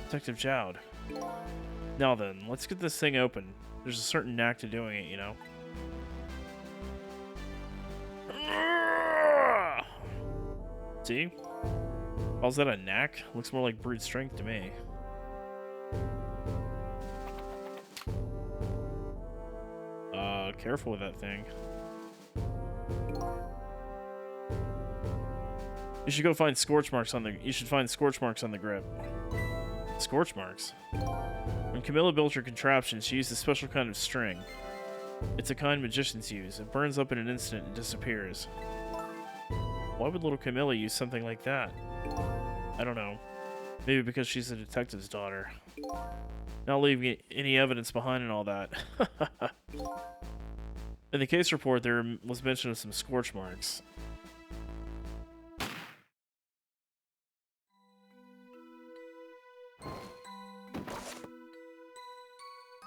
S1: Detective Jowd. Now then, let's get this thing open. There's a certain knack to doing it, you know? See? How's that a knack? Looks more like brute strength to me. Careful with that thing. You should go find scorch marks on the. You should find scorch marks on the grip. Scorch marks. When Camilla built her contraption, she used a special kind of string. It's a kind magicians use. It burns up in an instant and disappears. Why would little Camilla use something like that? I don't know. Maybe because she's a detective's daughter. Not leaving any evidence behind and all that. In the case report, there was mention of some scorch marks.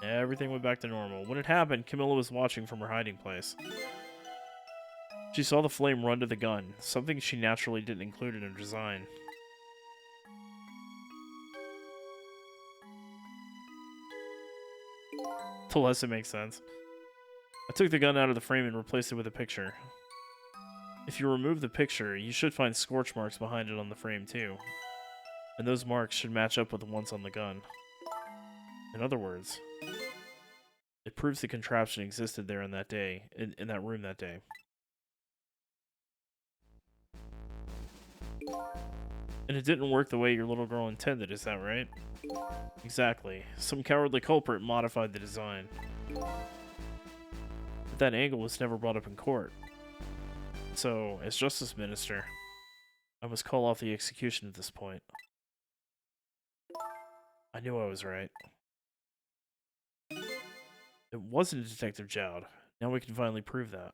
S1: Everything went back to normal. When it happened, Camilla was watching from her hiding place. She saw the flame run to the gun, something she naturally didn't include in her design. The less it makes sense. I took the gun out of the frame and replaced it with a picture. If you remove the picture, you should find scorch marks behind it on the frame too. And those marks should match up with the ones on the gun. In other words, it proves the contraption existed there in that day, in that room that day. And it didn't work the way your little girl intended, is that right? Exactly. Some cowardly culprit modified the design. But that angle was never brought up in court. So, as Justice Minister, I must call off the execution at this point. I knew I was right. It wasn't Detective Jowd. Now we can finally prove that.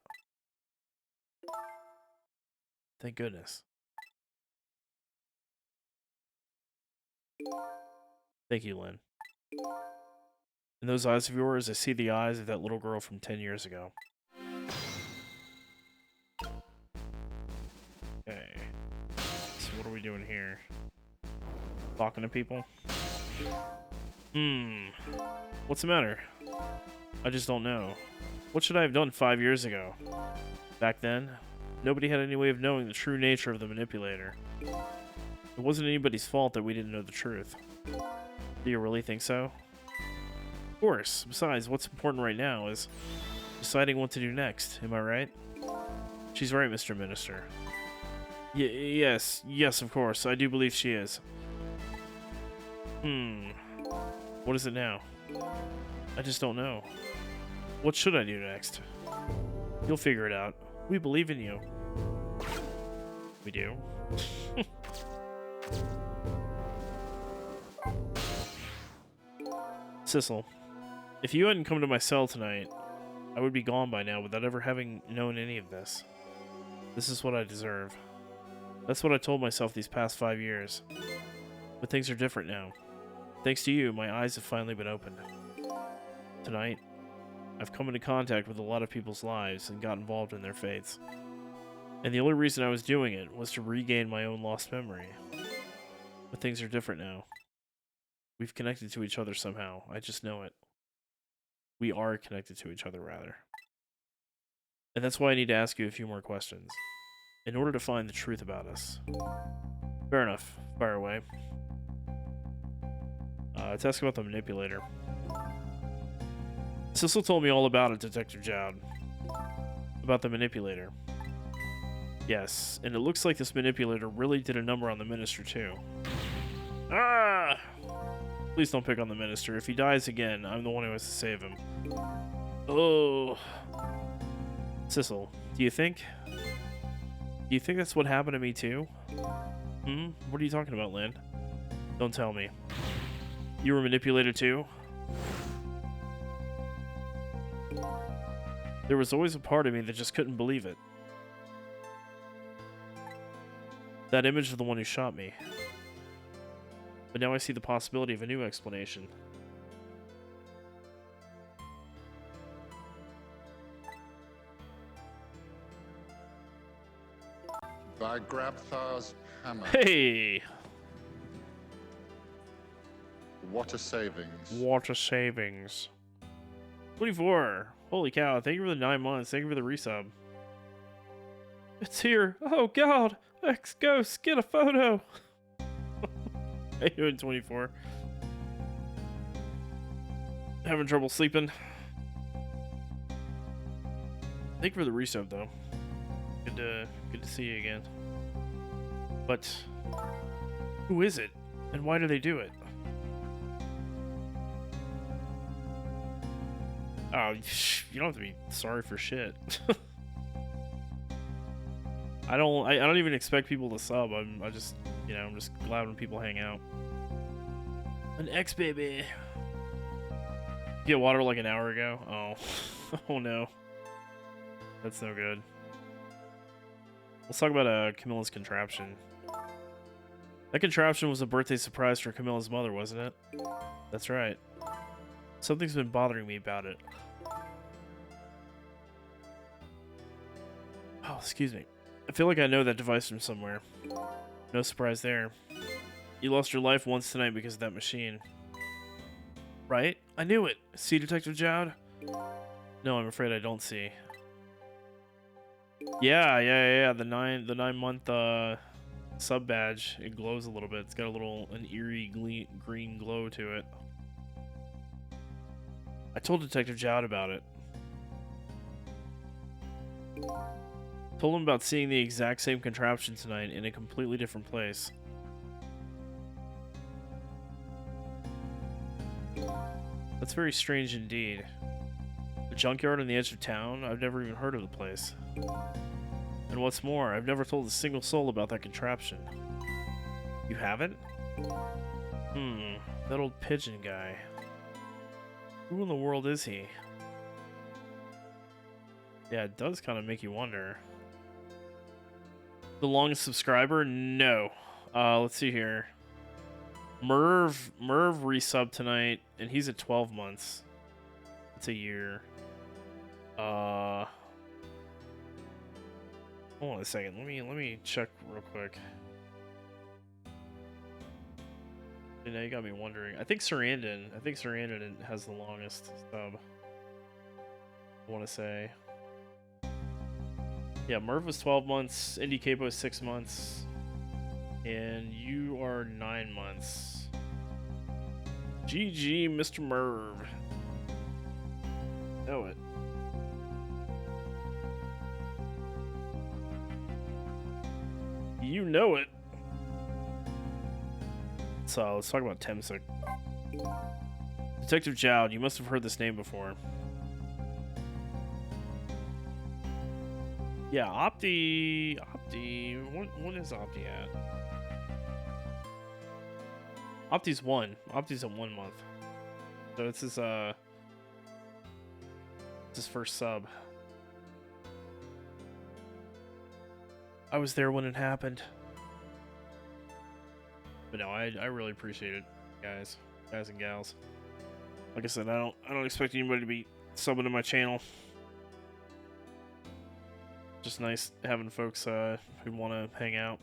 S1: Thank goodness. Thank you, Lynn. In those eyes of yours, I see the eyes of that little girl from 10 years ago. Okay. So what are we doing here? Talking to people? What's the matter? I just don't know. What should I have done 5 years ago? Back then, nobody had any way of knowing the true nature of the manipulator. It wasn't anybody's fault that we didn't know the truth. Do you really think so? Of course. Besides, what's important right now is deciding what to do next. Am I right? She's right, Mr. Minister. Yes, of course. I do believe she is. What is it now? I just don't know. What should I do next? You'll figure it out. We believe in you. We do. Sissel, if you hadn't come to my cell tonight, I would be gone by now without ever having known any of this. This is what I deserve. That's what I told myself these past 5 years. But things are different now. Thanks to you, my eyes have finally been opened. Tonight, I've come into contact with a lot of people's lives and got involved in their fates. And the only reason I was doing it was to regain my own lost memory. But things are different now. We've connected to each other somehow. I just know it. We are connected to each other, rather. And that's why I need to ask you a few more questions. in order to find the truth about us. Fair enough. Fire away. Let's ask about the manipulator. Cecil told me all about it, Detective Jowd. About the manipulator. Yes, and it looks like this manipulator really did a number on the minister, too. Ah! Please don't pick on the minister. If he dies again, I'm the one who has to save him. Oh. Cecil, do you think that's what happened to me, too? What are you talking about, Lynn? Don't tell me. You were manipulated, too? There was always a part of me that just couldn't believe it. That image of the one who shot me. But now I see the possibility of a new explanation.
S3: Thy Grabthar's hammer.
S1: Hey!
S3: Water savings.
S1: Water savings. 24. Holy cow, thank you for the 9 months. Thank you for the resub. It's here. Oh god. Ex-ghost, get a photo. How you doing, 24? Having trouble sleeping? Thank you for the resub, though. Good to see you again. But who is it, and why do they do it? Oh, you don't have to be sorry for shit. I don't even expect people to sub. I'm just glad when people hang out. An ex baby. Get water like an hour ago. Oh, oh no. That's no good. Let's talk about Camilla's contraption. That contraption was a birthday surprise for Camilla's mother, wasn't it? That's right. Something's been bothering me about it. Oh, excuse me. I feel like I know that device from somewhere. No surprise there. You lost your life once tonight because of that machine. Right? I knew it! See, Detective Jowd? No, I'm afraid I don't see. Yeah. The 9-month sub badge. It glows a little bit. It's got an eerie green glow to it. I told Detective Jowd about it. Told him about seeing the exact same contraption tonight in a completely different place. That's very strange indeed. A junkyard on the edge of town? I've never even heard of the place. And what's more, I've never told a single soul about that contraption. You haven't? That old pigeon guy. Who in the world is he? Yeah, it does kind of make you wonder. The longest subscriber? No. Let's see here. Merv resub tonight, and he's at 12 months. It's a year. Hold on a second. Let me check real quick. And now you got me wondering. I think Sarandon has the longest sub. I want to say. Yeah, Merv was 12 months, Indy Capo is 6 months, and you are 9 months. GG, Mr. Merv. Know it. You know it. So, let's talk about Temsic. Detective Jowd, you must have heard this name before. Yeah, Opti, what is Opti at? Opti's 1. Opti's at 1 month. So it's his first sub. I was there when it happened. But no, I really appreciate it, guys and gals. Like I said, I don't expect anybody to be subbing to my channel. Just nice having folks who want to hang out.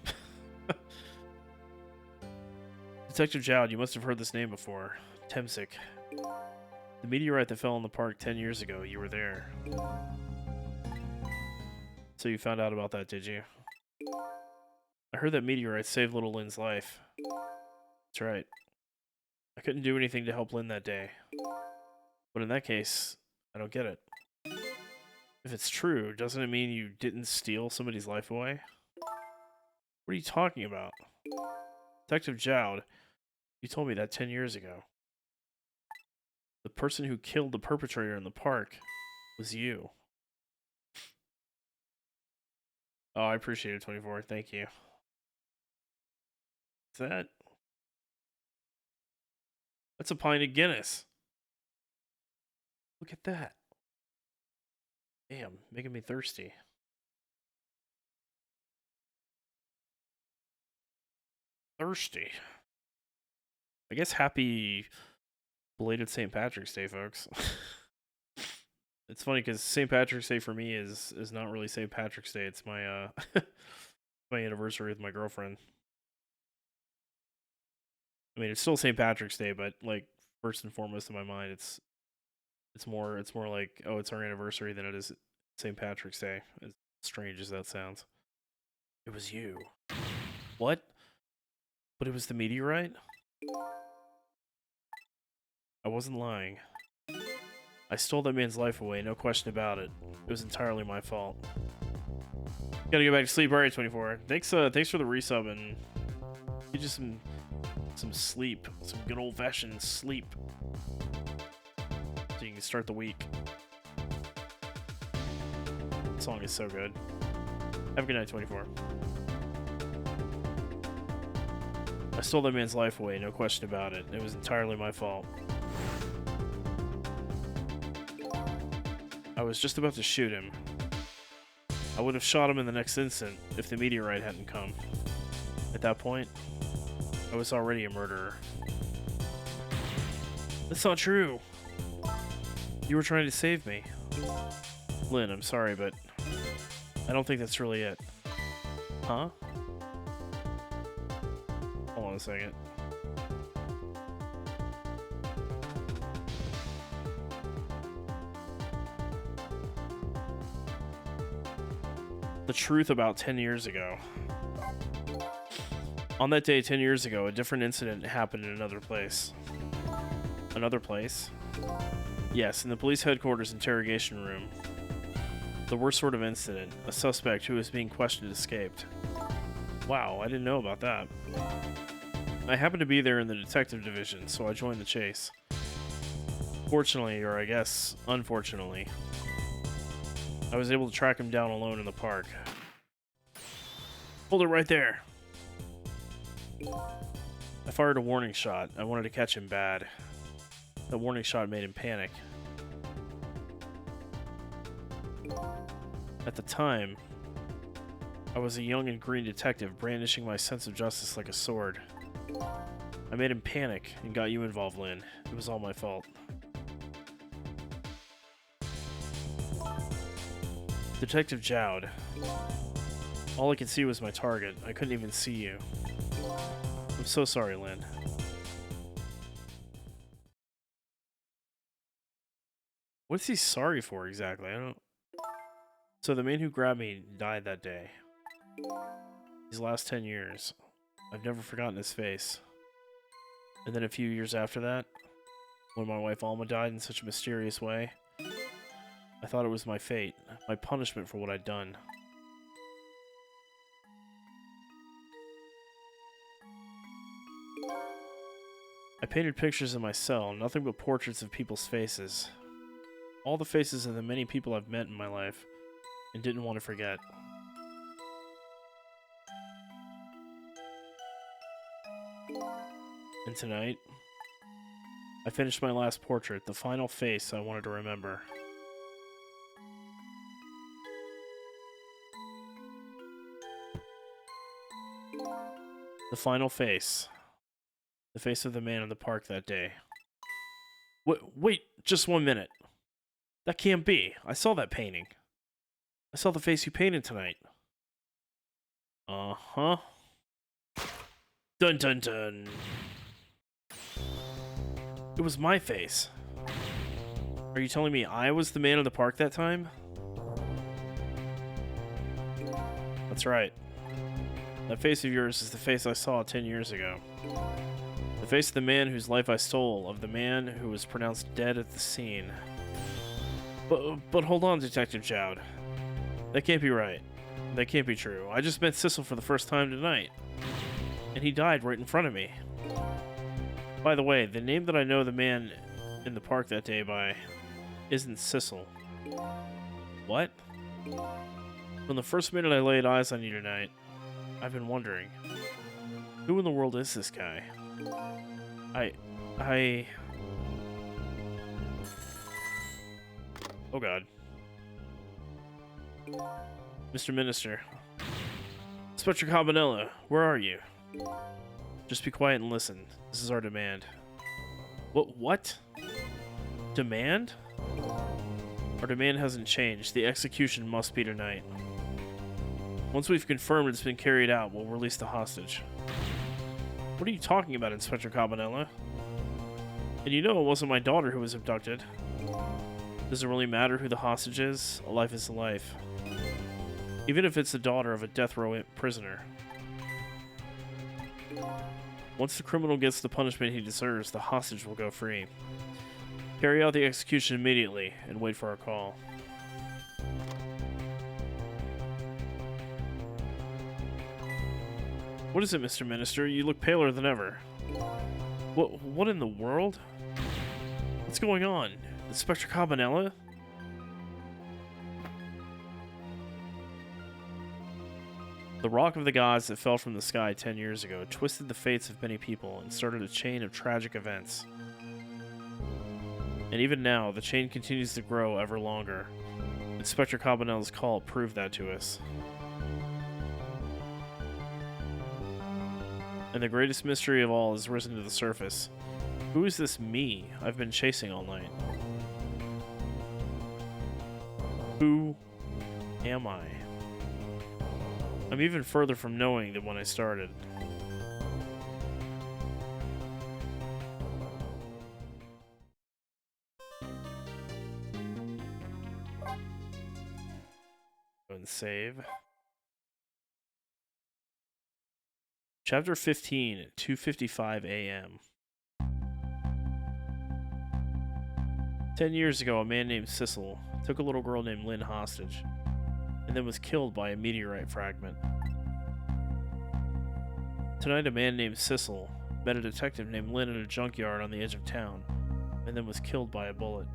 S1: Detective Jowd, you must have heard this name before. Temsic. The meteorite that fell in the park 10 years ago. You were there. So you found out about that, did you? I heard that meteorite saved little Lynn's life. That's right. I couldn't do anything to help Lynn that day. But in that case, I don't get it. If it's true, doesn't it mean you didn't steal somebody's life away? What are you talking about? Detective Jowd, you told me that 10 years ago. The person who killed the perpetrator in the park was you. Oh, I appreciate it, 24. Thank you. Is that? That's a pint of Guinness. Look at that. Damn, making me thirsty. Thirsty. I guess happy belated St. Patrick's Day, folks. It's funny because St. Patrick's Day for me is not really St. Patrick's Day. It's my my anniversary with my girlfriend. I mean, it's still St. Patrick's Day, but like first and foremost in my mind, it's more like, oh, it's our anniversary than it is St. Patrick's Day. As strange as that sounds. It was you. What? But it was the meteorite? I wasn't lying. I stole that man's life away, no question about it. It was entirely my fault. Gotta go back to sleep. Alright, 24. Thanks for the resub and get you some sleep. Some good old-fashioned sleep. So you can start the week. The song is so good. Have a good night, 24. I stole that man's life away, no question about it. It was entirely my fault. I was just about to shoot him. I would have shot him in the next instant if the meteorite hadn't come. At that point, I was already a murderer. That's not true. You were trying to save me. Lynn, I'm sorry, but I don't think that's really it. Huh? Hold on a second. The truth about 10 years ago. On that day 10 years ago, a different incident happened in another place. Another place? Yes, in the police headquarters interrogation room. The worst sort of incident. A suspect who was being questioned escaped. Wow, I didn't know about that. I happened to be there in the detective division, so I joined the chase. Fortunately, or I guess unfortunately, I was able to track him down alone in the park. Hold it right there. I fired a warning shot. I wanted to catch him bad. The warning shot made him panic. At the time, I was a young and green detective brandishing my sense of justice like a sword. I made him panic and got you involved, Lynn. It was all my fault. Detective Jowd. All I could see was my target. I couldn't even see you. I'm so sorry, Lynn. What's he sorry for exactly? I don't... So the man who grabbed me died that day. These last 10 years. I've never forgotten his face. And then a few years after that, when my wife Alma died in such a mysterious way, I thought it was my fate, my punishment for what I'd done. I painted pictures in my cell, nothing but portraits of people's faces. All the faces of the many people I've met in my life, and didn't want to forget. And tonight, I finished my last portrait, the final face I wanted to remember. The final face. The face of the man in the park that day. Wait, just 1 minute. That can't be. I saw that painting. I saw the face you painted tonight. Uh-huh. Dun dun dun. It was my face. Are you telling me I was the man in the park that time? That's right. That face of yours is the face I saw 10 years ago. The face of the man whose life I stole, of the man who was pronounced dead at the scene. But hold on, Detective Jowd. That can't be right. That can't be true. I just met Sissel for the first time tonight. And he died right in front of me. By the way, the name that I know the man in the park that day by isn't Sissel. What? From the first minute I laid eyes on you tonight, I've been wondering, who in the world is this guy? Oh God. Mr. Minister. Inspector Cabanella, where are you? Just be quiet and listen. This is our demand. What? Demand? Our demand hasn't changed. The execution must be tonight. Once we've confirmed it's been carried out, we'll release the hostage. What are you talking about, Inspector Cabanella? And you know it wasn't my daughter who was abducted. Does it really matter who the hostage is? A life is a life. Even if it's the daughter of a death row prisoner. Once the criminal gets the punishment he deserves, the hostage will go free. Carry out the execution immediately and wait for our call. What is it, Mr. Minister? You look paler than ever. What in the world? What's going on? Inspector Cabanella? The rock of the gods that fell from the sky 10 years ago twisted the fates of many people and started a chain of tragic events. And even now, the chain continues to grow ever longer. Inspector Cabanella's call proved that to us. And the greatest mystery of all has risen to the surface. Who is this me I've been chasing all night? Who am I? I'm even further from knowing than when I started. Go and save. Chapter 15, 2:55 a.m. 10 years ago, a man named Sissel took a little girl named Lynn hostage, and then was killed by a meteorite fragment. Tonight, a man named Sissel met a detective named Lynn in a junkyard on the edge of town, and then was killed by a bullet.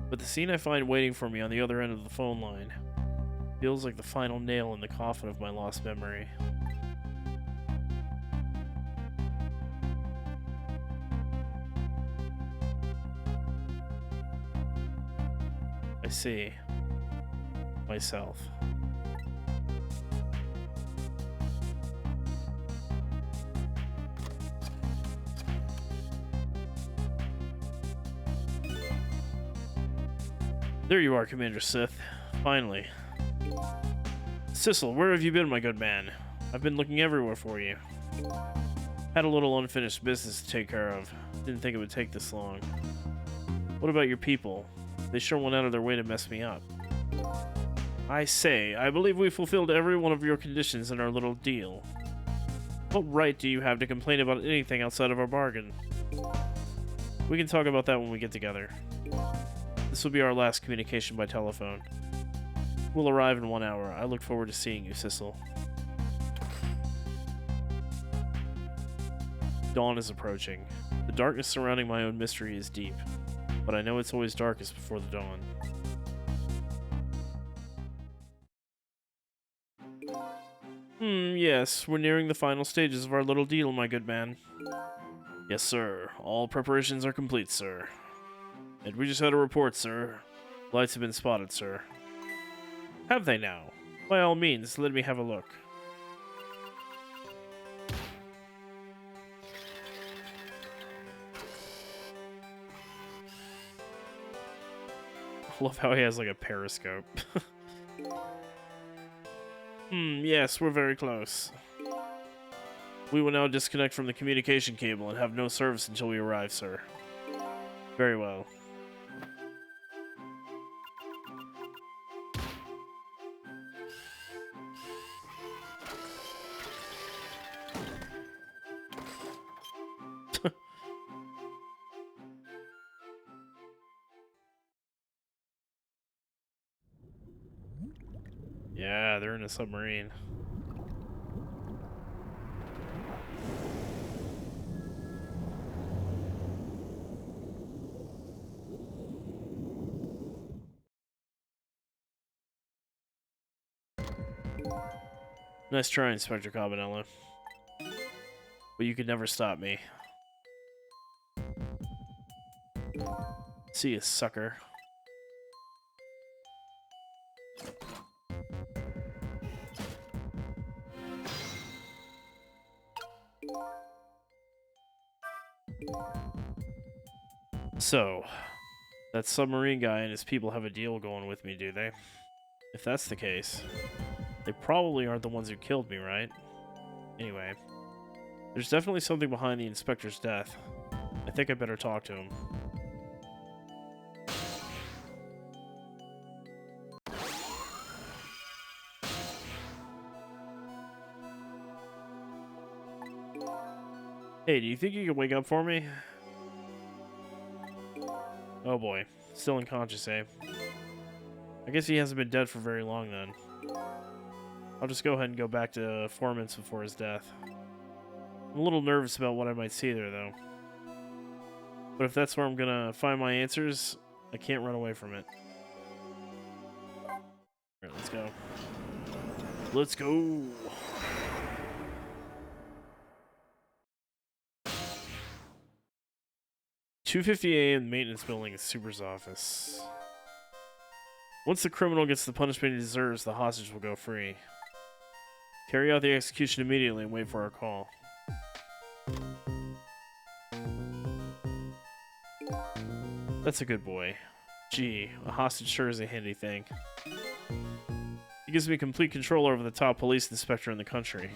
S1: But the scene I find waiting for me on the other end of the phone line feels like the final nail in the coffin of my lost memory. I see myself. There you are, Commander Sith. Finally. Sissel, where have you been, my good man? I've been looking everywhere for you. Had a little unfinished business to take care of. Didn't think it would take this long. What about your people? They sure went out of their way to mess me up. I say, I believe we fulfilled every one of your conditions in our little deal. What right do you have to complain about anything outside of our bargain? We can talk about that when we get together. This will be our last communication by telephone. We'll arrive in 1 hour. I look forward to seeing you, Sissel. Dawn is approaching. The darkness surrounding my own mystery is deep, but I know it's always darkest before the dawn. Yes, we're nearing the final stages of our little deal, my good man. Yes, sir. All preparations are complete, sir. And we just had a report, sir. Lights have been spotted, sir. Have they now? By all means, let me have a look. I love how he has like a periscope. Yes, we're very close. We will now disconnect from the communication cable and have no service until we arrive, sir. Very well. Yeah, they're in a submarine. Nice try, Inspector Cabanella. But you could never stop me. See you, sucker. So, that submarine guy and his people have a deal going with me, do they? If that's the case, they probably aren't the ones who killed me, right? Anyway, there's definitely something behind the inspector's death. I think I better talk to him. Hey, do you think you can wake up for me? Oh boy, still unconscious, eh? I guess he hasn't been dead for very long then. I'll just go ahead and go back to 4 minutes before his death. I'm a little nervous about what I might see there, though. But if that's where I'm gonna find my answers, I can't run away from it. Alright, let's go. Let's go! $2:50 a.m. maintenance building at Super's office. Once the criminal gets the punishment he deserves, the hostage will go free. Carry out the execution immediately and wait for our call. That's a good boy. Gee, a hostage sure is a handy thing. He gives me complete control over the top police inspector in the country.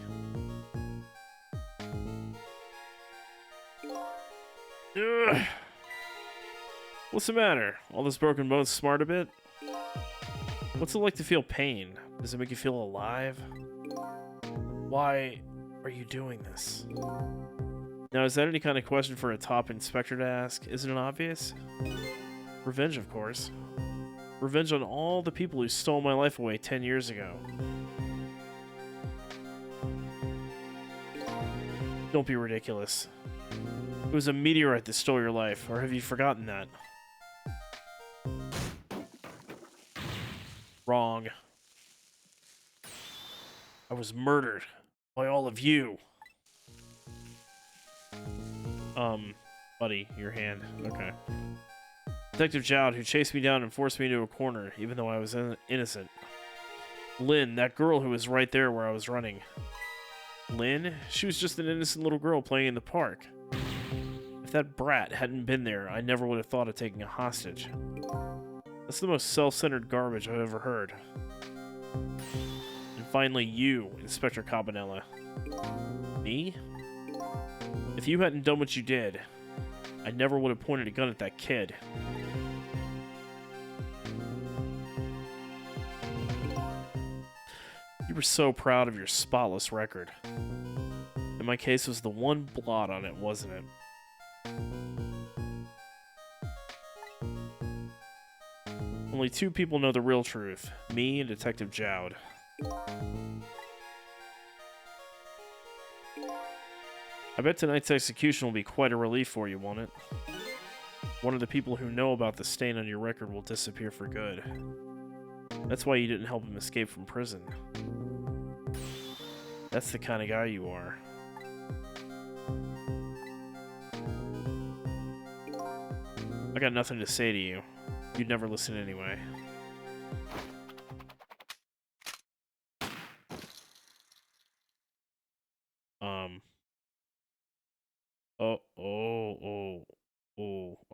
S1: Ugh. What's the matter? All this broken bones smart a bit? What's it like to feel pain? Does it make you feel alive? Why are you doing this? Now, is that any kind of question for a top inspector to ask? Isn't it obvious? Revenge, of course. Revenge on all the people who stole my life away 10 years ago. Don't be ridiculous. It was a meteorite that stole your life, or have you forgotten that? Wrong. I was murdered by all of you. Buddy, your hand. Okay. Detective Jowd, who chased me down and forced me into a corner, even though I was innocent. Lynn, that girl who was right there where I was running. Lynn? She was just an innocent little girl playing in the park. If that brat hadn't been there, I never would have thought of taking a hostage. That's the most self-centered garbage I've ever heard. And finally, you, Inspector Cabanella. Me? If you hadn't done what you did, I never would have pointed a gun at that kid. You were so proud of your spotless record. And my case was the one blot on it, wasn't it? Only two people know the real truth, me and Detective Jowd. I bet tonight's execution will be quite a relief for you, won't it? One of the people who know about the stain on your record will disappear for good. That's why you didn't help him escape from prison. That's the kind of guy you are. I got nothing to say to you. You'd never listen anyway.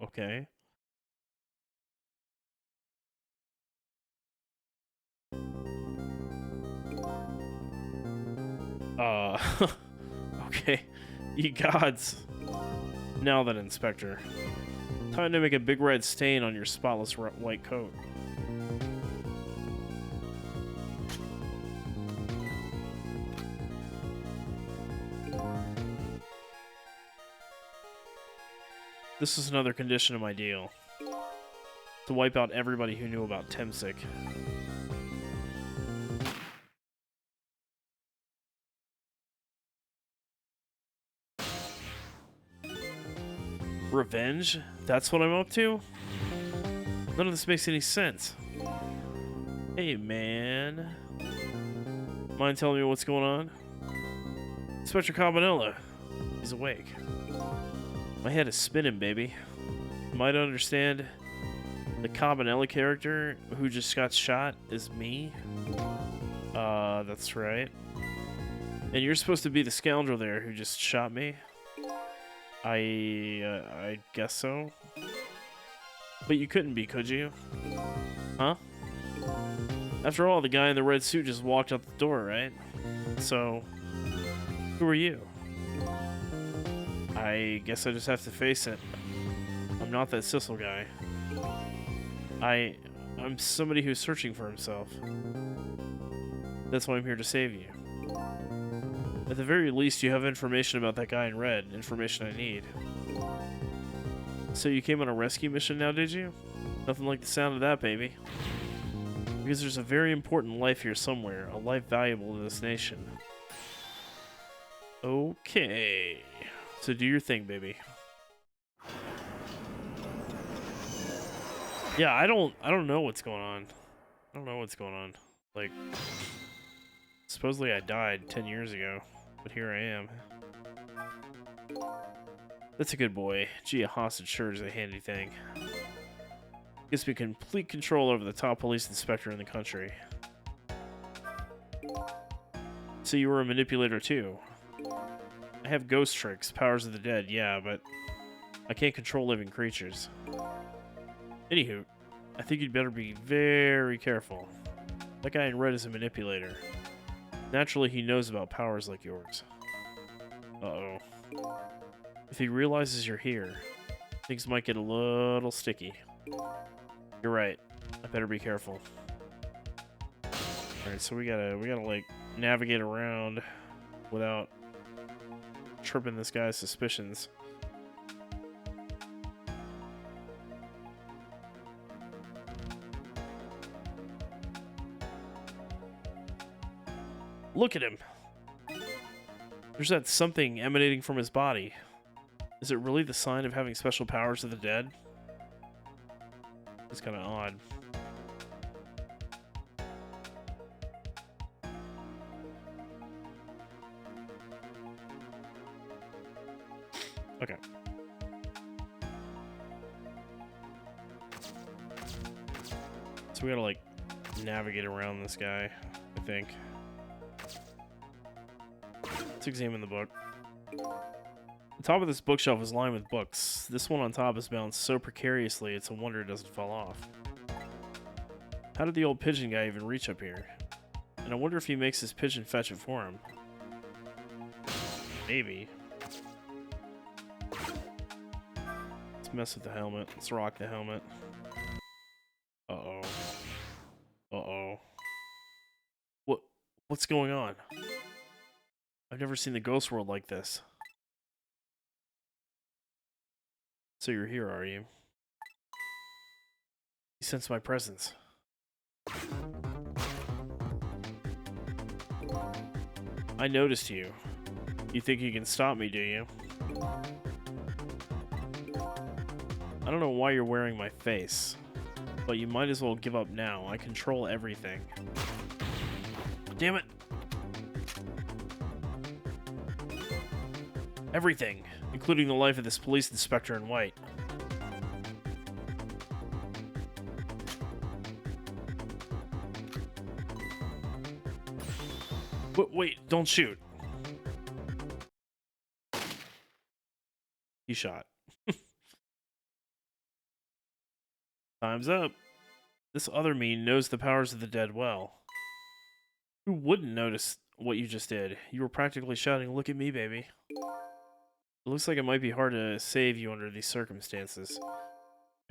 S1: Okay. Okay. Ye gods. Now then, Inspector. Time to make a big red stain on your spotless white coat. This is another condition of my deal. To wipe out everybody who knew about Temsic. Revenge? That's what I'm up to? None of this makes any sense. Hey, man. Mind telling me what's going on? Inspector Cabanella. He's awake. My head is spinning, baby. Might understand the Cabanella character who just got shot is me? That's right. And you're supposed to be the scoundrel there who just shot me? I guess so. But you couldn't be, could you? Huh? After all, the guy in the red suit just walked out the door, right? So, who are you? I guess I just have to face it. I'm not that Sissel guy. I'm somebody who's searching for himself. That's why I'm here to save you. At the very least, you have information about that guy in red. Information I need. So you came on a rescue mission now, did you? Nothing like the sound of that, baby. Because there's a very important life here somewhere. A life valuable to this nation. Okay. So do your thing, baby. Yeah, I don't know what's going on. I don't know what's going on. Like, supposedly I died 10 years ago, but here I am. That's a good boy. Gee, a hostage sure is a handy thing. Gives me complete control over the top police inspector in the country. So you were a manipulator too. I have ghost tricks, powers of the dead, yeah, but I can't control living creatures. Anywho, I think you'd better be very careful. That guy in red is a manipulator. Naturally, he knows about powers like yours. Uh-oh. If he realizes you're here, things might get a little sticky. You're right. I better be careful. Alright, so we gotta like navigate around without tripping this guy's suspicions. Look at him. There's that something emanating from his body. Is it really the sign of having special powers of the dead? It's kind of odd. Okay. So we gotta like navigate around this guy, I think. Let's examine the book. The top of this bookshelf is lined with books. This one on top is balanced so precariously it's a wonder it doesn't fall off. How did the old pigeon guy even reach up here? And I wonder if he makes his pigeon fetch it for him. Maybe. Let's mess with the helmet. Let's rock the helmet. Uh-oh. Uh-oh. What's going on? I've never seen the ghost world like this. So you're here, are you? You sense my presence. I noticed you. You think you can stop me, do you? I don't know why you're wearing my face, but you might as well give up now. I control everything. Damn it! Everything, including the life of this police inspector in white. Wait, don't shoot. He shot. Time's up. This other me knows the powers of the dead well. Who wouldn't notice what you just did? You were practically shouting, "Look at me, baby." It looks like it might be hard to save you under these circumstances.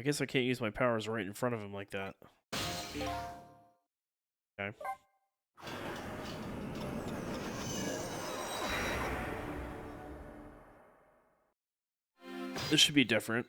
S1: I guess I can't use my powers right in front of him like that. Okay. This should be different.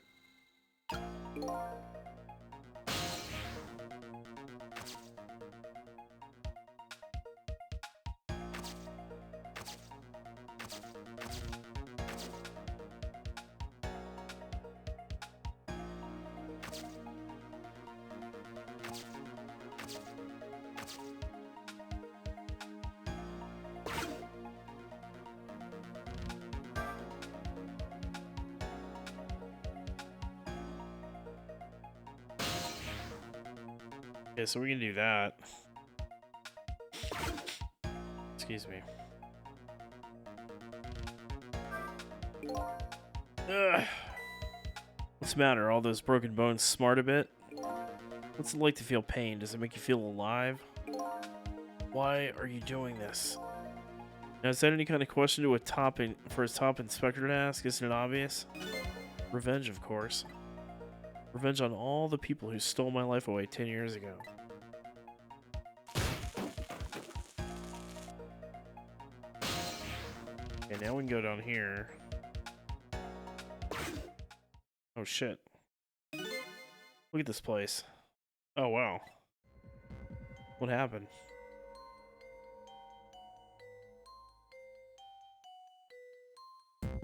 S1: Okay, so we can do that. Excuse me. Ugh. What's the matter? All those broken bones smart a bit? What's it like to feel pain? Does it make you feel alive? Why are you doing this? Now, is that any kind of question to for a top inspector to ask? Isn't it obvious? Revenge, of course. Revenge on all the people who stole my life away 10 years ago. Okay, now we can go down here. Oh shit. Look at this place. Oh wow. What happened?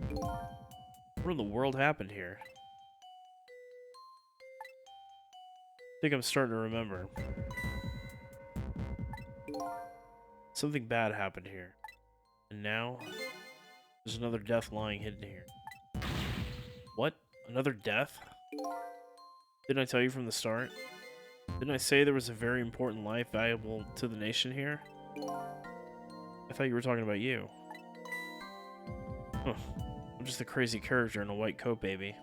S1: What in the world happened here? I think I'm starting to remember. Something bad happened here. And now, there's another death lying hidden here. What? Another death? Didn't I tell you from the start? Didn't I say there was a very important life valuable to the nation here? I thought you were talking about you. Huh. I'm just a crazy character in a white coat, baby.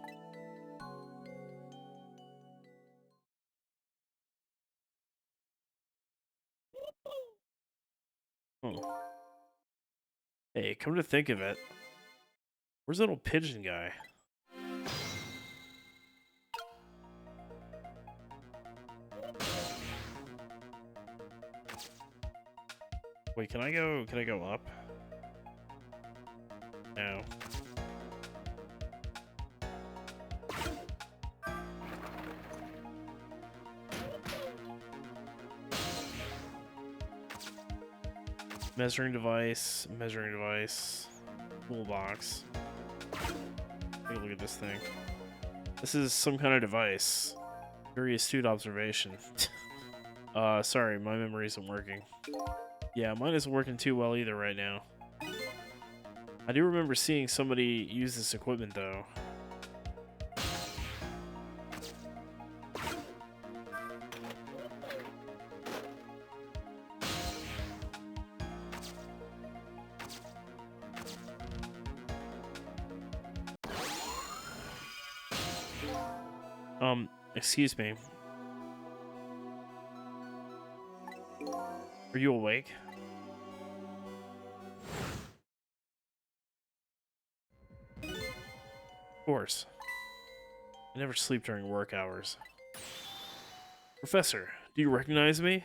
S1: Huh. Hey, come to think of it, where's that little pigeon guy? Wait, can I go up? No. Measuring device, toolbox. Take a look at this thing. This is some kind of device. Very astute observation. Sorry, my memory isn't working. Yeah, mine isn't working too well either right now. I do remember seeing somebody use this equipment though. Excuse me. Are you awake? Of course. I never sleep during work hours. Professor, do you recognize me?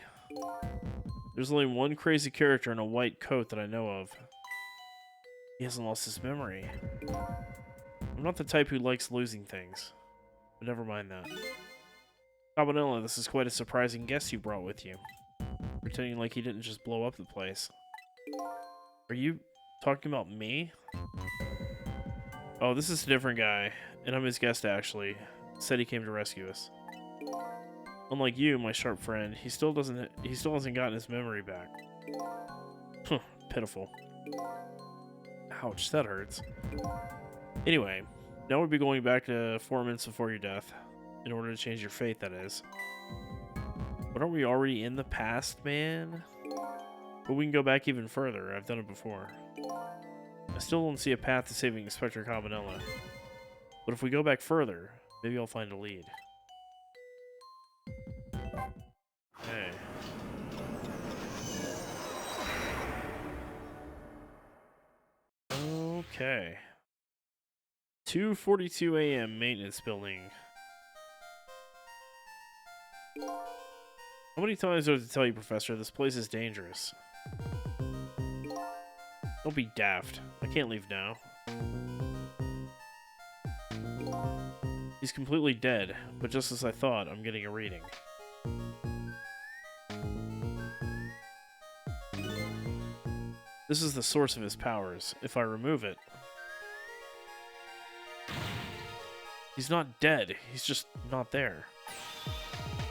S1: There's only one crazy character in a white coat that I know of. He hasn't lost his memory. I'm not the type who likes losing things. But never mind that. Cabanella, this is quite a surprising guest you brought with you. Pretending like he didn't just blow up the place. Are you talking about me? Oh, this is a different guy, and I'm his guest actually. Said he came to rescue us. Unlike you, my sharp friend, he still hasn't gotten his memory back. Huh, pitiful. Ouch, that hurts. Anyway, now we'll be going back to 4 minutes before your death. In order to change your fate, that is. But aren't we already in the past, man? But we can go back even further. I've done it before. I still don't see a path to saving Inspector Cabanella. But if we go back further, maybe I'll find a lead. Okay. Okay. 2:42 a.m. maintenance building. How many times do I have to tell you, Professor? This place is dangerous. Don't be daft. I can't leave now. He's completely dead, but just as I thought, I'm getting a reading. This is the source of his powers. If I remove it... He's not dead. He's just not there.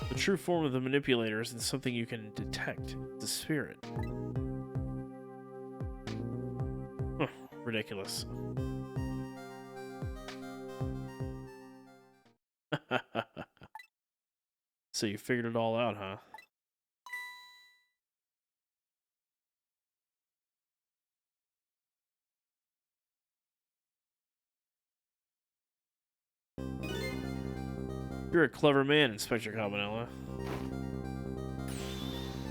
S1: The true form of the manipulator isn't something you can detect. It's a spirit. Huh, ridiculous. So you figured it all out, huh? You're a clever man, Inspector Cabanela.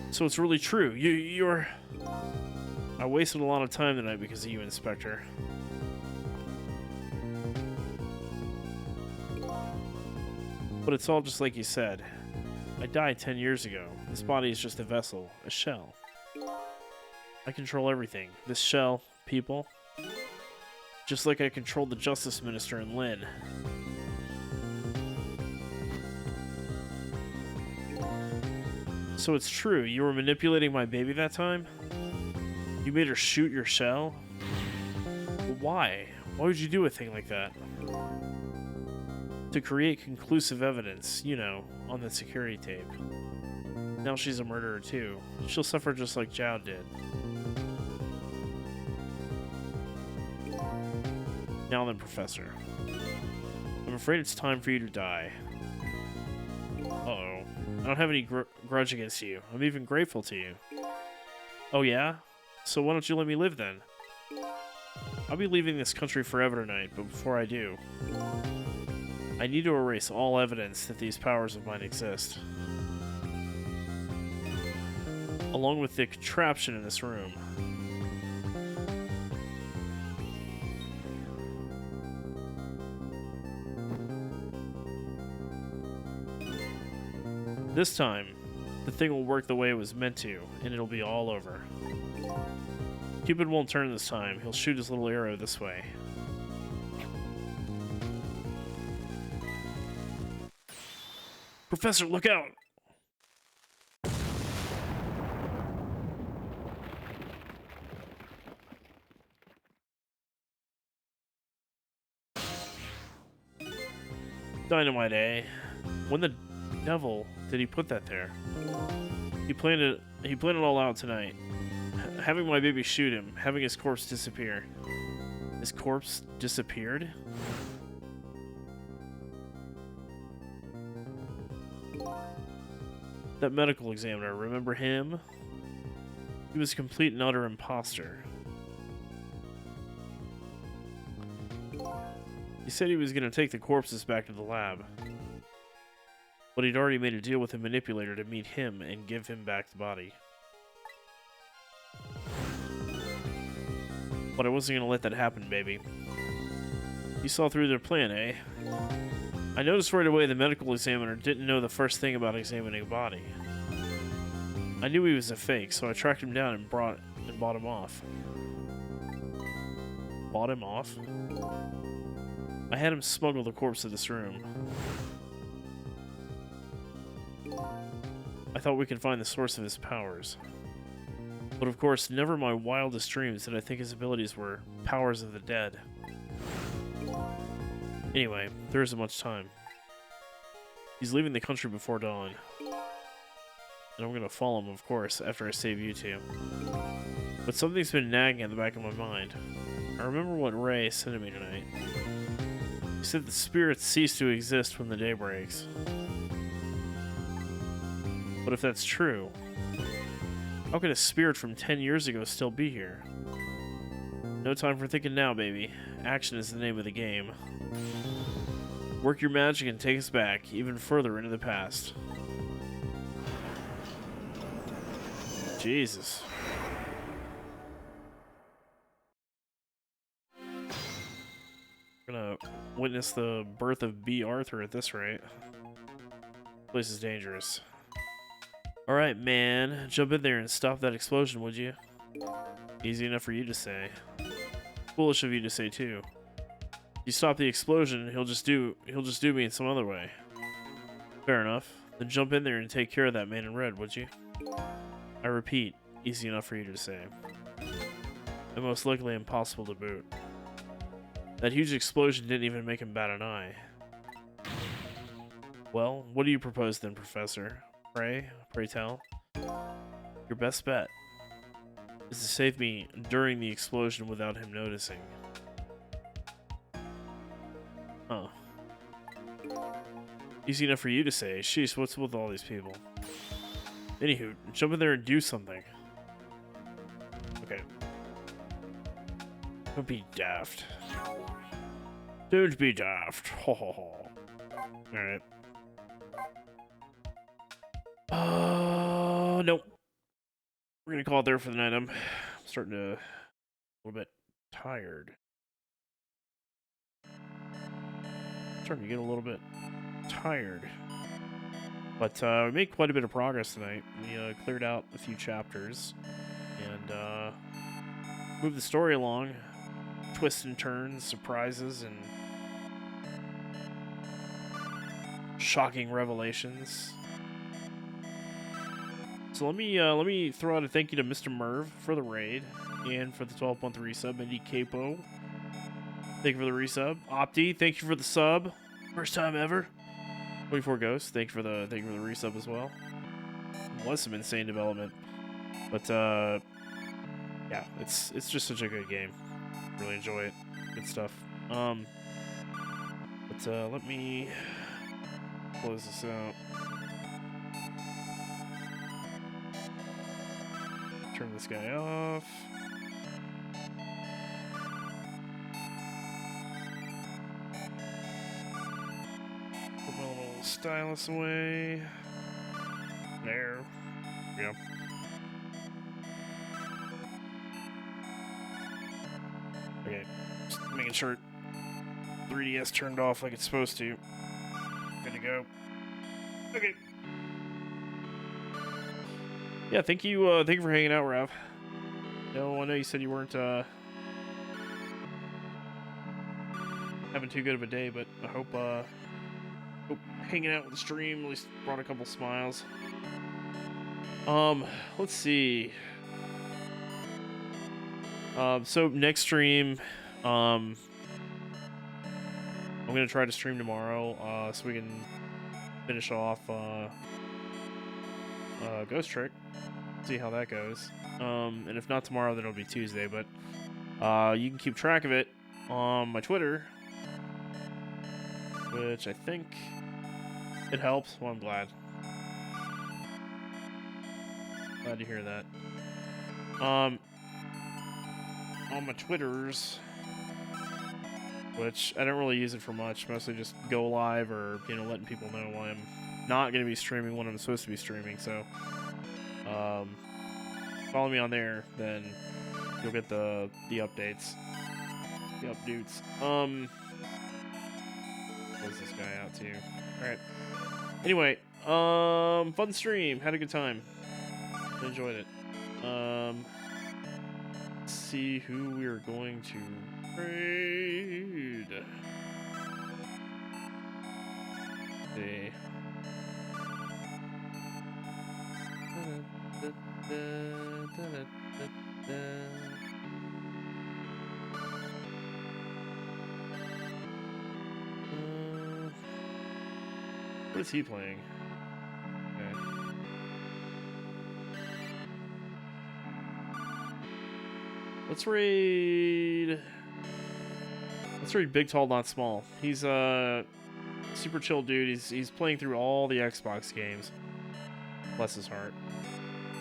S1: So it's really true. You're... I wasted a lot of time tonight because of you, Inspector. But it's all just like you said. I died 10 years ago. This body is just a vessel, a shell. I control everything. This shell, people. Just like I controlled the Justice Minister and Lynn. So it's true, you were manipulating my baby that time? You made her shoot your shell? But why? Why would you do a thing like that? To create conclusive evidence, you know, on the security tape. Now she's a murderer too. She'll suffer just like Zhao did. Now then, Professor. I'm afraid it's time for you to die. Uh-oh. I don't have any grudge against you. I'm even grateful to you. Oh yeah? So why don't you let me live then? I'll be leaving this country forever tonight, but before I do, I need to erase all evidence that these powers of mine exist. Along with the contraption in this room. This time, the thing will work the way it was meant to, and it'll be all over. Cupid won't turn this time. He'll shoot his little arrow this way. Professor, look out! Dynamite, eh? When the devil did he put that there? He planned it all out tonight. Having my baby shoot him, having his corpse disappear. His corpse disappeared? That medical examiner, remember him? He was a complete and utter imposter. He said he was going to take the corpses back to the lab. But he'd already made a deal with a manipulator to meet him and give him back the body. But I wasn't going to let that happen, baby. You saw through their plan, eh? I noticed right away the medical examiner didn't know the first thing about examining a body. I knew he was a fake, so I tracked him down and bought him off. Bought him off? I had him smuggle the corpse to this room. I thought we could find the source of his powers. But of course, never in my wildest dreams did I think his abilities were powers of the dead. Anyway, there isn't much time. He's leaving the country before dawn. And I'm gonna follow him, of course, after I save you two. But something's been nagging at the back of my mind. I remember what Ray said to me tonight. He said the spirits cease to exist when the day breaks. But if that's true, how could a spirit from 10 years ago still be here? No time for thinking now, baby. Action is the name of the game. Work your magic and take us back, even further into the past. Jesus. We're gonna witness the birth of B. Arthur at this rate. This place is dangerous. Alright, man. Jump in there and stop that explosion, would you? Easy enough for you to say. Foolish of you to say, too. You stop the explosion, he'll just do me in some other way. Fair enough. Then jump in there and take care of that man in red, would you? I repeat, easy enough for you to say. And most likely impossible to boot. That huge explosion didn't even make him bat an eye. Well, what do you propose then, Professor? Pray tell. Your best bet is to save me during the explosion without him noticing. Huh. Easy enough for you to say. Sheesh, what's with all these people? Anywho, jump in there and do something. Okay. Don't be daft. Don't be daft. Ho ho ho. Alright. Nope. We're gonna call it there for the night. I'm starting to a little bit tired. Starting to get a little bit tired. But we made quite a bit of progress tonight. We cleared out a few chapters and moved the story along. Twists and turns, surprises, and shocking revelations. So let me throw out a thank you to Mr. Merv for the raid and for the 12-month resub. Indy Capo, thank you for the resub. Opti, thank you for the sub. First time ever. 24 Ghosts, thank you for the resub as well. It was some insane development, but yeah, it's just such a good game. Really enjoy it. Good stuff. But let me close this out. Turn this guy off. Put my little stylus away. There. We go. Okay. Just making sure 3DS turned off like it's supposed to. Good to go. Okay. Yeah, thank you for hanging out, Rav. No, I know you said you weren't having too good of a day, but I hope hanging out with the stream at least brought a couple smiles. Let's see. So next stream, I'm gonna try to stream tomorrow, so we can finish off Ghost Trick. See how that goes. And if not tomorrow, then it'll be Tuesday. But you can keep track of it on my Twitter, which I think it helps. Well, I'm glad. Glad to hear that. On my Twitters, which I don't really use it for much, mostly just go live or letting people know when I'm not going to be streaming when I'm supposed to be streaming. So follow me on there, then you'll get the updates, the updates. Close this guy out too. All right. Anyway, fun stream. Had a good time. Enjoyed it. Let's see who we are going to raid. See. What is he playing? Okay. Let's raid Big Tall Not Small. He's a super chill dude. He's playing through all the Xbox games. Bless his heart.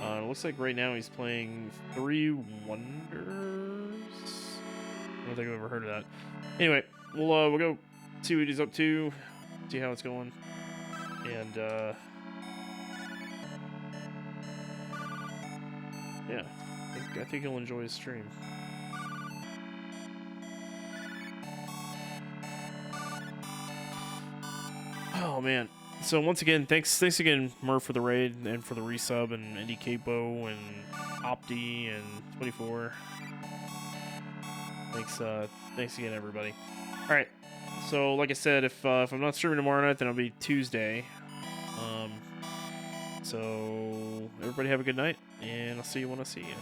S1: It looks like right now he's playing 3 Wonders. I don't think I've ever heard of that. Anyway, we'll go see what he's up to, see how it's going, and yeah, I think he'll enjoy his stream. Oh man. So once again, thanks again, Murph, for the raid and for the resub, and Indy Capo and Opti and 24. Thanks again, everybody. All right. So like I said, if I'm not streaming tomorrow night, then it'll be Tuesday. So everybody have a good night, and I'll see you when I see you.